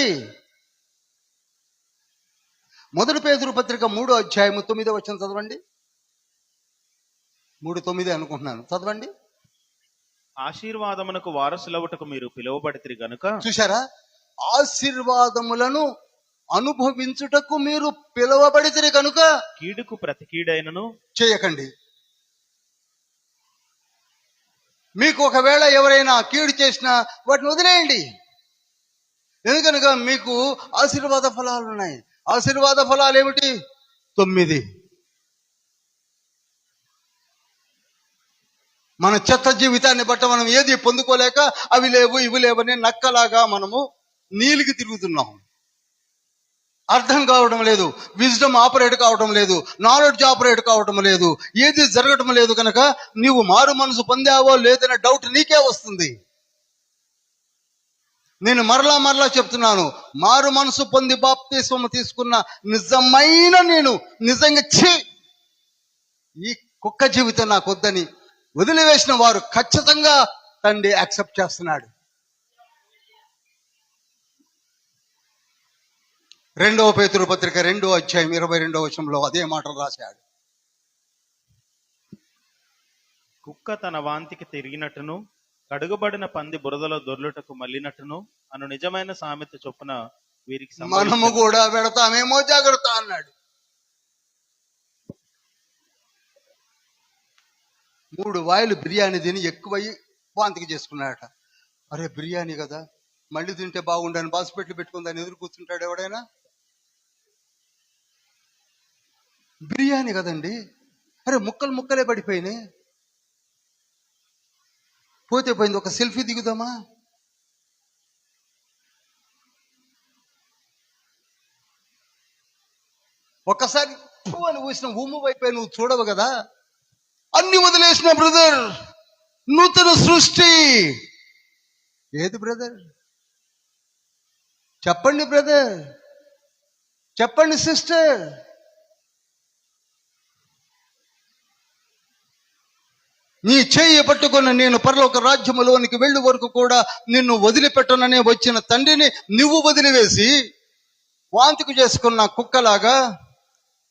1 పేతురు పత్రిక 3వ అధ్యాయము 9వ వచనం చదవండి. 3:9 అనుకుంటున్నాను, చదవండి. ఆశీర్వాదమునకు వారసులవుటకు మీరు పిలువబడితిరి గనుక. చూశారా? ఆశీర్వాదములను అనుభవించుటకు మీరు పిలువబడితే కనుక కీడుకు ప్రతి కీడైనను చేయకండి. మీకు ఒకవేళ ఎవరైనా కీడు చేసినా వాటిని వదిలేయండి. ఎందుకనగా మీకు ఆశీర్వాద ఫలాలు ఉన్నాయి. ఆశీర్వాద ఫలాలు ఏమిటి? 9. మన చెత్త జీవితాన్ని బట్టి మనం ఏది పొందుకోలేక అవి లేవు ఇవి లేవని నక్కలాగా మనము నీలికి తిరుగుతున్నాం. అర్థం కావడం లేదు, విజ్డమ్ ఆపరేట్ కావడం లేదు, నాలెడ్జ్ ఆపరేట్ కావడం లేదు, ఏది జరగడం లేదు. కనుక నీవు మారు మనసు పొందావో లేదనే డౌట్ నీకే వస్తుంది. నేను మరలా చెప్తున్నాను, మారు మనసు పొంది బాప్తిస్మము తీసుకున్న నేను నిజంగా ఈ కుక్క జీవితం నాకు వద్దని వదిలివేసిన వారు ఖచ్చితంగా తండ్రి యాక్సెప్ట్ చేస్తున్నాడు. 2వ పేతురు పత్రిక 2వ అధ్యాయం 22వ వచనంలో అదే మాటలు రాశాడు. కుక్క తన వాంతికి తిరిగినట్టును కడుగబడిన పంది బురదలో దొర్లుటకు మళ్ళినట్టును అను నిజమైన సామెత చొప్పున వీరికి మనము కూడా పెడతామేమో జాగ్రత్త అన్నాడు. 3 వాయిలు బిర్యానీ తిని ఎక్కువయ్యి వాంతికి చేసుకున్నాడట. అరే బిర్యానీ కదా, మళ్ళీ తింటే బాగుండని బాసిపెట్లు పెట్టుకుందని ఎదురు కూర్చుంటాడు ఎవడైనా? బిర్యానీ కదండి, అరే ముక్కలే పడిపోయినాయి, పోతే పోయింది, ఒక సెల్ఫీ దిగుదామా? ఒక్కసారి అని ఊసిన ఉమ్ము వైపు నువ్వు చూడవు కదా. అన్ని వదిలేసిన బ్రదర్, నూతన సృష్టి. ఏది బ్రదర్? చెప్పండి బ్రదర్, చెప్పండి సిస్టర్. నీ చేయి పట్టుకున్న నేను పరలోక రాజ్యములోనికి వెళ్ళే వరకు కూడా నిన్ను వదిలిపెట్టననే వచ్చిన తండ్రిని నువ్వు వదిలివేసి వాంతికి చేసుకున్న కుక్కలాగా,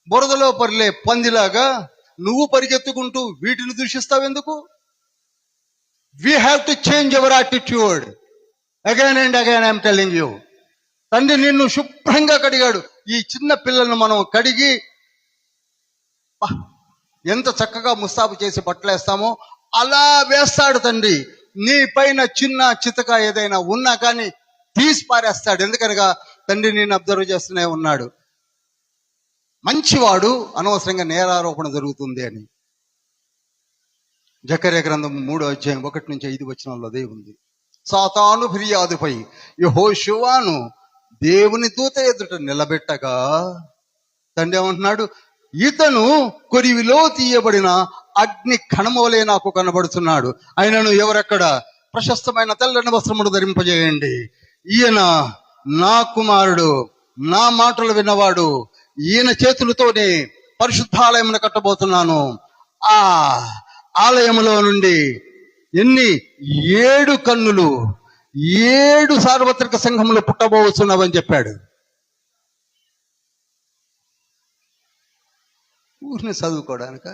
బురదలో పర్లే పందిలాగా నువ్వు పరిగెత్తుకుంటూ వీటిని దూషిస్తావు ఎందుకు? We have to change our attitude again and again. I'm telling you, తండ్రి నిన్ను శుభ్రంగా కడిగాడు. ఈ చిన్న పిల్లలను మనం కడిగి ఎంత చక్కగా ముస్తాబు చేసి బట్టలేస్తామో అలా వేస్తాడు తండ్రి. నీ పైన చిన్న చితక ఏదైనా ఉన్నా కానీ తీసి పారేస్తాడు. ఎందుకనగా తండ్రి నేను అబ్జర్వ్ చేస్తూనే ఉన్నాడు. మంచివాడు, అనవసరంగా నేరారోపణ జరుగుతుంది అని. జకర్యా గ్రంథం 3వ అధ్యాయం 1-5 వచనాల్లో అదే ఉంది. సాతాను ఫిర్యాదుపై యెహోషువను దేవుని దూత ఎదుట నిలబెట్టగా తండ్రి ఏమంటున్నాడు? ఇతను కొరివిలో తీయబడిన అగ్ని కణమోలే నాకు కనబడుతున్నాడు. ఆయనను ఎవరెక్కడ ప్రశస్తమైన తెల్లని వస్త్రములు ధరింపజేయండి. ఈయన నా కుమారుడు, నా మాటలు విన్నవాడు. ఈయన చేతులతోనే పరిశుద్ధాలయమును కట్టబోతున్నాను. ఆ ఆలయములో నుండి 7 కన్నులు, 7 సార్వత్రిక సంఘములు పుట్టబోతున్నావని చెప్పాడు. ఊరిని చదువుకోవడానిక?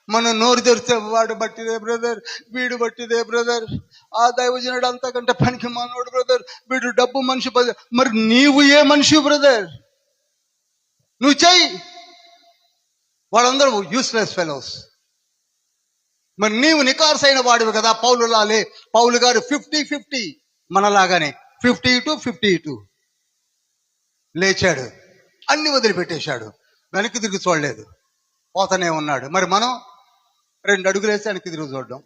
మనం నోరు తెరిస్తే వాడు బట్టిదే బ్రదర్, వీడు బట్టిదే బ్రదర్, ఆ దైవజనుడు అంతకంటే పనికి మానోడు బ్రదర్, వీడు డబ్బు మనిషి. మరి నీవు ఏ మనిషి బ్రదర్? నువ్వు చెయ్యి. వాళ్ళందరూ యూస్లెస్ ఫెలోస్. మరి నీవు నికార్సైన వాడివి కదా. పౌలు గారు 50-50 మనలాగానే 50-52 లేచాడు, అన్ని వదిలిపెట్టేశాడు, వెనక్కి తిరిగి చూడలేదు, పోతనే ఉన్నాడు. మరి మనం 2 అడుగులు వేసి వెనక్కి తిరిగి చూడడం.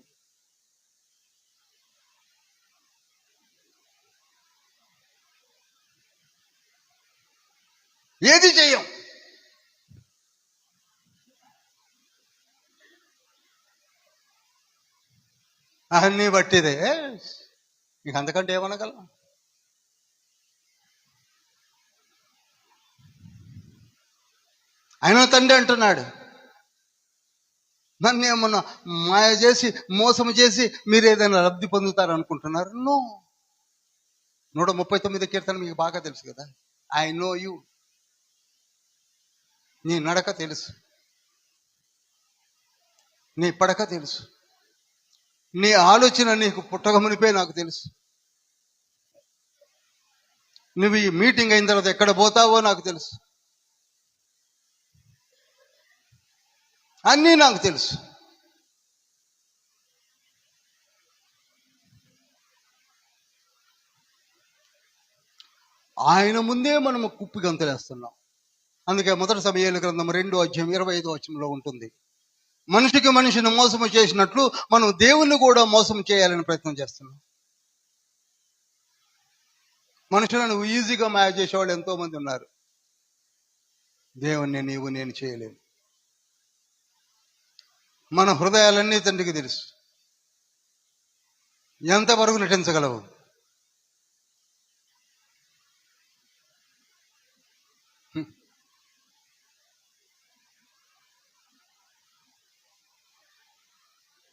ఏది చెయ్యం. అన్నీ బట్టిదే. నీకు అంతకంటే ఏమనగలం? ఆయన తండ్రి అంటున్నాడు, నన్ను ఏమన్నా మాయ చేసి మోసం చేసి మీరు ఏదైనా లబ్ధి పొందుతారనుకుంటున్నారు? నో. 139 కీర్తన మీకు బాగా తెలుసు కదా. I know you. నీ నడక తెలుసు, నీ పడక తెలుసు, నీ ఆలోచన నీకు పుట్టక మునిపే నాకు తెలుసు. నువ్వు ఈ మీటింగ్ అయిన తర్వాత ఎక్కడ పోతావో నాకు తెలుసు, అన్నీ నాకు తెలుసు. ఆయన ముందే మనము కుప్పి గంతులేస్తున్నాం. అందుకే మొదటి సమూయేలు గ్రంథం 2:25 ఉంటుంది, మనిషికి మనిషిని మోసము చేసినట్లు మనం దేవుణ్ణి కూడా మోసం చేయాలని ప్రయత్నం చేస్తున్నాం. మనుషులను ఈజీగా మాయ చేసేవాళ్ళు ఎంతో మంది ఉన్నారు. దేవుణ్ణి నీవు నేను చేయలేము. మన హృదయాలన్నీ తండ్రికి తెలుసు. ఎంతవరకు నటించగలవు?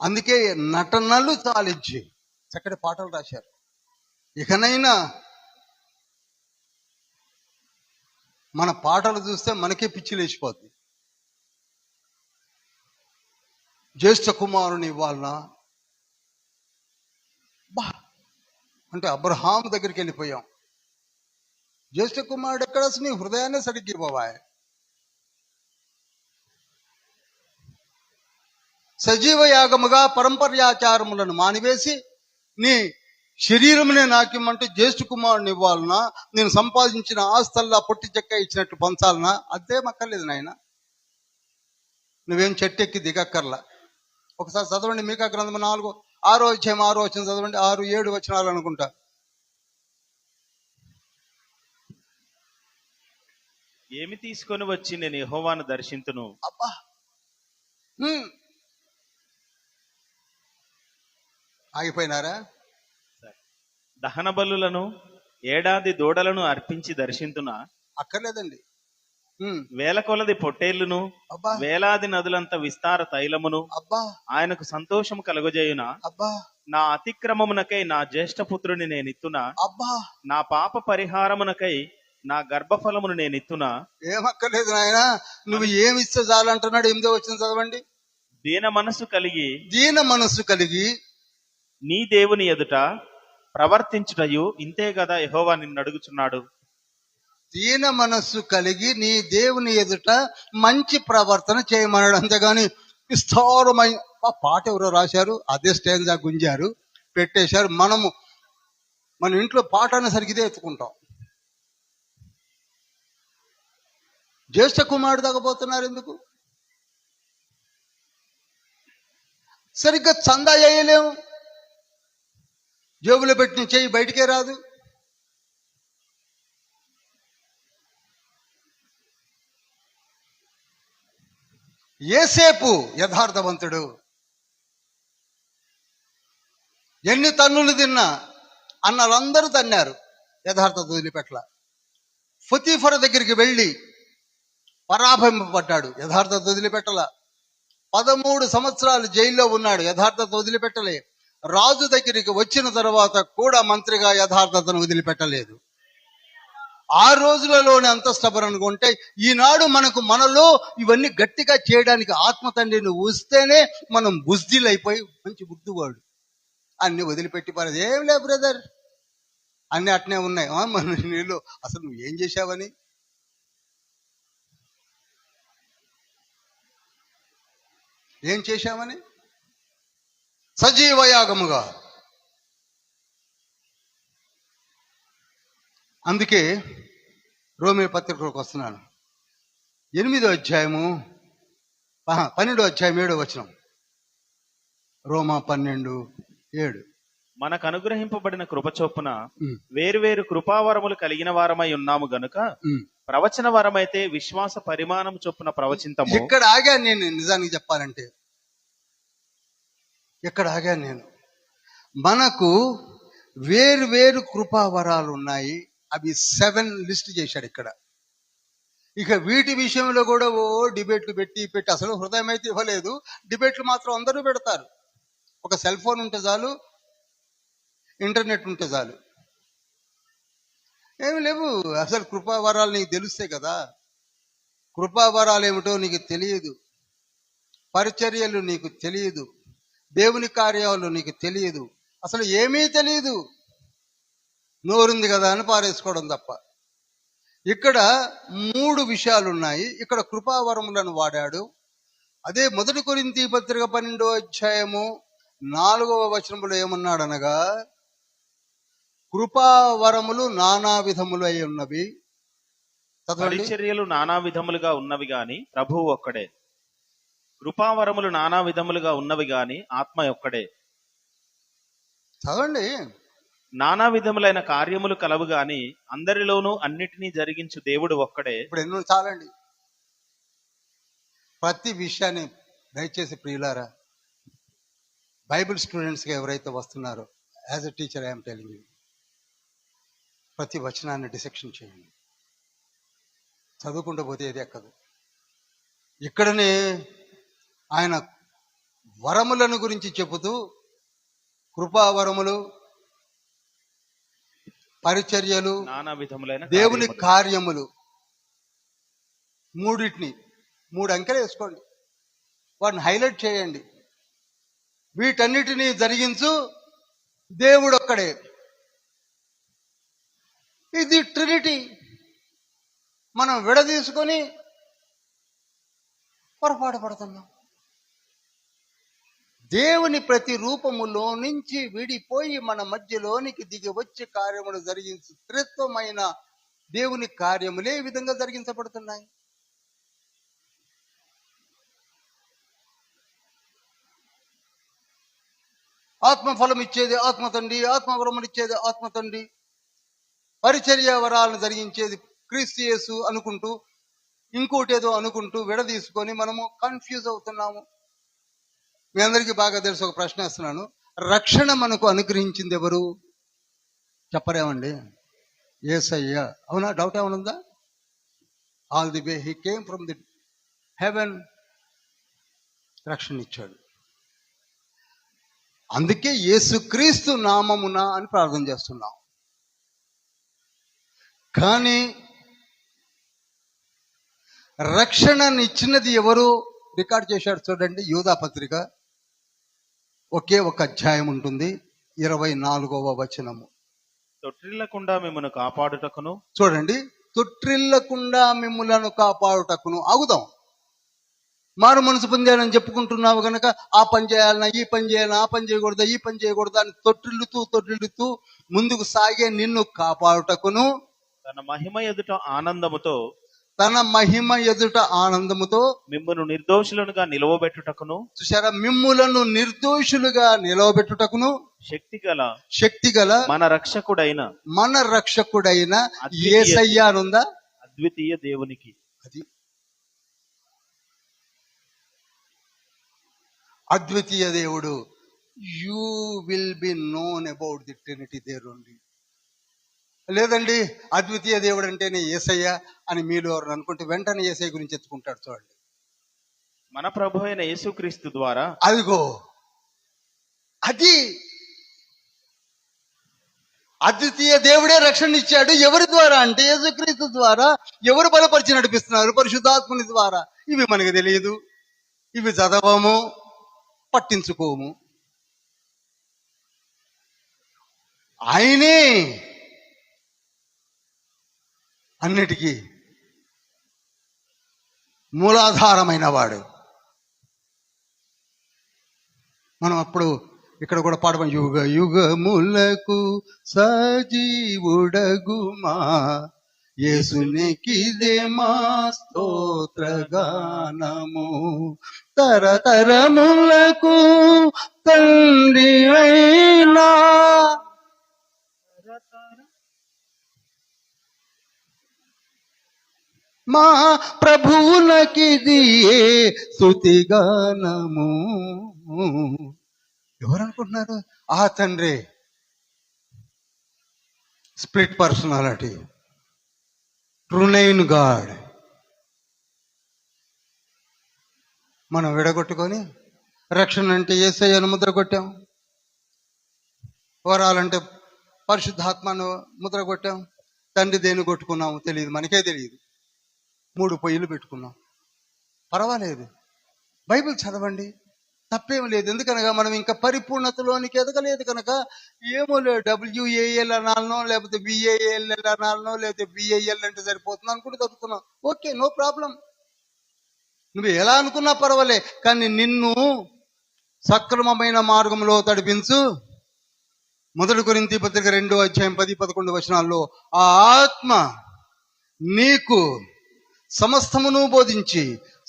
అందుకే నటనలు చాలించి చక్కటి పాటలు రాశారు. ఇకనైనా మన పాటలు చూస్తే మనకే పిచ్చి లేచిపోద్ది. జ్యేష్ఠ కుమారుని ఇవ్వాలనా బా అంటే అబ్రహాం దగ్గరికి వెళ్ళిపోయాం. జ్యేష్ఠ కుమారుడు ఎక్కడ? నీ హృదయాన్ని సరిగ్గా ఇవ్వవా? సజీవ యాగముగా పరంపర్యాచారములను మానివేసి నీ శరీరమునే నాకిమ్మంటే జ్యేష్ఠ కుమారుని ఇవ్వాలనా? నేను సంపాదించిన ఆస్తల్లా పొట్టి చెక్క ఇచ్చినట్టు పంచాలనా? అదే మక్కర్లేదు నాయన. నువ్వేం చెట్టెక్కి దిగక్కర్లా. ఒకసారి చదవండి మీకా గ్రంథం 6:6 చదవండి. 6-7 వచనాలు అనుకుంటా. ఏమి తీసుకొని వచ్చి నేను యెహోవాను దర్శింతును. అబ్బా, ఆగిపోయినారా? దహన బలులను ఏడాది దూడలను అర్పించి దర్శింతునా? అక్కర్లేదండి. వేల కొలది పొట్టేళ్లును అబ్బా, వేలాది నదులంత విస్తార తైలమును అబ్బా ఆయనకు సంతోషము కలుగజేయునా? అబ్బా, నా అతిక్రమమునకై నా జ్యేష్ఠపుత్రుని నేనిత్తునా? అబ్బా, నా పాప పరిహారమునకై నా గర్భఫలమును నేనిత్తునా? ఏమక్కర్లేదు నాయన. నువ్వు ఏమిస్తే చాలంటున్నాడు. 8వ వచనం చదవండి. దీన మనస్సు కలిగి నీ దేవుని ఎదుట ప్రవర్తించుటయు ఇంతే కదా యెహోవా నిన్ను అడుగుచున్నాడు. దీన మనస్సు కలిగి నీ దేవుని ఎదుట మంచి ప్రవర్తన చేయమన్నాడు. అంతేగాని విస్తారమైన పాట ఎవరో రాశారు, అదే స్టేంజా గుంజారు, పెట్టేశారు. మన ఇంట్లో పాటని సరిగిదే ఎత్తుకుంటాం. జ్యేష్ఠ కుమారుడు తగ్గబోతున్నారు ఎందుకు? సరిగ్గా చందా వేయలేము. జేబులో పెట్టిన చెయ్యి బయటికే రాదు. యేసేపు యథార్థవంతుడు. ఎన్ని తన్నులు తిన్నా అన్నలందరూ తన్నారు, యథార్థత వదిలిపెట్ల. పొతీఫర దగ్గరికి వెళ్ళి పరాభవింపబడ్డాడు, యథార్థత వదిలిపెట్టల. 13 సంవత్సరాలు జైల్లో ఉన్నాడు, యథార్థత వదిలిపెట్టలే. రాజు దగ్గరికి వచ్చిన తర్వాత కూడా మంత్రిగా యథార్థతను వదిలిపెట్టలేదు. ఆ రోజులలోనే అంత స్టబర్ అనుకుంటే, ఈనాడు మనలో ఇవన్నీ గట్టిగా చేయడానికి ఆత్మ తండ్రిని వస్తేనే మనం బుజ్దిలైపోయి మంచి బుద్ధివాడు అన్ని వదిలిపెట్టి పడదు. ఏం లే బ్రదర్, అన్ని అట్నే ఉన్నాయి. మన నీళ్ళు అసలు నువ్వు ఏం చేశావని, ఏం చేశావని. సజీవయాగముగా. అందుకే రోమీ పత్రికలోకి వస్తున్నాను. 8వ అధ్యాయము 12వ అధ్యాయం 7వ వచనం. రోమా 12:7. మనకు అనుగ్రహింపబడిన కృప చొప్పున వేరువేరు కృపావరములు కలిగిన వారమై ఉన్నాము గనుక ప్రవచన వరమైతే విశ్వాస పరిమాణం చొప్పున ప్రవచింతము. ఇక్కడ ఆగాను నేను, నిజానికి చెప్పాలంటే ఇక్కడ ఆగాను నేను. మనకు వేరు కృపావరాలు ఉన్నాయి. అవి 7 లిస్ట్ చేశాడు ఇక్కడ. ఇక వీటి విషయంలో కూడా డిబేట్లు పెట్టి అసలు హృదయం అయితే ఇవ్వలేదు. డిబేట్లు మాత్రం అందరూ పెడతారు. ఒక సెల్ ఫోన్ ఉంటే చాలు, ఇంటర్నెట్ ఉంటే చాలు. ఏమి లేవు. అసలు కృపావరాలు నీకు తెలుస్తాయి కదా. కృపావరాలు ఏమిటో నీకు తెలియదు, పరిచర్యలు నీకు తెలియదు, దేవుని కార్యాలు నీకు తెలియదు, అసలు ఏమీ తెలియదు. నోరుంది కదా అని పారేసుకోవడం తప్ప. ఇక్కడ 3 విషయాలు ఉన్నాయి. ఇక్కడ కృపావరములను వాడాడు. అదే 1 కొరింథీ పత్రిక 12వ అధ్యాయము 4వ వచనములో ఏమన్నాడనగా, కృపావరములు నానా విధములు అయి ఉన్నవి. పరిచర్యలు నానా విధములుగా ఉన్నవి గాని ప్రభువు ఒక్కడే. కృపావరములు నానా విధములుగా ఉన్నవి గాని ఆత్మ ఒక్కడే. చదవండి. నానా విధములైన కార్యములు కలవు గాని అందరిలోనూ అన్నిటినీ జరిగించు దేవుడు ఒక్కడే. ఇప్పుడు ఎన్నో చాలండి. ప్రతి విషయాన్ని దయచేసి ప్రియులారా, బైబిల్ స్టూడెంట్స్గా ఎవరైతే వస్తున్నారో, as a teacher I'm telling you, ప్రతి వచనాన్ని డిసెక్షన్ చేయండి. చదువుకుంటూ పోతే ఏది ఎక్కదు. ఇక్కడనే ఆయన వరములను గురించి చెబుతూ, కృపావరములు, పరిచర్యలు, నానా విధములైన దేవుని కార్యములు, మూడింటిని 3 అంకెలు వేసుకోండి, వాటిని హైలైట్ చేయండి. వీటన్నిటినీ జరిగించు దేవుడు ఒక్కడే. ఇది ట్రినిటీ. మనం విడదీసుకొని పొరపాటు పడుతున్నాం. దేవుని ప్రతి రూపములో నుంచి విడిపోయి మన మధ్యలోనికి దిగి వచ్చి కార్యములు జరిగించు త్రిత్వమైన దేవుని కార్యములే ఈ విధంగా జరిగించబడుతున్నాయి. ఆత్మఫలం ఇచ్చేది ఆత్మ తండ్రి, ఆత్మవరములు ఇచ్చేది ఆత్మ తండ్రి, పరిచర్య వరాలను జరిగించేది క్రీస్తు యేసు అనుకుంటూ, ఇంకోటేదో అనుకుంటూ విడదీసుకొని మనము కన్ఫ్యూజ్ అవుతున్నాము. మీ అందరికీ బాగా తెలుసు. ఒక ప్రశ్న వేస్తున్నాను. రక్షణ మనకు అనుగ్రహించింది ఎవరు? చెప్పరేమండి? యేసయ్య. అవునా? డౌట్ ఏమైనా ఉందా? All the way he came from the haven, రక్షణ ఇచ్చాడు. అందుకే యేసుక్రీస్తు నామమున అని ప్రార్థన చేస్తున్నాం. కానీ రక్షణని ఇచ్చినది ఎవరు? రికార్డ్ చేశాడు చూడండి. యూదా పత్రిక ఒకే ఒక అధ్యాయం ఉంటుంది, 24వ వచనము. తొట్టిల్లకుండా మిమ్మల్ని కాపాడుటకును. చూడండి, తొట్టిల్లకుండా మిమ్ములను కాపాడుటకును. ఆగుదాం. మారు మనసు పొందానని చెప్పుకుంటున్నావు కనుక ఆ పని చేయాలన్నా, ఈ పని చేయాలన్నా, ఆ పని చేయకూడదా, ఈ పని చేయకూడదా అని తొట్టిల్లుతూ ముందుకు సాగే నిన్ను కాపాడుటకును, తన మహిమ ఎదుట ఆనందముతో మిమ్మును నిర్దోషులుగా నిలవబెట్టుటకును. చూసారా? మిమ్ములను నిర్దోషులుగా నిలవబెట్టుటకును శక్తిగల మన రక్షకుడైన యేసయ్య అనుందా? అద్వితీయ దేవునికి. అది అద్వితీయ దేవుడు. You will be known about the Trinity there only. లేదండి అద్వితీయ దేవుడు అంటేనే యేసయ్య అని మీలో ఎవరు అనుకుంటే వెంటనే యేసయ్య గురించి ఎత్తుకుంటాడు. చూడండి, మన ప్రభు అయిన యేసుక్రీస్తు ద్వారా. అదిగో అది అద్వితీయ దేవుడే రక్షణ ఇచ్చాడు. ఎవరి ద్వారా అంటే యేసుక్రీస్తు ద్వారా. ఎవరు బలపరిచి నడిపిస్తున్నారు? పరిశుద్ధాత్ముని ద్వారా. ఇవి మనకు తెలియదు, ఇవి చదవము, పట్టించుకోము. ఆయనే అన్నిటికీ మూలాధారమైన వాడు. మనం అప్పుడు ఇక్కడ కూడా పాడమం, యుగ యుగములకు సజీవుడగుమా యేసునికిదే మా స్తోత్రగానము, తరతరములకు తండ్రి అయినా మా ప్రభువునకిదియే స్తుతిగానము. ఎవరు అనుకుంటున్నారు? ఆ తండ్రి. Split personality, triune god. మనం విడగొట్టుకొని రక్షణ అంటే యేసయ్యను ముద్ర కొట్టాం, వరాలంటే పరిశుద్ధాత్మను ముద్ర కొట్టాం, తండ్రి దేని కొట్టుకున్నాము తెలియదు, మనకే తెలియదు. 3 పొయ్యిలు పెట్టుకున్నాం. పర్వాలేదు, బైబిల్ చదవండి. తప్పేం లేదు. ఎందుకనగా మనం ఇంకా పరిపూర్ణతలోనికి ఎదగలేదు కనుక ఏమో లేదు, WAL అనాలనో లేకపోతే BAL అనాలనో లేకపోతే BIL అంటే సరిపోతుంది అనుకుంటే చదువుతున్నాం. Okay, no problem. నువ్వు ఎలా అనుకున్నా పర్వాలే, కానీ నిన్ను సక్రమమైన మార్గంలో తడిపించు. 1 కొరింథీ పత్రిక 2:10-11 ఆ ఆత్మ నీకు సమస్తమును బోధించి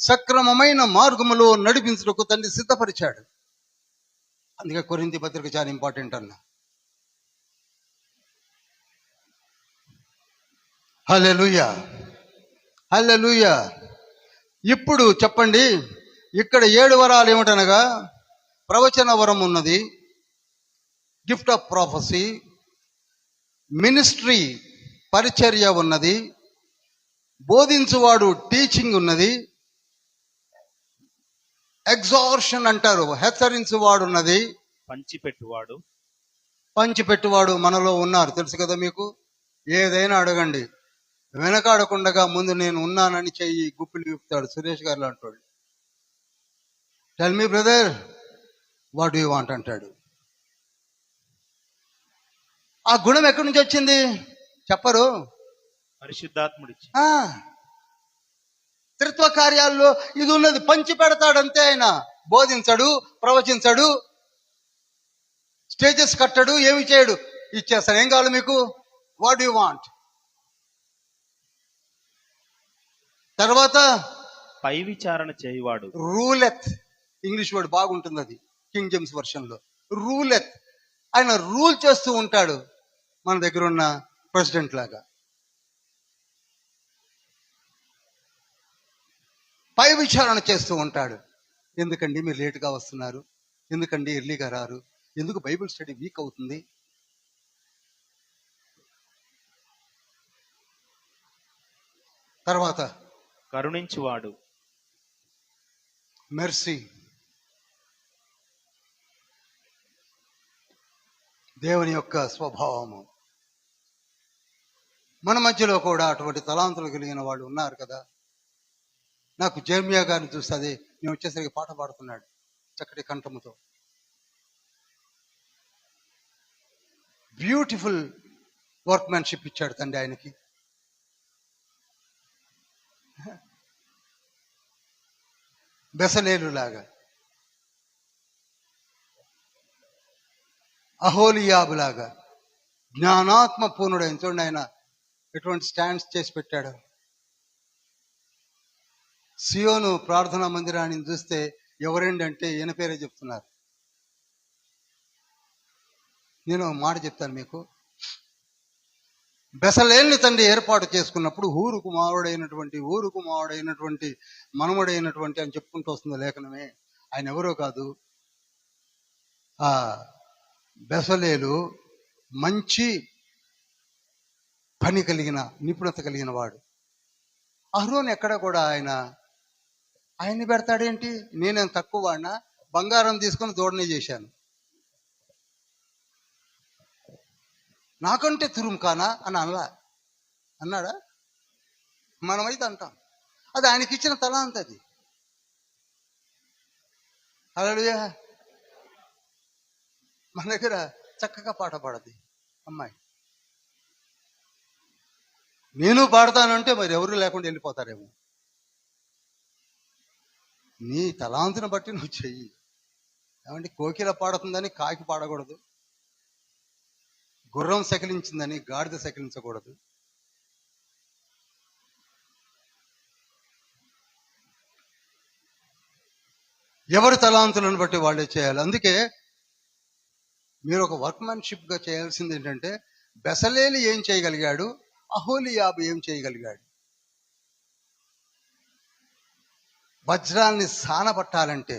సక్రమమైన మార్గములో నడిపించుటకు తండ్రి సిద్ధపరిచాడు. అందుకే కొరింథీ పత్రిక చాలా ఇంపార్టెంట్ అన్న. హల్లెలూయా, హల్లెలూయా. ఇప్పుడు చెప్పండి, ఇక్కడ 7 వరాలు ఏమిటనగా ప్రవచన వరం ఉన్నది, గిఫ్ట్ ఆఫ్ ప్రాఫెసీ, మినిస్ట్రీ పరిచర్య ఉన్నది, బోధించువాడు టీచింగ్ ఉన్నది, ఎగ్జార్షన్ అంటారు హెచ్చరించువాడు ఉన్నది, పంచిపెట్టువాడు మనలో ఉన్నారు. తెలుసు కదా మీకు. ఏదైనా అడగండి, వెనకాడకుండగా ముందు నేను ఉన్నానని చెయ్యి గుప్పిలు విప్పుతాడు. సురేష్ గారు అంటాడు, tell me brother what you want అంటాడు. ఆ గుణం ఎక్కడి నుంచి వచ్చింది చెప్పరు, పరిశుద్ధాత్ముడి త్రిత్వ కార్యాల్లో ఇది ఉన్నది. పంచి పెడతాడంతే. ఆయన బోధించడు, ప్రవచించడు, స్టేజెస్ కట్టడు, ఏమి చేయడు, ఇచ్చేస్తాడు. ఏం కావాలి మీకు, వాట్ యు వాంట్. తర్వాత పై విచారణ చేయవాడు, రూలెత్, ఇంగ్లీష్ వర్డ్ బాగుంటుంది అది కింగ్ జేమ్స్ వర్షన్ లో. రూలెత్, ఆయన రూల్ చేస్తూ ఉంటాడు మన దగ్గర ఉన్న ప్రెసిడెంట్ లాగా. పై విచారణ చేస్తూ ఉంటాడు. ఎందుకండి మీరు లేటుగా వస్తున్నారు, ఎందుకండి ఎర్లీగా రారు, ఎందుకు బైబిల్ స్టడీ వీక్ అవుతుంది. తర్వాత కరుణించువాడు, మెర్సీ, దేవుని యొక్క స్వభావము. మన మధ్యలో కూడా అటువంటి తలాంతులు కలిగిన వాళ్ళు ఉన్నారు కదా. నాకు జెర్మియా గారిని చూస్తే అదే, నేను వచ్చేసరికి పాట పాడుతున్నాడు చక్కటి కంఠముతో. బ్యూటిఫుల్ వర్క్మెన్షిప్ ఇచ్చాడు తండ్రి ఆయనకి. బెసలేలు లాగా, అహోలియాబు లాగా జ్ఞానాత్మ పూర్ణుడైన చూడండి. ఆయన ఎటువంటి స్టాండ్స్ చేసి పెట్టాడు. సియోను ప్రార్థనా మందిరాన్ని చూస్తే ఎవరండి అంటే ఈయన పేరే చెప్తున్నారు. నేను మాట చెప్తాను మీకు. బెసలేల్ని తండ్రి ఏర్పాటు చేసుకున్నప్పుడు ఊరు కుమారుడైనటువంటి మనముడైనటువంటి అని చెప్పుకుంటూ వస్తుంది లేఖనమే. ఆయన ఎవరో కాదు, ఆ బెసలేలు మంచి పని కలిగిన నిపుణత కలిగిన వాడు. అహరోను ఎక్కడ కూడా ఆయన్ని పెడతాడేంటి, నేనేం తక్కువ వాడినా, బంగారం తీసుకొని దూడనే చేశాను, నాకంటే తురుము కానా అని అన్నాడా? మనమైతే అంటాం. అది ఆయనకి ఇచ్చిన తలాంత్ అది. హల్లెలూయా. మన దగ్గర చక్కగా పాట పాడది అమ్మాయి. నేను పాడతానంటే మరి ఎవరు లేకుండా వెళ్ళిపోతారేమో. నీ తలాంతుని బట్టి నువ్వు చెయ్యి. ఏమంటే కోకిల పాడుతుందని కాకి పాడకూడదు, గుర్రం సకిలించిందని గాడిద సకిలించకూడదు. ఎవరి తలాంతులను బట్టి వాళ్ళే చేయాలి. అందుకే మీరు ఒక వర్క్మెన్షిప్ గా చేయాల్సింది ఏంటంటే, బెసలేలు ఏం చేయగలిగాడు, అహోలియాబు ఏం చేయగలిగాడు. వజ్రాల్ని సానపట్టాలంటే,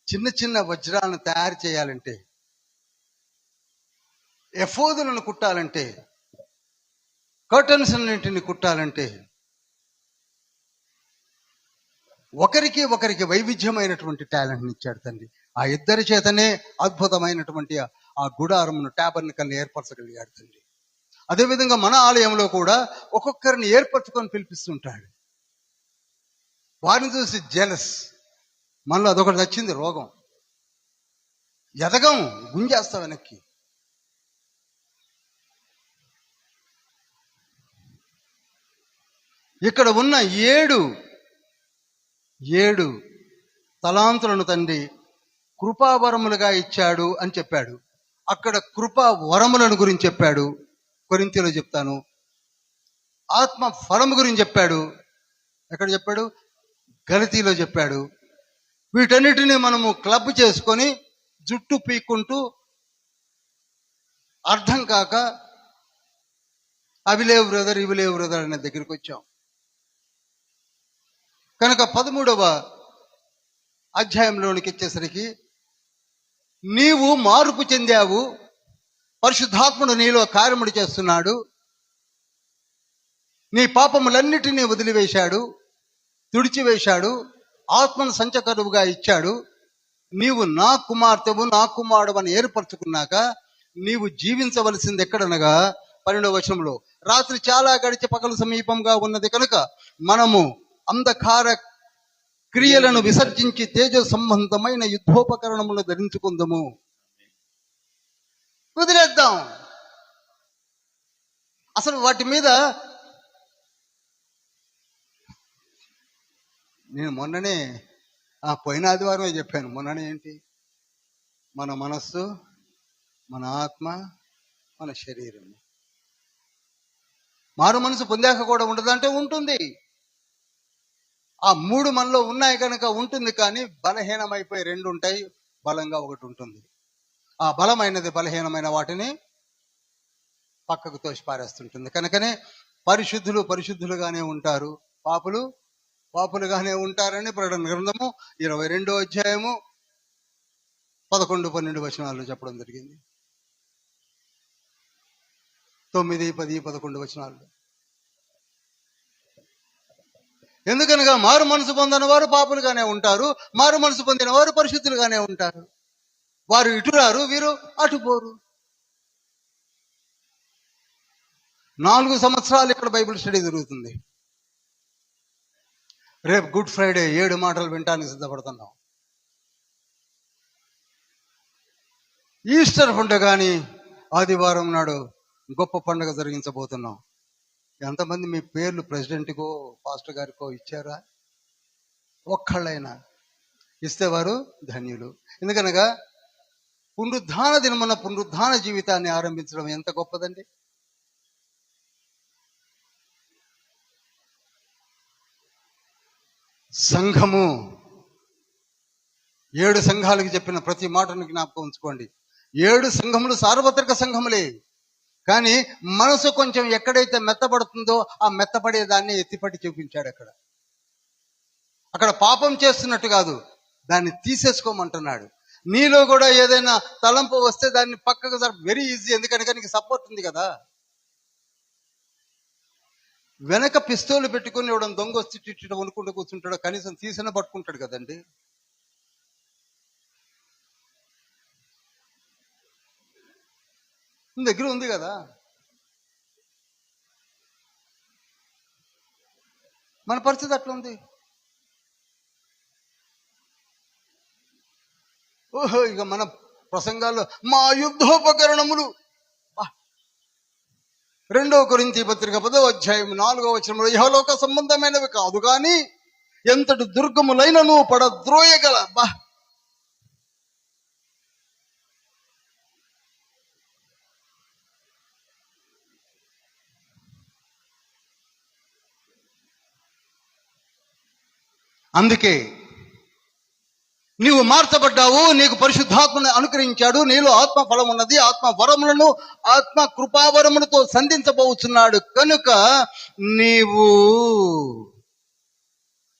చిన్న చిన్న వజ్రాలను తయారు చేయాలంటే, ఎఫోదులను కుట్టాలంటే, కర్టన్స్ అన్నింటిని కుట్టాలంటే, ఒకరికి వైవిధ్యమైనటువంటి టాలెంట్ని ఇచ్చాడు తండ్రి. ఆ ఇద్దరి చేతనే అద్భుతమైనటువంటి ఆ గుడారమును, ట్యాబర్నికల్ని ఏర్పరచగలిగాడు తండ్రి. అదేవిధంగా మన ఆలయంలో కూడా ఒక్కొక్కరిని ఏర్పరచుకొని పిలిపిస్తుంటాడు. వారిని చూసి జెలస్, మనలో అదొకటి వచ్చింది రోగం. ఎదగం, గుంజేస్తాం వెనక్కి. ఇక్కడ ఉన్న ఏడు తలాంతులను తండ్రి కృపావరములుగా ఇచ్చాడు అని చెప్పాడు. అక్కడ కృపా వరములను గురించి చెప్పాడు, కొరింథీయులో చెప్తాను. ఆత్మ ఫలము గురించి చెప్పాడు, ఎక్కడ చెప్పాడు? గలతీలో చెప్పాడు. వీటన్నిటిని మనము క్లబ్ చేసుకొని జుట్టు పీక్కుంటూ అర్థం కాక అవి లేవు బ్రదర్, ఇవి లేవు బ్రదర్ అనే దగ్గరికి వచ్చాం. కనుక 13వ అధ్యాయంలోనికి వచ్చేసరికి నీవు మార్పు చెందావు, పరిశుద్ధాత్ముడు నీలో కార్యములు చేస్తున్నాడు, నీ పాపములన్నిటినీ వదిలివేశాడు, తుడిచివేశాడు, ఆత్మను సంచకరువుగా ఇచ్చాడు. నీవు నా కుమార్తెవు, నా కుమారుడు అని ఏర్పరచుకున్నాక నీవు జీవించవలసింది ఎక్కడనగా 12వ వచనంలో, రాత్రి చాలా గడిచి పగలు సమీపంగా ఉన్నది కనుక మనము అంధకార క్రియలను విసర్జించి తేజ సంబంధమైన యుద్ధోపకరణములను ధరించుకుందాము. వదిలేద్దాం. అసలు వాటి మీద నేను మొన్ననే పోయిన ఆదివారమే చెప్పాను. మొన్ననే ఏంటి? మన మనస్సు, మన ఆత్మ, మన శరీరం. మారు మనసు పొందాక కూడా ఉండదంటే ఉంటుంది. ఆ 3 మనలో ఉన్నాయి కనుక ఉంటుంది. కానీ బలహీనమైపోయి 2 ఉంటాయి, బలంగా ఒకటి ఉంటుంది. ఆ బలమైనది బలహీనమైన వాటిని పక్కకు తోసి పారేస్తుంటుంది. కనుకనే పరిశుద్ధులు పరిశుద్ధులుగానే ఉంటారు, పాపులు పాపులుగానే ఉంటారని ప్రకటన గ్రంథము 22వ అధ్యాయము 11, 12 వచనాలు చెప్పడం జరిగింది. 9, 10, 11 వచనాలు. ఎందుకనగా మారు మనసు పొందిన వారు పాపులుగానే ఉంటారు, మారు మనసు పొందిన వారు పరిశుద్ధులుగానే ఉంటారు. వారు ఇటు రారు, వీరు అటు పోరు. 4 సంవత్సరాలు ఇక్కడ బైబిల్ స్టడీ జరుగుతుంది. రేపు గుడ్ ఫ్రైడే 7 మాటలు వినటానికి సిద్ధపడుతున్నాం. ఈస్టర్ పండుగ కానీ ఆదివారం నాడు గొప్ప పండుగ జరిగించబోతున్నాం. ఎంతమంది మీ పేర్లు ప్రెసిడెంట్కో పాస్టర్ గారికో ఇచ్చారా? ఒక్కళ్ళైనా ఇస్తే వారు ధన్యులు. ఎందుకనగా పునరుద్ధాన దినమున పునరుద్ధాన జీవితాన్ని ఆరంభించడం ఎంత గొప్పదండి. సంఘము 7 సంఘాలకు చెప్పిన ప్రతి మాటను జ్ఞాపకం ఉంచుకోండి. 7 సంఘములు సార్వత్రిక సంఘములే. కానీ మనసు కొంచెం ఎక్కడైతే మెత్తబడుతుందో ఆ మెత్తబడేదాన్ని ఎత్తిపట్టి చూపించాడు. అక్కడ పాపం చేస్తున్నట్టు కాదు, దాన్ని తీసేసుకోమంటున్నాడు. నీలో కూడా ఏదైనా తలంపు వస్తే దాన్ని పక్కకు వెరీ ఈజీ. ఎందుకనగా నీకు సపోర్ట్ ఉంది కదా. వెనక పిస్తోలు పెట్టుకుని ఇవ్వడం, దొంగ వచ్చి తిట్టడం అనుకుంటూ కూర్చుంటాడు, కనీసం తీసిన పట్టుకుంటాడు కదండి. దగ్గర ఉంది కదా. మన పరిస్థితి అట్లా ఉంది. ఓహో, ఇక మన ప్రసంగాల్లో మా యుద్ధోపకరణములు. 2వ కొరింథీ పత్రిక 10వ అధ్యాయం 4వ వచనంలో, ఇహలోక సంబంధమైనవి కాదు కానీ ఎంతటి దుర్గములైనను పడద్రోయగల. అందుకే నీవు మార్చబడ్డావు, నీకు పరిశుద్ధాత్మను అనుగ్రహించాడు, నీలో ఆత్మ ఫలం ఉన్నది, ఆత్మ వరములను ఆత్మ కృపావరములతో సంధించబోతున్నాడు. కనుక నీవు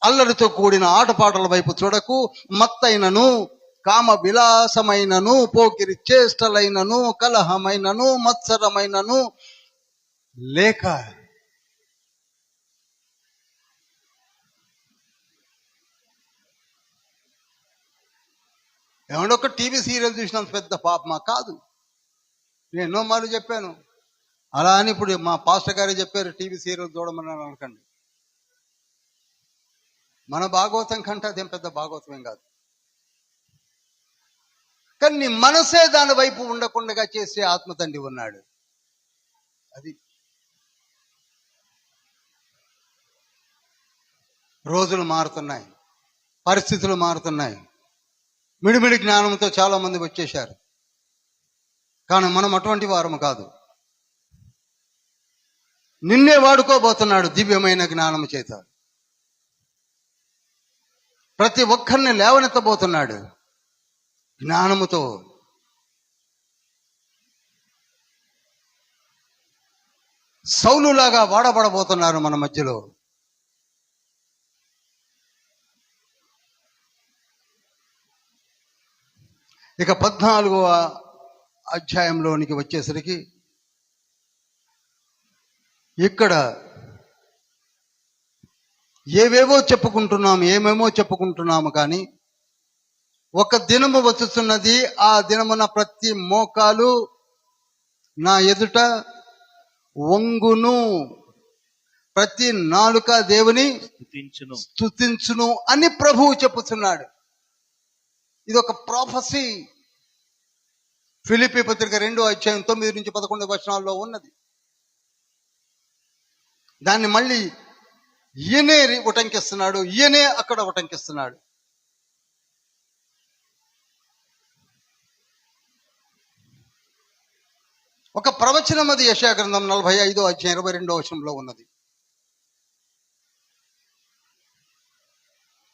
అల్లరితో కూడిన ఆటపాటల వైపు చూడకు. మత్తైనను, కామ విలాసమైనను, పోకిరి చేష్టలైనను, కలహమైనను, మత్సరమైనను లేక ఏమంటే ఒక టీవీ సీరియల్ చూసినంత పెద్ద పాపమా? కాదు. నేను ఎన్నో మార్లు చెప్పాను. అలా అని ఇప్పుడు మా పాస్టర్ గారే చెప్పారు టీవీ సీరియల్ చూడమని అనకండి. మన భాగవతం కంటే అదేం పెద్ద భాగవతం ఏం కాదు. కానీ నీ మనసే దాని వైపు ఉండకుండా చేసే ఆత్మ తండ్రి ఉన్నాడు. అది రోజులు మారుతున్నాయి, పరిస్థితులు మారుతున్నాయి. మిడిమిడి జ్ఞానంతో చాలా మంది వచ్చేశారు. కానీ మనం అటువంటి వారము కాదు. నిన్నే వాడుకోబోతున్నాడు దివ్యమైన జ్ఞానము చేత. ప్రతి ఒక్కరిని లేవనెత్తబోతున్నాడు జ్ఞానముతో. సౌలులాగా వాడబడబోతున్నారు మన మధ్యలో. ఇక 14వ అధ్యాయంలోనికి వచ్చేసరికి ఇక్కడ ఏమేమో చెప్పుకుంటున్నాము కానీ ఒక దినము వచ్చుతున్నది, ఆ దినమున ప్రతి మోకాలు నా ఎదుట వంగును, ప్రతి నాలుక దేవుని స్తుతించును అని ప్రభువు చెప్పుతున్నాడు. ఇది ఒక ప్రాఫెసీ. ఫిలిప్పీ పత్రిక 2వ అధ్యాయం 9 నుంచి 11 వచనాల్లో ఉన్నది. దాన్ని మళ్ళీ ఈయనే ఉటంకిస్తున్నాడు, ఈయనే అక్కడ ఉటంకిస్తున్నాడు. ఒక ప్రవచనం అది యెషయా గ్రంథం 45వ అధ్యాయం 22వ వచనంలో ఉన్నది.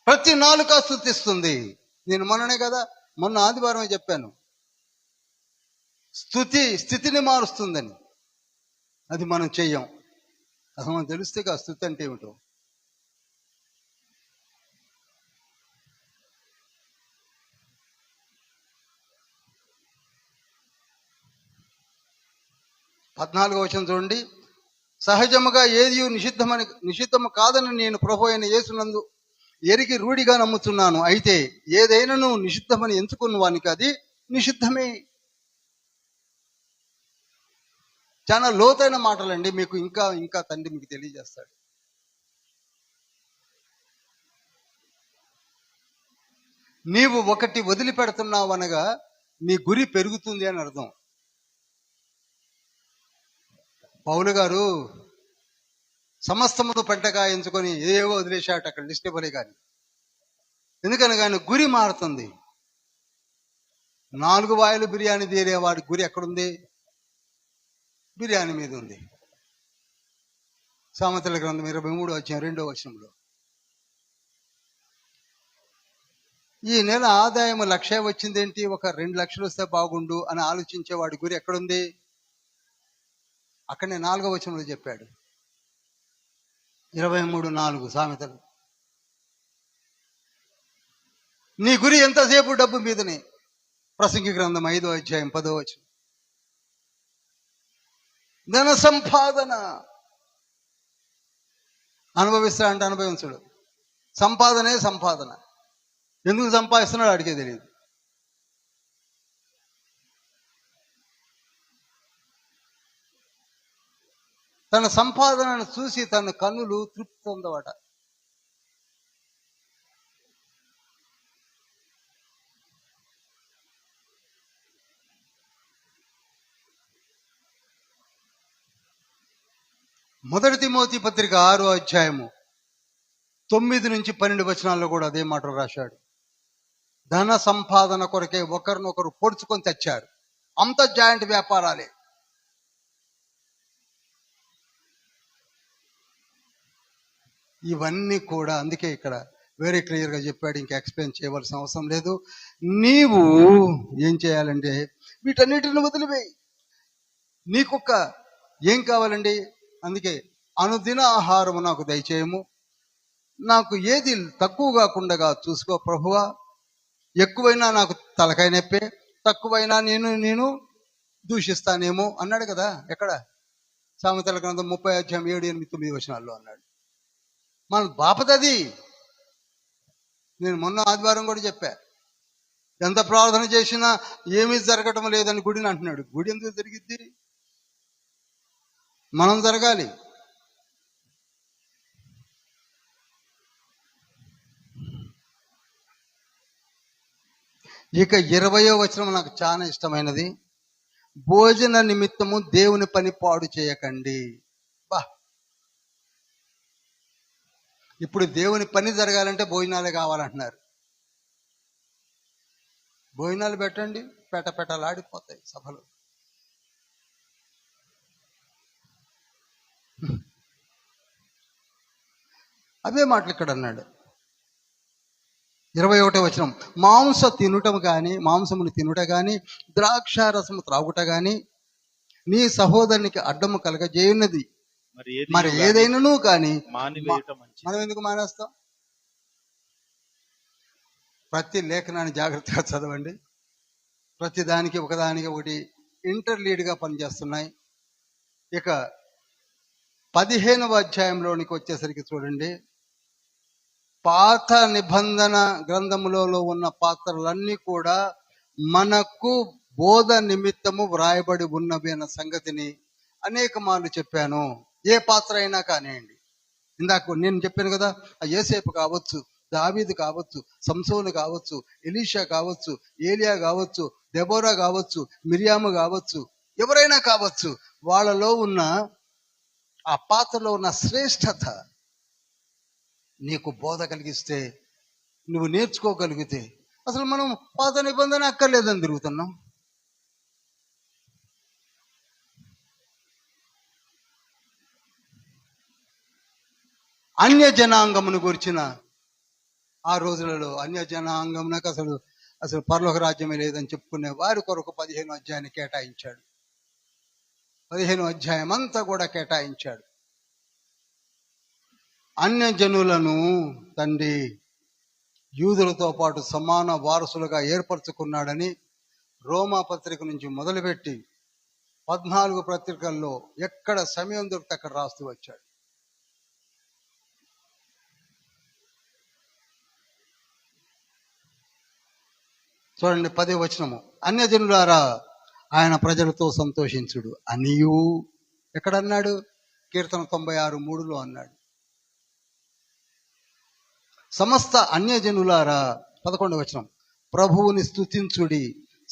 ప్రతి నాలుక స్తుతిస్తుంది. నేను మొన్న ఆదివారమే చెప్పాను, స్థితిని మారుస్తుందని. అది మనం చెయ్యం. అసలు మనం తెలిస్తే ఆ స్థుతి అంటే ఏమిటో. పద్నాలుగో వచనం చూడండి. సహజముగా ఏది నిషిద్ధము కాదని నేను ప్రభు అయిన యేసునందు ఎరిగి రూఢిగా నమ్ముతున్నాను. అయితే ఏదైనాను నిషిద్ధమని ఎంచుకున్న వానికి అది నిషిద్ధమే. చాలా లోతైన మాటలండి. మీకు ఇంకా తండ్రి మీకు తెలియజేస్తాడు. నీవు ఒకటి వదిలిపెడుతున్నావు అనగా నీ గురి పెరుగుతుంది అని అర్థం. పౌలు గారు సమస్తమును పెంటగా ఎంచుకొని ఏవో వదిలేశాట అక్కడ లిస్ట్ ఇవ్వలే. కానీ ఎందుకని కానీ గురి మారుతుంది. 4 వాయిలు బిర్యానీ తీరే వాడి గురి ఎక్కడుంది? బిర్యానీ మీద ఉంది. సామెతల గ్రంథం 23వ అధ్యాయం 2వ వచనంలో. ఈ నెల ఆదాయం 1,00,000 వచ్చిందేంటి, ఒక 2 లక్షలు వస్తే బాగుండు అని ఆలోచించే వాడి గురి ఎక్కడుంది? అక్కడనే 4వ వచనంలో చెప్పాడు. 23:4 సామెతలు. నీ గురి ఎంతసేపు డబ్బు మీదనే. ప్రసంగి గ్రంథం 5వ అధ్యాయం 10వ వచనం. ధన సంపాదన అనుభవిస్తా అంటే అనుభవించడు. సంపాదనే సంపాదన. ఎందుకు సంపాదిస్తున్నాడు అడిగే తెలియదు. తన సంపాదనను చూసి తన కన్నులు తృప్తి పొందవట. మొదటి తిమోతి పత్రిక 6వ అధ్యాయము 9 నుంచి 12 వచనాల్లో కూడా అదే మాట రాశాడు. ధన సంపాదన కొరకే ఒకరినొకరు పొడుచుకొని తెచ్చారు. అంత జాయింట్ వ్యాపారాలే. ఇవన్నీ కూడా అందుకే ఇక్కడ వెరీ క్లియర్గా చెప్పాడు. ఇంకా ఎక్స్ప్లెయిన్ చేయవలసిన అవసరం లేదు. నీవు ఏం చేయాలంటే వీటన్నిటిని వదిలివేయి. నీకొక్క ఏం కావాలండి? అందుకే అనుదిన ఆహారము నాకు దయచేయము, నాకు ఏది తక్కువ కాకుండా చూసుకో ప్రభువా. ఎక్కువైనా నాకు తలకాయ నొప్పే, తక్కువైనా నేను దూషిస్తానేమో అన్నాడు కదా. ఎక్కడ? సామెతల గ్రంథం 30 అధ్యాయం 7, 8, 9 వచనాల్లో అన్నాడు. మన బాపతది. నేను మొన్న ఆదివారం కూడా చెప్పా, ఎంత ప్రార్థన చేసినా ఏమీ జరగటం లేదని గుడిని అంటున్నాడు. గుడి ఎందుకు జరిగిద్ది? మనం జరగాలి. ఇక 20వ వచనం నాకు చాలా ఇష్టమైనది. భోజన నిమిత్తము దేవుని పని పాడు చేయకండి. బా, ఇప్పుడు దేవుని పని జరగాలంటే భోజనాలే కావాలంటున్నారు. భోజనాలు పెట్టండి, పెట్టలాడిపోతాయి సభలు. అవే మాటలు ఇక్కడ అన్నాడు. 21వ వచనం, మాంసమును తినుట గాని ద్రాక్షారసము త్రాగుట గాని నీ సహోదరునికి అడ్డము కలగజేయున్నది మరి ఏదైనాను కానీ మనం ఎందుకు మానేస్తాం? ప్రతి లేఖనాన్ని జాగ్రత్తగా చదవండి. ప్రతి దానికి ఒకదానికి ఒకటి ఇంటర్లీడ్గా పనిచేస్తున్నాయి. ఇక 15వ అధ్యాయంలోనికి వచ్చేసరికి చూడండి, పాత నిబంధన గ్రంథములలో ఉన్న పాత్రలన్నీ కూడా మనకు బోధ నిమిత్తము వ్రాయబడి ఉన్నవి అన్న సంగతిని అనేక మార్లు చెప్పాను. ఏ పాత్ర అయినా కానివ్వండి, ఇందాక నేను చెప్పాను కదా, యోసేపు కావచ్చు, దావీదు కావచ్చు, సంసోను కావచ్చు, ఎలీషా కావచ్చు, ఏలియా కావచ్చు, దెబోరా కావచ్చు, మిరియాము కావచ్చు, ఎవరైనా కావచ్చు, వాళ్ళలో ఉన్న ఆ పాత్రలో ఉన్న శ్రేష్టత నీకు బోధ కలిగిస్తే, నువ్వు నేర్చుకోగలిగితే, అసలు మనం పాత నిబంధన అక్కర్లేదని తిరుగుతున్నాం. అన్య జనాంగమును గురించిన ఆ రోజులలో అన్య జనాంగమునకు అసలు పరలోక రాజ్యమే లేదని చెప్పుకునే వారి కొరకు 15వ అధ్యాయాన్ని కేటాయించాడు. 15వ అధ్యాయం అంతా కూడా కేటాయించాడు. అన్య జనులను తండ్రి యూదులతో పాటు సమాన వారసులుగా ఏర్పరచుకున్నాడని రోమా పత్రిక నుంచి మొదలుపెట్టి 14 పత్రికల్లో ఎక్కడ సమయం దొరికితే అక్కడ రాస్తూ వచ్చాడు. చూడండి 10వ వచనము, అన్యజనులారా ఆయన ప్రజలతో సంతోషించుడు అనియు ఎక్కడన్నాడు? కీర్తన 96:3 అన్నాడు. సమస్త అన్యజనులారా 11వ వచనం, ప్రభువుని స్తుతించుడి,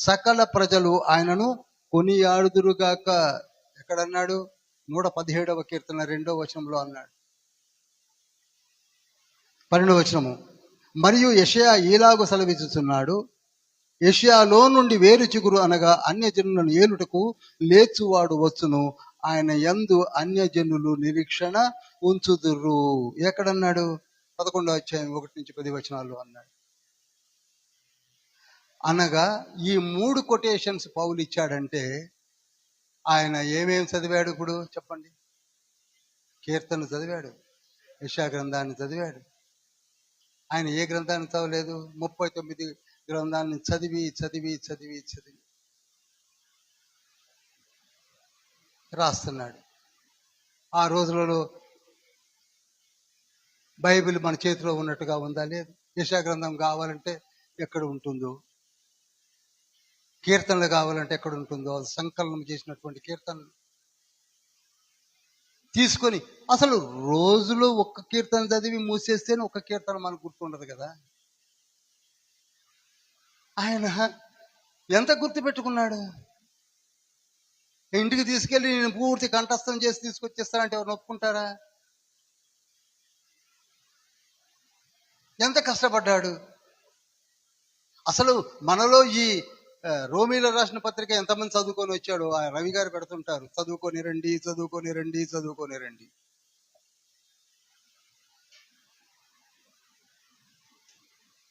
సకల ప్రజలు ఆయనను కొనియాడుదురుగాక. ఎక్కడన్నాడు? 117వ కీర్తన 2వ వచనంలో అన్నాడు. 12వ వచనము, మరియు యెషయా ఈలాగు సెలవిచ్చుచున్నాడు, యెషయాలో నుండి వేరు చిగురు అనగా అన్యజనులను ఏలుటకు లేచువాడు వచ్చును, ఆయన యందు అన్యజనులు నిరీక్షణ ఉంచుదురు. ఎక్కడన్నాడు? 11వ అధ్యాయం 1-10 వచనాలు అన్నాడు. అనగా ఈ 3 కొటేషన్స్ పౌలు ఇచ్చాడంటే ఆయన ఏమేమి చదివాడు? ఇప్పుడు చెప్పండి. కీర్తన చదివాడు, యెషయా గ్రంథాన్ని చదివాడు. ఆయన ఏ గ్రంథాన్ని చదవలేదు? 39 గ్రంథాన్ని చదివి చదివి చదివి చదివి రాస్తున్నాడు. ఆ రోజులలో బైబిల్ మన చేతిలో ఉన్నట్టుగా ఉందా? లేదు. యెషయా గ్రంథం కావాలంటే ఎక్కడ ఉంటుందో, కీర్తనలు కావాలంటే ఎక్కడ ఉంటుందో, సంకలనం చేసినటువంటి కీర్తనలు తీసుకొని అసలు రోజులో ఒక్క కీర్తన చదివి మూసేస్తేనే ఒక్క కీర్తన మనకు గుర్తుండదు కదా. ఆయన ఎంత గుర్తు పెట్టుకున్నాడు? ఇంటికి తీసుకెళ్ళి నేను పూర్తి కంఠస్థం చేసి తీసుకొచ్చేస్తానంటే ఎవరు ఒప్పుకుంటారా? ఎంత కష్టపడ్డాడు. అసలు మనలో ఈ రోమీలో రాసిన పత్రిక ఎంతమంది చదువుకొని వచ్చాడు? ఆ రవి గారు పెడుతుంటారు, చదువుకొని రండి, చదువుకొని రండి, చదువుకొని రండి.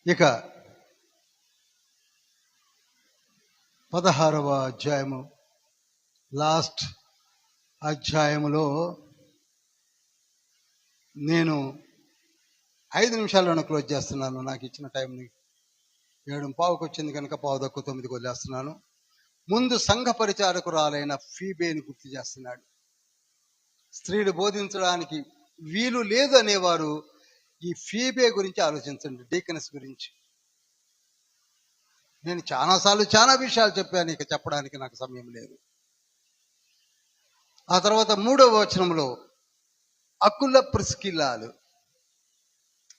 ఇక 16వ అధ్యాయము లాస్ట్ అధ్యాయములో నేను 5 నిమిషాల్లోనే క్లోజ్ చేస్తున్నాను. నాకు ఇచ్చిన టైంని 7:15 వచ్చింది కనుక 9:15 వదిలేస్తున్నాను. ముందు సంఘ పరిచారకురాలైన ఫీబేని గుర్తు చేస్తున్నాడు. స్త్రీలు బోధించడానికి వీలు లేదు అనేవారు ఈ ఫీబే గురించి ఆలోచించండి, డీకనెస్ గురించి. నేను చాలాసార్లు చాలా విషయాలు చెప్పాను, ఇక చెప్పడానికి నాకు సమయం లేదు. ఆ తర్వాత 3వ వచనంలో అకుల ప్రిస్కిల్లాలు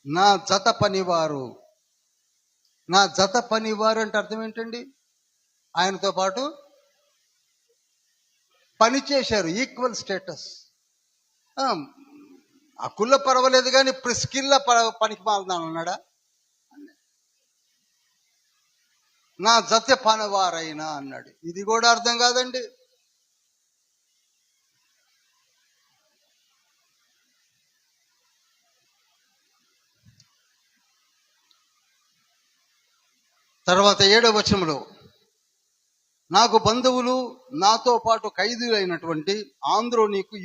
నా జత పనివారు నా జత పనివారు అంటే అర్థం ఏంటండి? ఆయనతో పాటు పని చేశారు, ఈక్వల్ స్టేటస్. అకుల్లో పర్వాలేదు కానీ ప్రిస్కిల్లా పనికి మాలుదాను అన్నాడా? నా జత పనివారైనా అన్నాడు. ఇది కూడా అర్థం కాదండి. తర్వాత 7వ వచనంలో, నాకు బంధువులు నాతో పాటు ఖైదీలైనటువంటి ఆంద్రోనీకు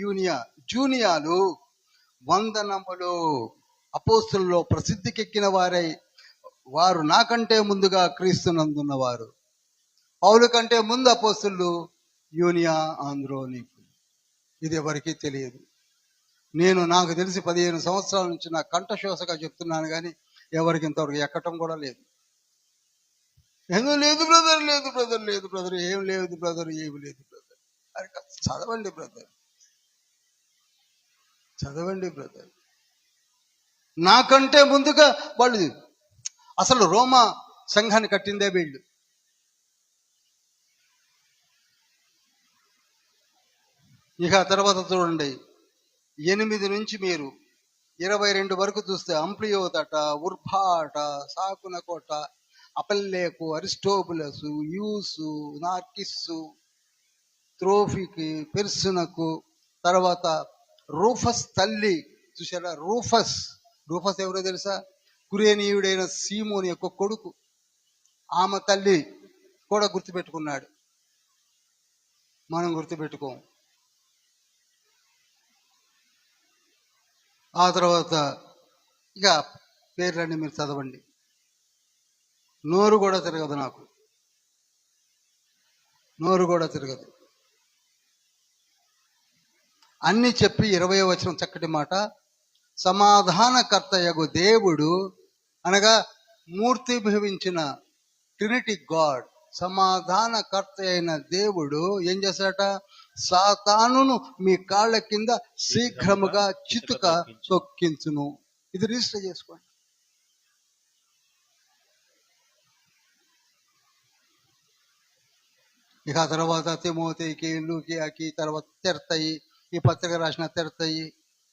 జూనియాలు వందనములు. అపోస్తులలో ప్రసిద్ధికెక్కిన వారు నాకంటే ముందుగా క్రీస్తునందున్నవారు. పౌలు కంటే ముందు అపోస్తులు యూనియా, ఆంద్రోనీకు. ఇది ఎవరికీ తెలియదు. నాకు తెలిసి 15 సంవత్సరాల నుంచి నా కంఠశోసగా చెప్తున్నాను కానీ ఎవరికి ఇంతవరకు ఎక్కటం కూడా లేదు. ఏదో లేదు బ్రదర్, లేదు బ్రదర్, లేదు బ్రదర్, ఏం లేదు బ్రదర్, ఏమి లేదు బ్రదర్. అరే చదవండి బ్రదర్, చదవండి బ్రదర్. నాకంటే ముందుగా వాళ్ళు, అసలు రోమా సంఘాన్ని కట్టిందే వీళ్ళు. ఇక తర్వాత చూడండి, 8 నుంచి మీరు 22 వరకు చూస్తే అంప్లియోతట, ఉర్భాట, సాకునకోట, అపల్లేకు, అరిస్టోబులసు, యూసు, నార్కిస్సు, త్రోఫికి, పెర్సునకు, తర్వాత రూఫస్ తల్లి చూసారా? రూఫస్ ఎవరో తెలుసా? కురేనీయుడైన సీమోని యొక్క కొడుకు. ఆమె తల్లి కూడా గుర్తుపెట్టుకున్నాడు, మనం గుర్తుపెట్టుకోం. ఆ తర్వాత ఇక పేర్లన్నీ మీరు చదవండి, నోరు కూడా తిరగదు, నాకు నోరు కూడా తిరగదు. అన్ని చెప్పి 20వ వచనం చక్కటి మాట, సమాధానకర్తయగు దేవుడు అనగా మూర్తిభవించిన ట్రినిటీ గాడ్, సమాధానకర్త అయిన దేవుడు ఏం చేశాట? సాతానును మీ కాళ్ళ కింద శీఘ్రముగా చితుక తొక్కించును. ఇది రిజిస్టర్ చేసుకోండి. ఇక తర్వాత తిమోతికి, లూకియాకి, తర్వాత తెర్తయి, ఈ పత్రిక రాసిన తెర్తయి,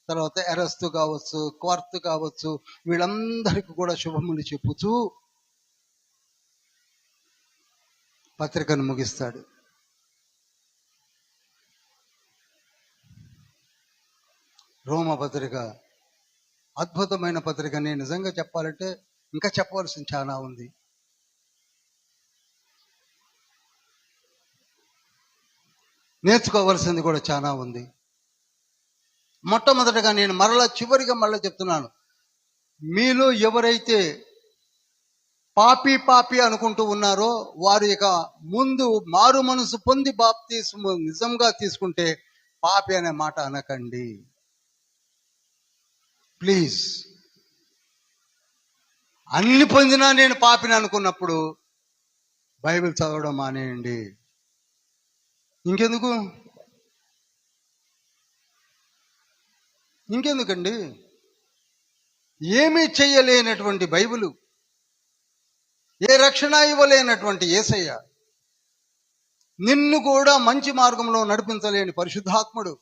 తర్వాత ఎరస్తు కావచ్చు, క్వార్తు కావచ్చు, వీళ్ళందరికీ కూడా శుభములు చెప్పుతూ పత్రికను ముగిస్తాడు. రోమ పత్రిక అద్భుతమైన పత్రిక. నేను నిజంగా చెప్పాలంటే ఇంకా చెప్పవలసింది చాలా ఉంది. నేర్చుకోవలసింది కూడా చాలా ఉంది. మొట్టమొదటగా నేను చివరిగా చెప్తున్నాను, మీలో ఎవరైతే పాపి అనుకుంటూ ఉన్నారో వారు ఇక ముందు మారు మనసు పొంది బాప్తిస్మము నిజంగా తీసుకుంటే పాపి అనే మాట అనకండి ప్లీజ్. అన్ని పొందినా నేను పాపిని అనుకున్నప్పుడు బైబిల్ చదవడం మానేయండి. ఇంకెందుకండి? ఏమీ చెయ్యలేనటువంటి బైబిలు, ఏ రక్షణ ఇవ్వలేనటువంటి యేసయ్య, నిన్ను కూడా మంచి మార్గంలో నడిపించలేని పరిశుద్ధాత్ముడు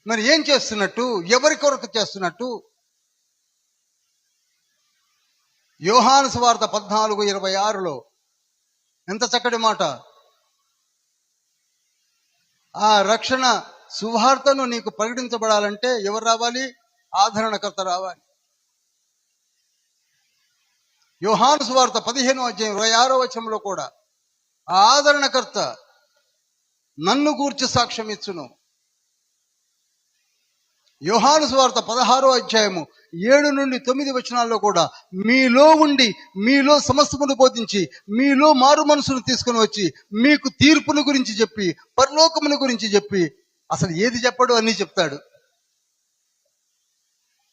మరి ఏం చేస్తున్నట్టు? ఎవరి కొరకు చేస్తున్నట్టు? యోహాను సువార్త 14:26లో ఎంత చక్కటి మాట, ఆ రక్షణ సువార్తను నీకు ప్రకటించబడాలంటే ఎవరు రావాలి? ఆదరణకర్త రావాలి. యోహాను సువార్త 15:26 వచనంలో కూడా ఆ ఆదరణకర్త నన్ను గూర్చి సాక్ష్యం ఇచ్చును. యోహాను సువార్త 16:7-9 వచనాల్లో కూడా మీలో ఉండి మీలో సమస్తమును బోధించి మీలో మారు మనసును తీసుకుని వచ్చి మీకు తీర్పును గురించి చెప్పి పరలోకమును గురించి చెప్పి, అసలు ఏది చెప్పాడు అన్నీ చెప్తాడు.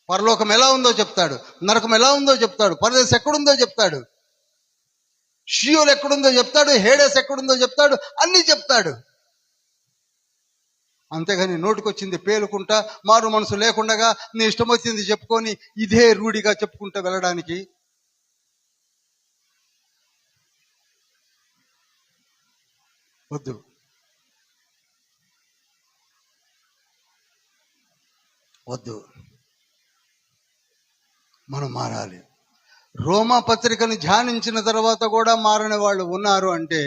పరలోకం ఎలా ఉందో చెప్తాడు, నరకం ఎలా ఉందో చెప్తాడు, పరదేశం ఎక్కడుందో చెప్తాడు, షియోల్ ఎక్కడుందో చెప్తాడు, హేడేస్ ఎక్కడుందో చెప్తాడు, అన్నీ చెప్తాడు. అంతేగాని నోటికొచ్చింది పేలుకుంటా మారు మనసు లేకుండగా నీ ఇష్టం వచ్చింది చెప్పుకొని ఇదే రూఢిగా చెప్పుకుంటూ వెళ్ళడానికి వద్దు. వద్దు, మనం మారాలి. రోమా పత్రికను ధ్యానించిన తర్వాత కూడా మారని వాళ్ళు ఉన్నారు అంటే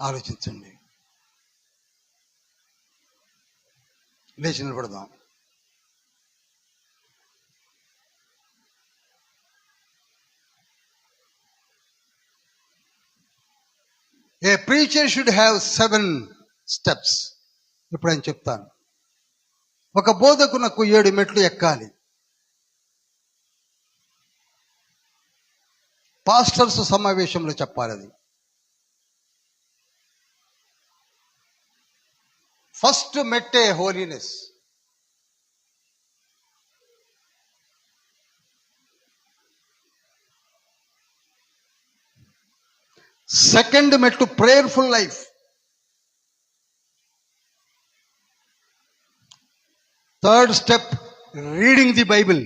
ఆలోచించండి. లేచి నిలబడదాం. A preacher should have 7 steps. ఇప్పుడు నేను చెప్తాను. ఒక బోధకునకు 7 మెట్లు ఎక్కాలి. పాస్టర్స్ సమావేశంలో చెప్పాలి అది. ఫస్ట్ మెట్టే హోలీనెస్. సెకండ్ మెట్టు prayerful life. Third step reading the Bible.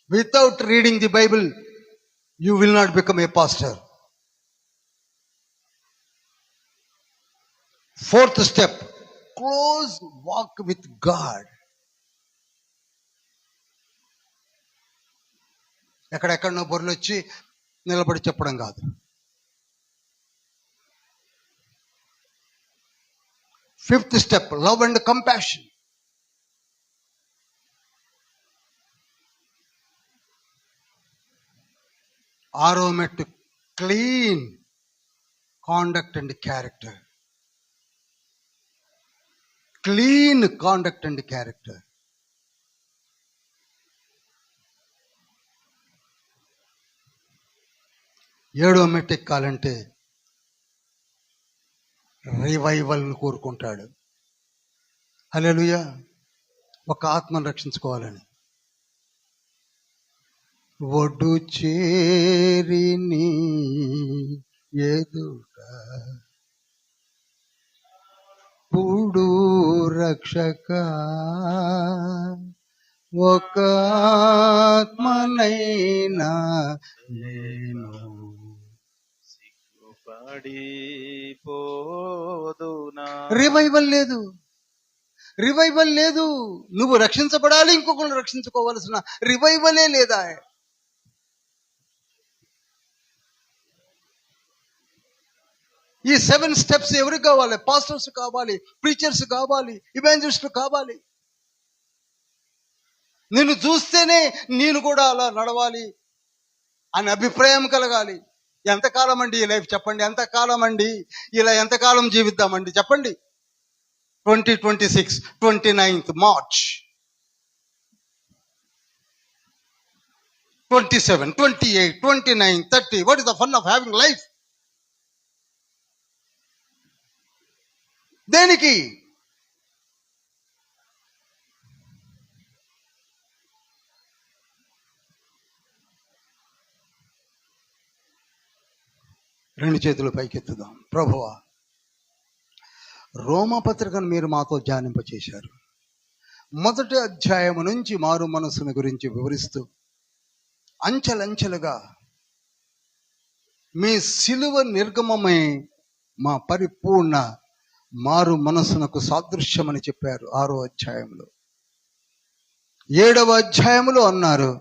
Without reading the Bible you will not become a pastor. Fourth step, close walk with God. ఎక్కడెక్కడో బొర్లు వచ్చి నిలబడి చెప్పడం కాదు. Fifth step, love and compassion. ఆరో మెట్టు clean conduct and character. Clean conduct and character. ఏడో మెట్టు ఎక్కాలంటే రివైవల్ని కోరుకుంటాడు. హల్లెలూయా. ఒక ఆత్మను రక్షించుకోవాలని. ఒడ్డు చేరిని ఎదుట పుడు రక్షక ఒక ఆత్మనైనా నేను సిగ్గుపడిపోదునా. రివైవల్ లేదు, రివైవల్ లేదు. నువ్వు రక్షించబడాలి, ఇంకొకరు రక్షించుకోవాల్సిన రివైవలే లేదా. ఈ 7 steps ఎవరికి కావాలి? పాస్టర్స్ కావాలి, ప్రీచర్స్ కావాలి, ఇవాంజలిస్టులు కావాలి. నిన్ను చూస్తేనే నేను కూడా అలా నడవాలి అని అభిప్రాయం కలగాలి. ఎంతకాలం అండి ఈ లైఫ్? చెప్పండి, ఎంతకాలం అండి ఇలా? ఎంతకాలం జీవిద్దామండి చెప్పండి? 2026 29th March, 27, 28, 29, 30. What is the fun of having life? దేనికి? రెండు చేతులు పైకెత్తుదాం. ప్రభువా, రోమపత్రికను మీరు మాతో ధ్యానింపచేశారు. మొదటి అధ్యాయం నుంచి మారు మనస్సును గురించి వివరిస్తూ అంచెలంచెలుగా మీ సిలువ నిర్గమమే మా పరిపూర్ణ మారు మనస్సునకు సాదృశ్యమని చెప్పారు 6వ అధ్యాయంలో. 7వ అధ్యాయంలో అన్నారు,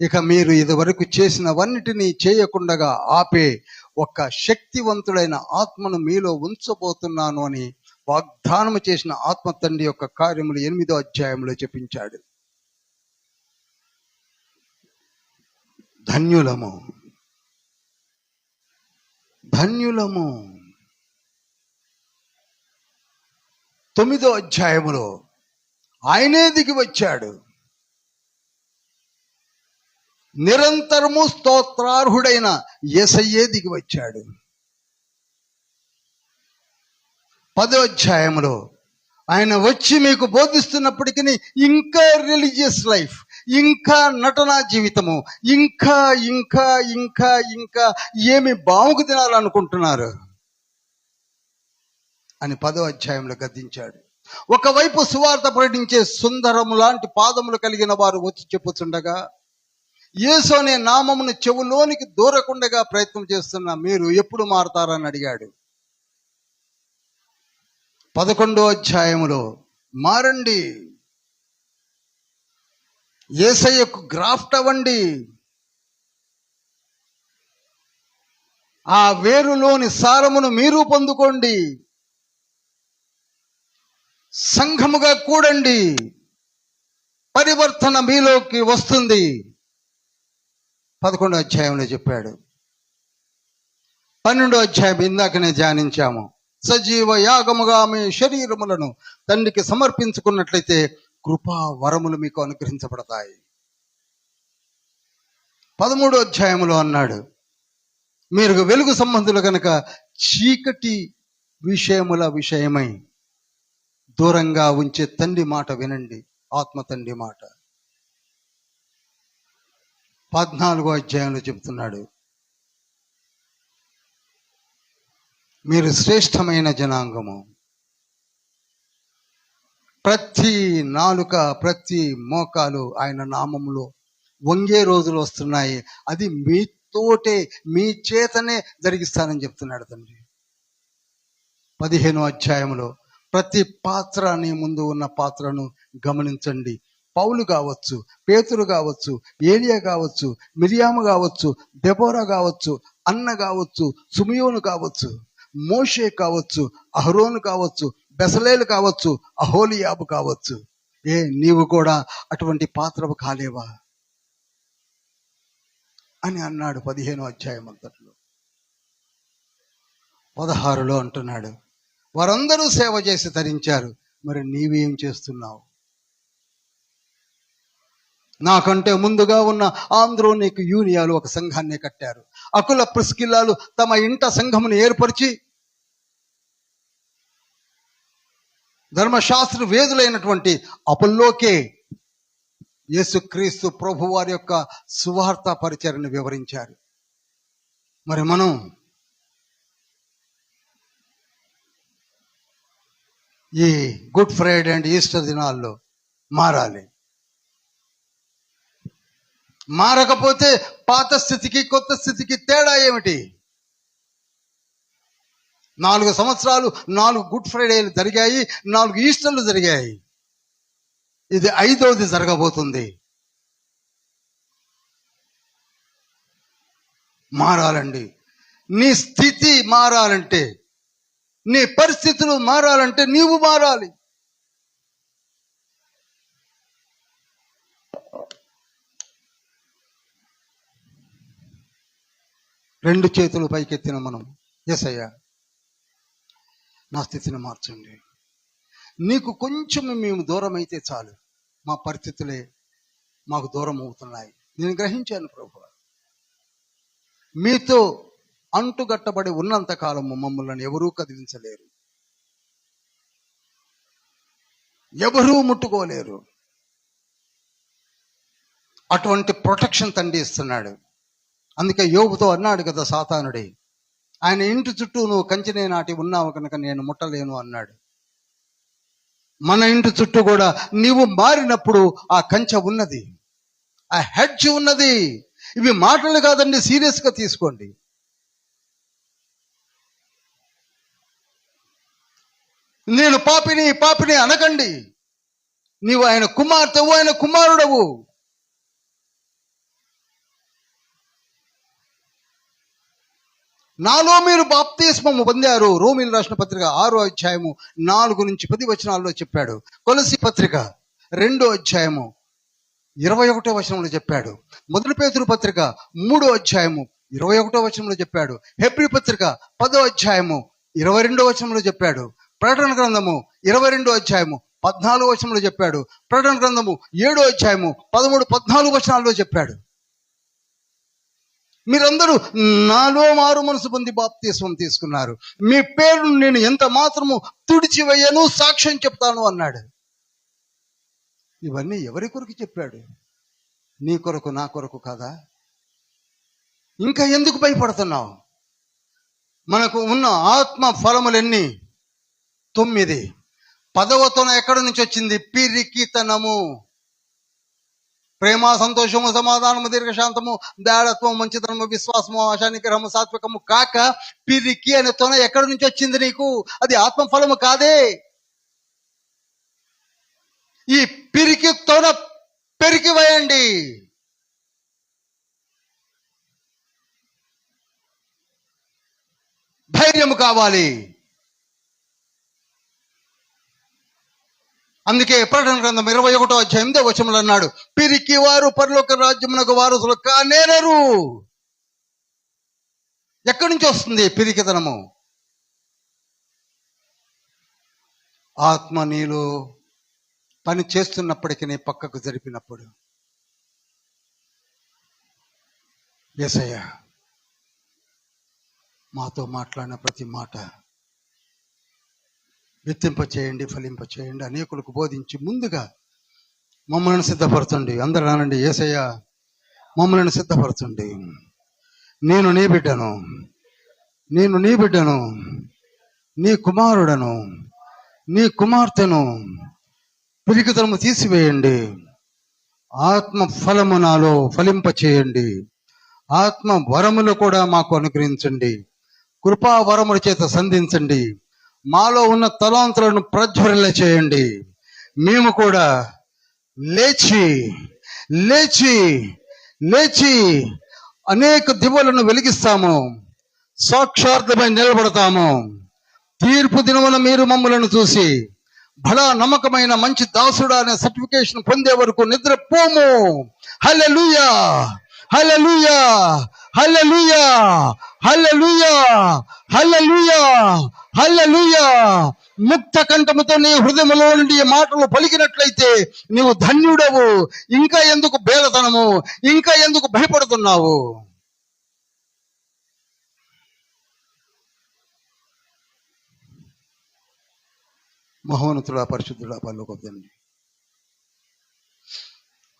ఇక మీరు ఇదివరకు చేసినవన్నిటినీ చేయకుండా ఆపే ఒక శక్తివంతుడైన ఆత్మను మీలో ఉంచబోతున్నాను అని వాగ్దానం చేసిన ఆత్మ తండ్రి యొక్క కార్యములు 8వ అధ్యాయంలో చెప్పించాడు. ధన్యులము, ధన్యులము. 9వ అధ్యాయములో ఆయనే దిగి వచ్చాడు. నిరంతరము స్తోత్రార్హుడైన యేసయ్యే దిగి వచ్చాడు. 10వ అధ్యాయంలో ఆయన వచ్చి మీకు బోధిస్తున్నప్పటికీ ఇంకా రిలీజియస్ లైఫ్, ఇంకా నటనా జీవితము, ఇంకా ఇంకా ఇంకా ఇంకా ఏమి బావుకు తినాలనుకుంటున్నారు అని 10వ అధ్యాయంలో గద్దించాడు. ఒకవైపు సువార్త ప్రకటించే సుందరము లాంటి పాదములు కలిగిన వారు వచ్చి చెప్పుచుండగా, యేసు అనే నామమును చెవులోనికి దూరకుండగా ప్రయత్నం చేస్తున్న మీరు ఎప్పుడు మారతారని అడిగాడు. 11వ అధ్యాయములో మారండి, యేసయ్యకు గ్రాఫ్ట్ అవ్వండి, ఆ వేరులోని సారమును మీరు పొందుకోండి, సంఘముగా కూడండి, పరివర్తన మీలోకి వస్తుంది. 11వ అధ్యాయంలో చెప్పాడు. 12వ అధ్యాయం ఇందాకనే ధ్యానించాము. సజీవ యాగముగా మీ శరీరములను తండ్రికి సమర్పించుకున్నట్లయితే కృపా వరములు మీకు అనుగ్రహించబడతాయి. 13వ అధ్యాయములో అన్నాడు, మీరు వెలుగు సంబంధులు కనుక చీకటి విషయమై దూరంగా ఉంచే తండ్రి మాట వినండి, ఆత్మ తండ్రి మాట. 14వ అధ్యాయంలో చెబుతున్నాడు, మీరు శ్రేష్టమైన జనాంగము. ప్రతి నాలుక, ప్రతి మోకాలు ఆయన నామములో వంగే రోజులు వస్తున్నాయి. అది మీతోటే, మీ చేతనే జరిగిస్తానని చెప్తున్నాడు తండ్రి. 15వ అధ్యాయంలో ప్రతి పాత్ర, నీ ముందు ఉన్న పాత్రను గమనించండి. పౌలు కావచ్చు, పేతురు కావచ్చు, ఏలియా కావచ్చు, మిరియాము కావచ్చు, దెబోరా కావచ్చు, అన్న కావచ్చు, సుమియోను కావచ్చు, మోషే కావచ్చు, అహరోను కావచ్చు, బెసలేలు కావచ్చు, అహోలియాబు కావచ్చు. నీవు కూడా అటువంటి పాత్రవు కాలేవా అని అన్నాడు 15వ అధ్యాయం అంతట్లో. 16లో అంటున్నాడు, వారందరూ సేవ చేసి తరించారు, మరి నీవేం చేస్తున్నావు? నాకంటే ముందుగా ఉన్న ఆంద్రోనీకు యూనియాలు ఒక సంఘాన్ని కట్టారు. అకుల ప్రిస్కిల్లాలు తమ ఇంట సంఘమును ఏర్పరిచి ధర్మశాస్త్ర వేదులైనటువంటి అపొల్లోకే యేసుక్రీస్తు ప్రభు వారి యొక్క సువార్త పరిచర్యను వివరించారు. మరి మనం ఈ గుడ్ ఫ్రైడే అండ్ ఈస్టర్ దినాల్లో మారాలి. మారకపోతే పాత స్థితికి కొత్త స్థితికి తేడా ఏమిటి? 4 సంవత్సరాలు 4 గుడ్ ఫ్రైడేలు జరిగాయి, 4 ఈస్టర్లు జరిగాయి. ఇది 5వది జరగబోతుంది. మారాలండి. నీ స్థితి మారాలంటే, నీ పరిస్థితులు మారాలంటే నీవు మారాలి. రెండు చేతులు పైకెత్తిన మనం, యేసయ్యా నా స్థితిని మార్చండి. నీకు కొంచెం మేము దూరం అయితే చాలు, మా పరిస్థితులే మాకు దూరం అవుతున్నాయి. నేను గ్రహించాను ప్రభు, మీతో అంటుగట్టబడి ఉన్నంత కాలము మమ్మల్ని ఎవరూ కదిలించలేరు, ఎవరూ ముట్టుకోలేరు. అటువంటి ప్రొటెక్షన్ తండ్రి ఇస్తున్నాడు. అందుకే యోబుతో అన్నాడు కదా సాతానుడే, ఆయన ఇంటి చుట్టూ నువ్వు కంచెనే నాటి ఉన్నావు కనుక నేను ముట్టలేను అన్నాడు. మన ఇంటి చుట్టూ కూడా నీవు మారినప్పుడు ఆ కంచె ఉన్నది, ఆ హెడ్జ్ ఉన్నది. ఇవి మాటలు కాదండి, సీరియస్గా తీసుకోండి. నేను పాపిని అనకండి. నీవు ఆయన కుమార్తెవు, ఆయన కుమారుడవు. నాలో మీరు బాప్తిస్మము పొందారు. రోమీలు రాసిన పత్రిక 6వ అధ్యాయము 4 నుంచి 10 వచనాల్లో చెప్పాడు. కొలస్సీ పత్రిక 2వ అధ్యాయము 21వ వచనంలో చెప్పాడు. మొదటి పేతురు పత్రిక 3వ అధ్యాయము 21వ వచనంలో చెప్పాడు. హెబ్రీ పత్రిక 10వ అధ్యాయము 22వ వచనంలో చెప్పాడు. ప్రకటన గ్రంథము 22వ అధ్యాయము 14వ వచనంలో చెప్పాడు. ప్రకటన గ్రంథము 7వ అధ్యాయము 13, 14 వచనాల్లో చెప్పాడు. మీరందరూ నాలో మారు మనసు పొంది బాప్తిస్మం తీసుకున్నారు. మీ పేరు నేను ఎంత మాత్రము తుడిచివేయను, సాక్ష్యం చెప్తాను అన్నాడు. ఇవన్నీ ఎవరి కొరకు చెప్పాడు? నీ కొరకు, నా కొరకు కాదా? ఇంకా ఎందుకు భయపడుతున్నావు? మనకు ఉన్న ఆత్మ ఫలములెన్ని? 9. 10వ ఎక్కడి నుంచి వచ్చింది? పిరికితనము. ప్రేమ, సంతోషము, సమాధానము, దీర్ఘశాంతము, దయాళత్వము, మంచితనము, విశ్వాసము, ఆశా నిగ్రహము, సాత్వికము కాక పిరికి అనే తొన ఎక్కడి నుంచి వచ్చింది నీకు? అది ఆత్మఫలము కాదే. ఈ పిరికి తొన పెరికివేయండి. ధైర్యము కావాలి. అందుకే ప్రకటన గ్రంథం 21వ అధ్యాయం 8వ వచనంలో అన్నాడు, పిరికి వారు పరలోక రాజ్యమునకు వారసులు కానేరరు. ఎక్కడి నుంచి వస్తుంది పిరికితనము? ఆత్మ నీలో పని చేస్తున్నప్పటికీ నీ పక్కకు జరిపినప్పుడు, యేసయ్య మాతో మాట్లాడిన ప్రతి మాట విత్తింప చేయండి, ఫలింప చేయండి, అనేకులకు బోధించి ముందుగా మమ్మల్ని సిద్ధపరచండి. అందరూ అనండి, యేసయ్య మమ్మల్ని సిద్ధపరచండి. నేను నీ బిడ్డను, నేను నీ బిడ్డను, నీ కుమారుడను, నీ కుమార్తెను. పిరికితనము తీసివేయండి. ఆత్మ ఫలము నాలో ఫలింప చేయండి. ఆత్మ వరములు కూడా మాకు అనుగ్రహించండి. కృపా వరముల చేత సంధించండి. మాలో ఉన్న తలాంతులను ప్రజ్వరల చేయండి. మేము కూడా లేచి లేచి లేచి అనేక దివ్వలను వెలిగిస్తాము. సాక్షార్థమై నిలబడతాము. తీర్పు దినమున మీరు మమ్మలను చూసి బడా నమ్మకమైన మంచి దాసుడా అనే సర్టిఫికేషన్ పొందే వరకు నిద్రపోము. హల్లెలూయా, హల్లెలూయా, హల్లెలూయా, హల్లెలూయా, హల్లెలూయా, హల్లెలూయా. ముక్త కంఠముతో నీ హృదయంలో నుండి మాటలు పలికినట్లయితే నీవు ధన్యుడవు. ఇంకా ఎందుకు బేలతనము? ఇంకా ఎందుకు భయపడుతున్నావు? మహోన్నతుడా, పరిశుద్ధుడా, పరలోకపు తండ్రి,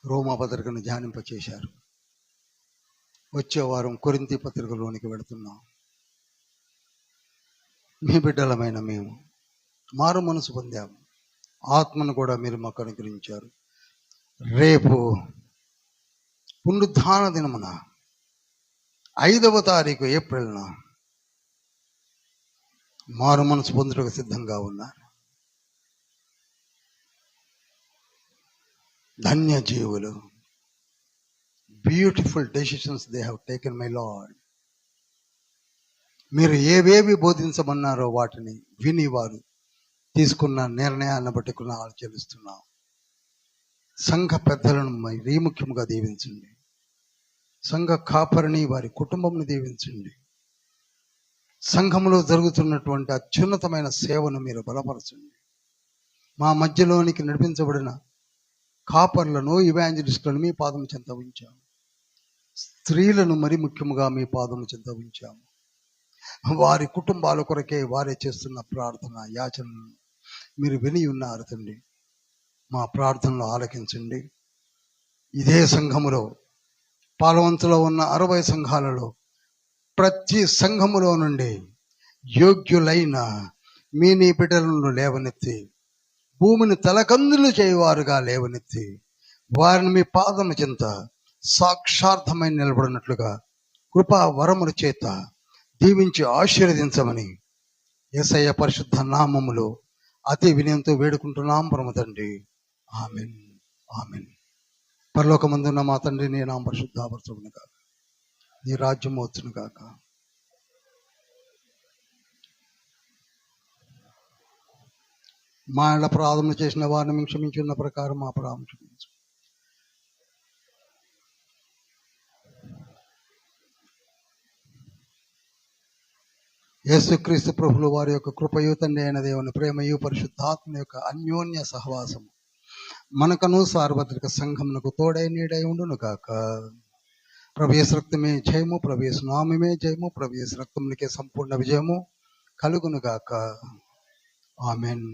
రోమా పత్రికను ధ్యానింప చేశారు. వచ్చే వారం కొరింథీ పత్రికలోనికి వెళుతున్నాం. మీ బిడ్డలమైన మేము మారు మనసు పొందాము. ఆత్మను కూడా మీరు మాకు అనుగ్రహించారు. రేపు పునరుద్ధాన దినమున 5వ తారీఖు ఏప్రిల్న మారు మనసు పొందుటకు సిద్ధంగా ఉన్నారు. ధన్య జీవులు. Beautiful decisions they have taken, my lord. మీరు ఏవేవి బోధించమన్నారో వాటిని విని వారు తీసుకున్న నిర్ణయాన్ని బట్టి కూడా ఆలోచిస్తున్నాం. సంఘ పెద్దలను మరీ ముఖ్యముగా దీవించండి. సంఘ కాపరిని, వారి కుటుంబంను దీవించండి. సంఘంలో జరుగుతున్నటువంటి అత్యున్నతమైన సేవను మీరు బలపరచండి. మా మధ్యలోనికి నడిపించబడిన కాపర్లను, ఇవాంజలిస్టులను మీ పాదము చెంత ఉంచాము. స్త్రీలను మరి ముఖ్యముగా మీ పాదము చెంత ఉంచాము. వారి కుటుంబాల కొరకే వారే చేస్తున్న ప్రార్థన, యాచనను మీరు విని ఉన్నారు తండ్రి. మా ప్రార్థనలు ఆలకించండి. ఇదే సంఘములో పాలవంతులో ఉన్న 60 సంఘాలలో ప్రతి సంఘములో నుండి యోగ్యులైన మీ నీ బిడ్డలను లేవనెత్తి, భూమిని తలకందులు చేయవారుగా లేవనెత్తి, వారిని మీ పాదము చెంత సాక్షార్థమై నిలబడినట్లుగా కృపా వరముల చేత దీవించి ఆశీర్వదించమని యేసయ్య పరిశుద్ధ నామములో అతి వినయంతో వేడుకుంటున్నాం పరమ తండ్రి. Amen, amen. పరలోకమందున్న మా తండ్రి, నీ నామం పరిశుద్ధపరచును గాక, నీ రాజ్యం వచ్చును గాక. మా ఇళ్ళ అపరాధములు చేసిన వారిని మేము క్షమించున్న ప్రకారం మా అపరాధం క్షమించు. యేసుక్రీస్తు ప్రభులు వారి యొక్క కృపయు, తండ్రి అయిన దేవుని ప్రేమయు, పరిశుద్ధాత్మ యొక్క అన్యోన్య సహవాసము మనకను సార్వత్రిక సంఘమునకు తోడై నీడై ఉండును గాక. ప్రభు యేసు రక్తమే జయము, ప్రభు యేసు నామమే జయము, ప్రభు యేసు రక్తమునికే సంపూర్ణ విజయము కలుగును గాక. ఆమెన్.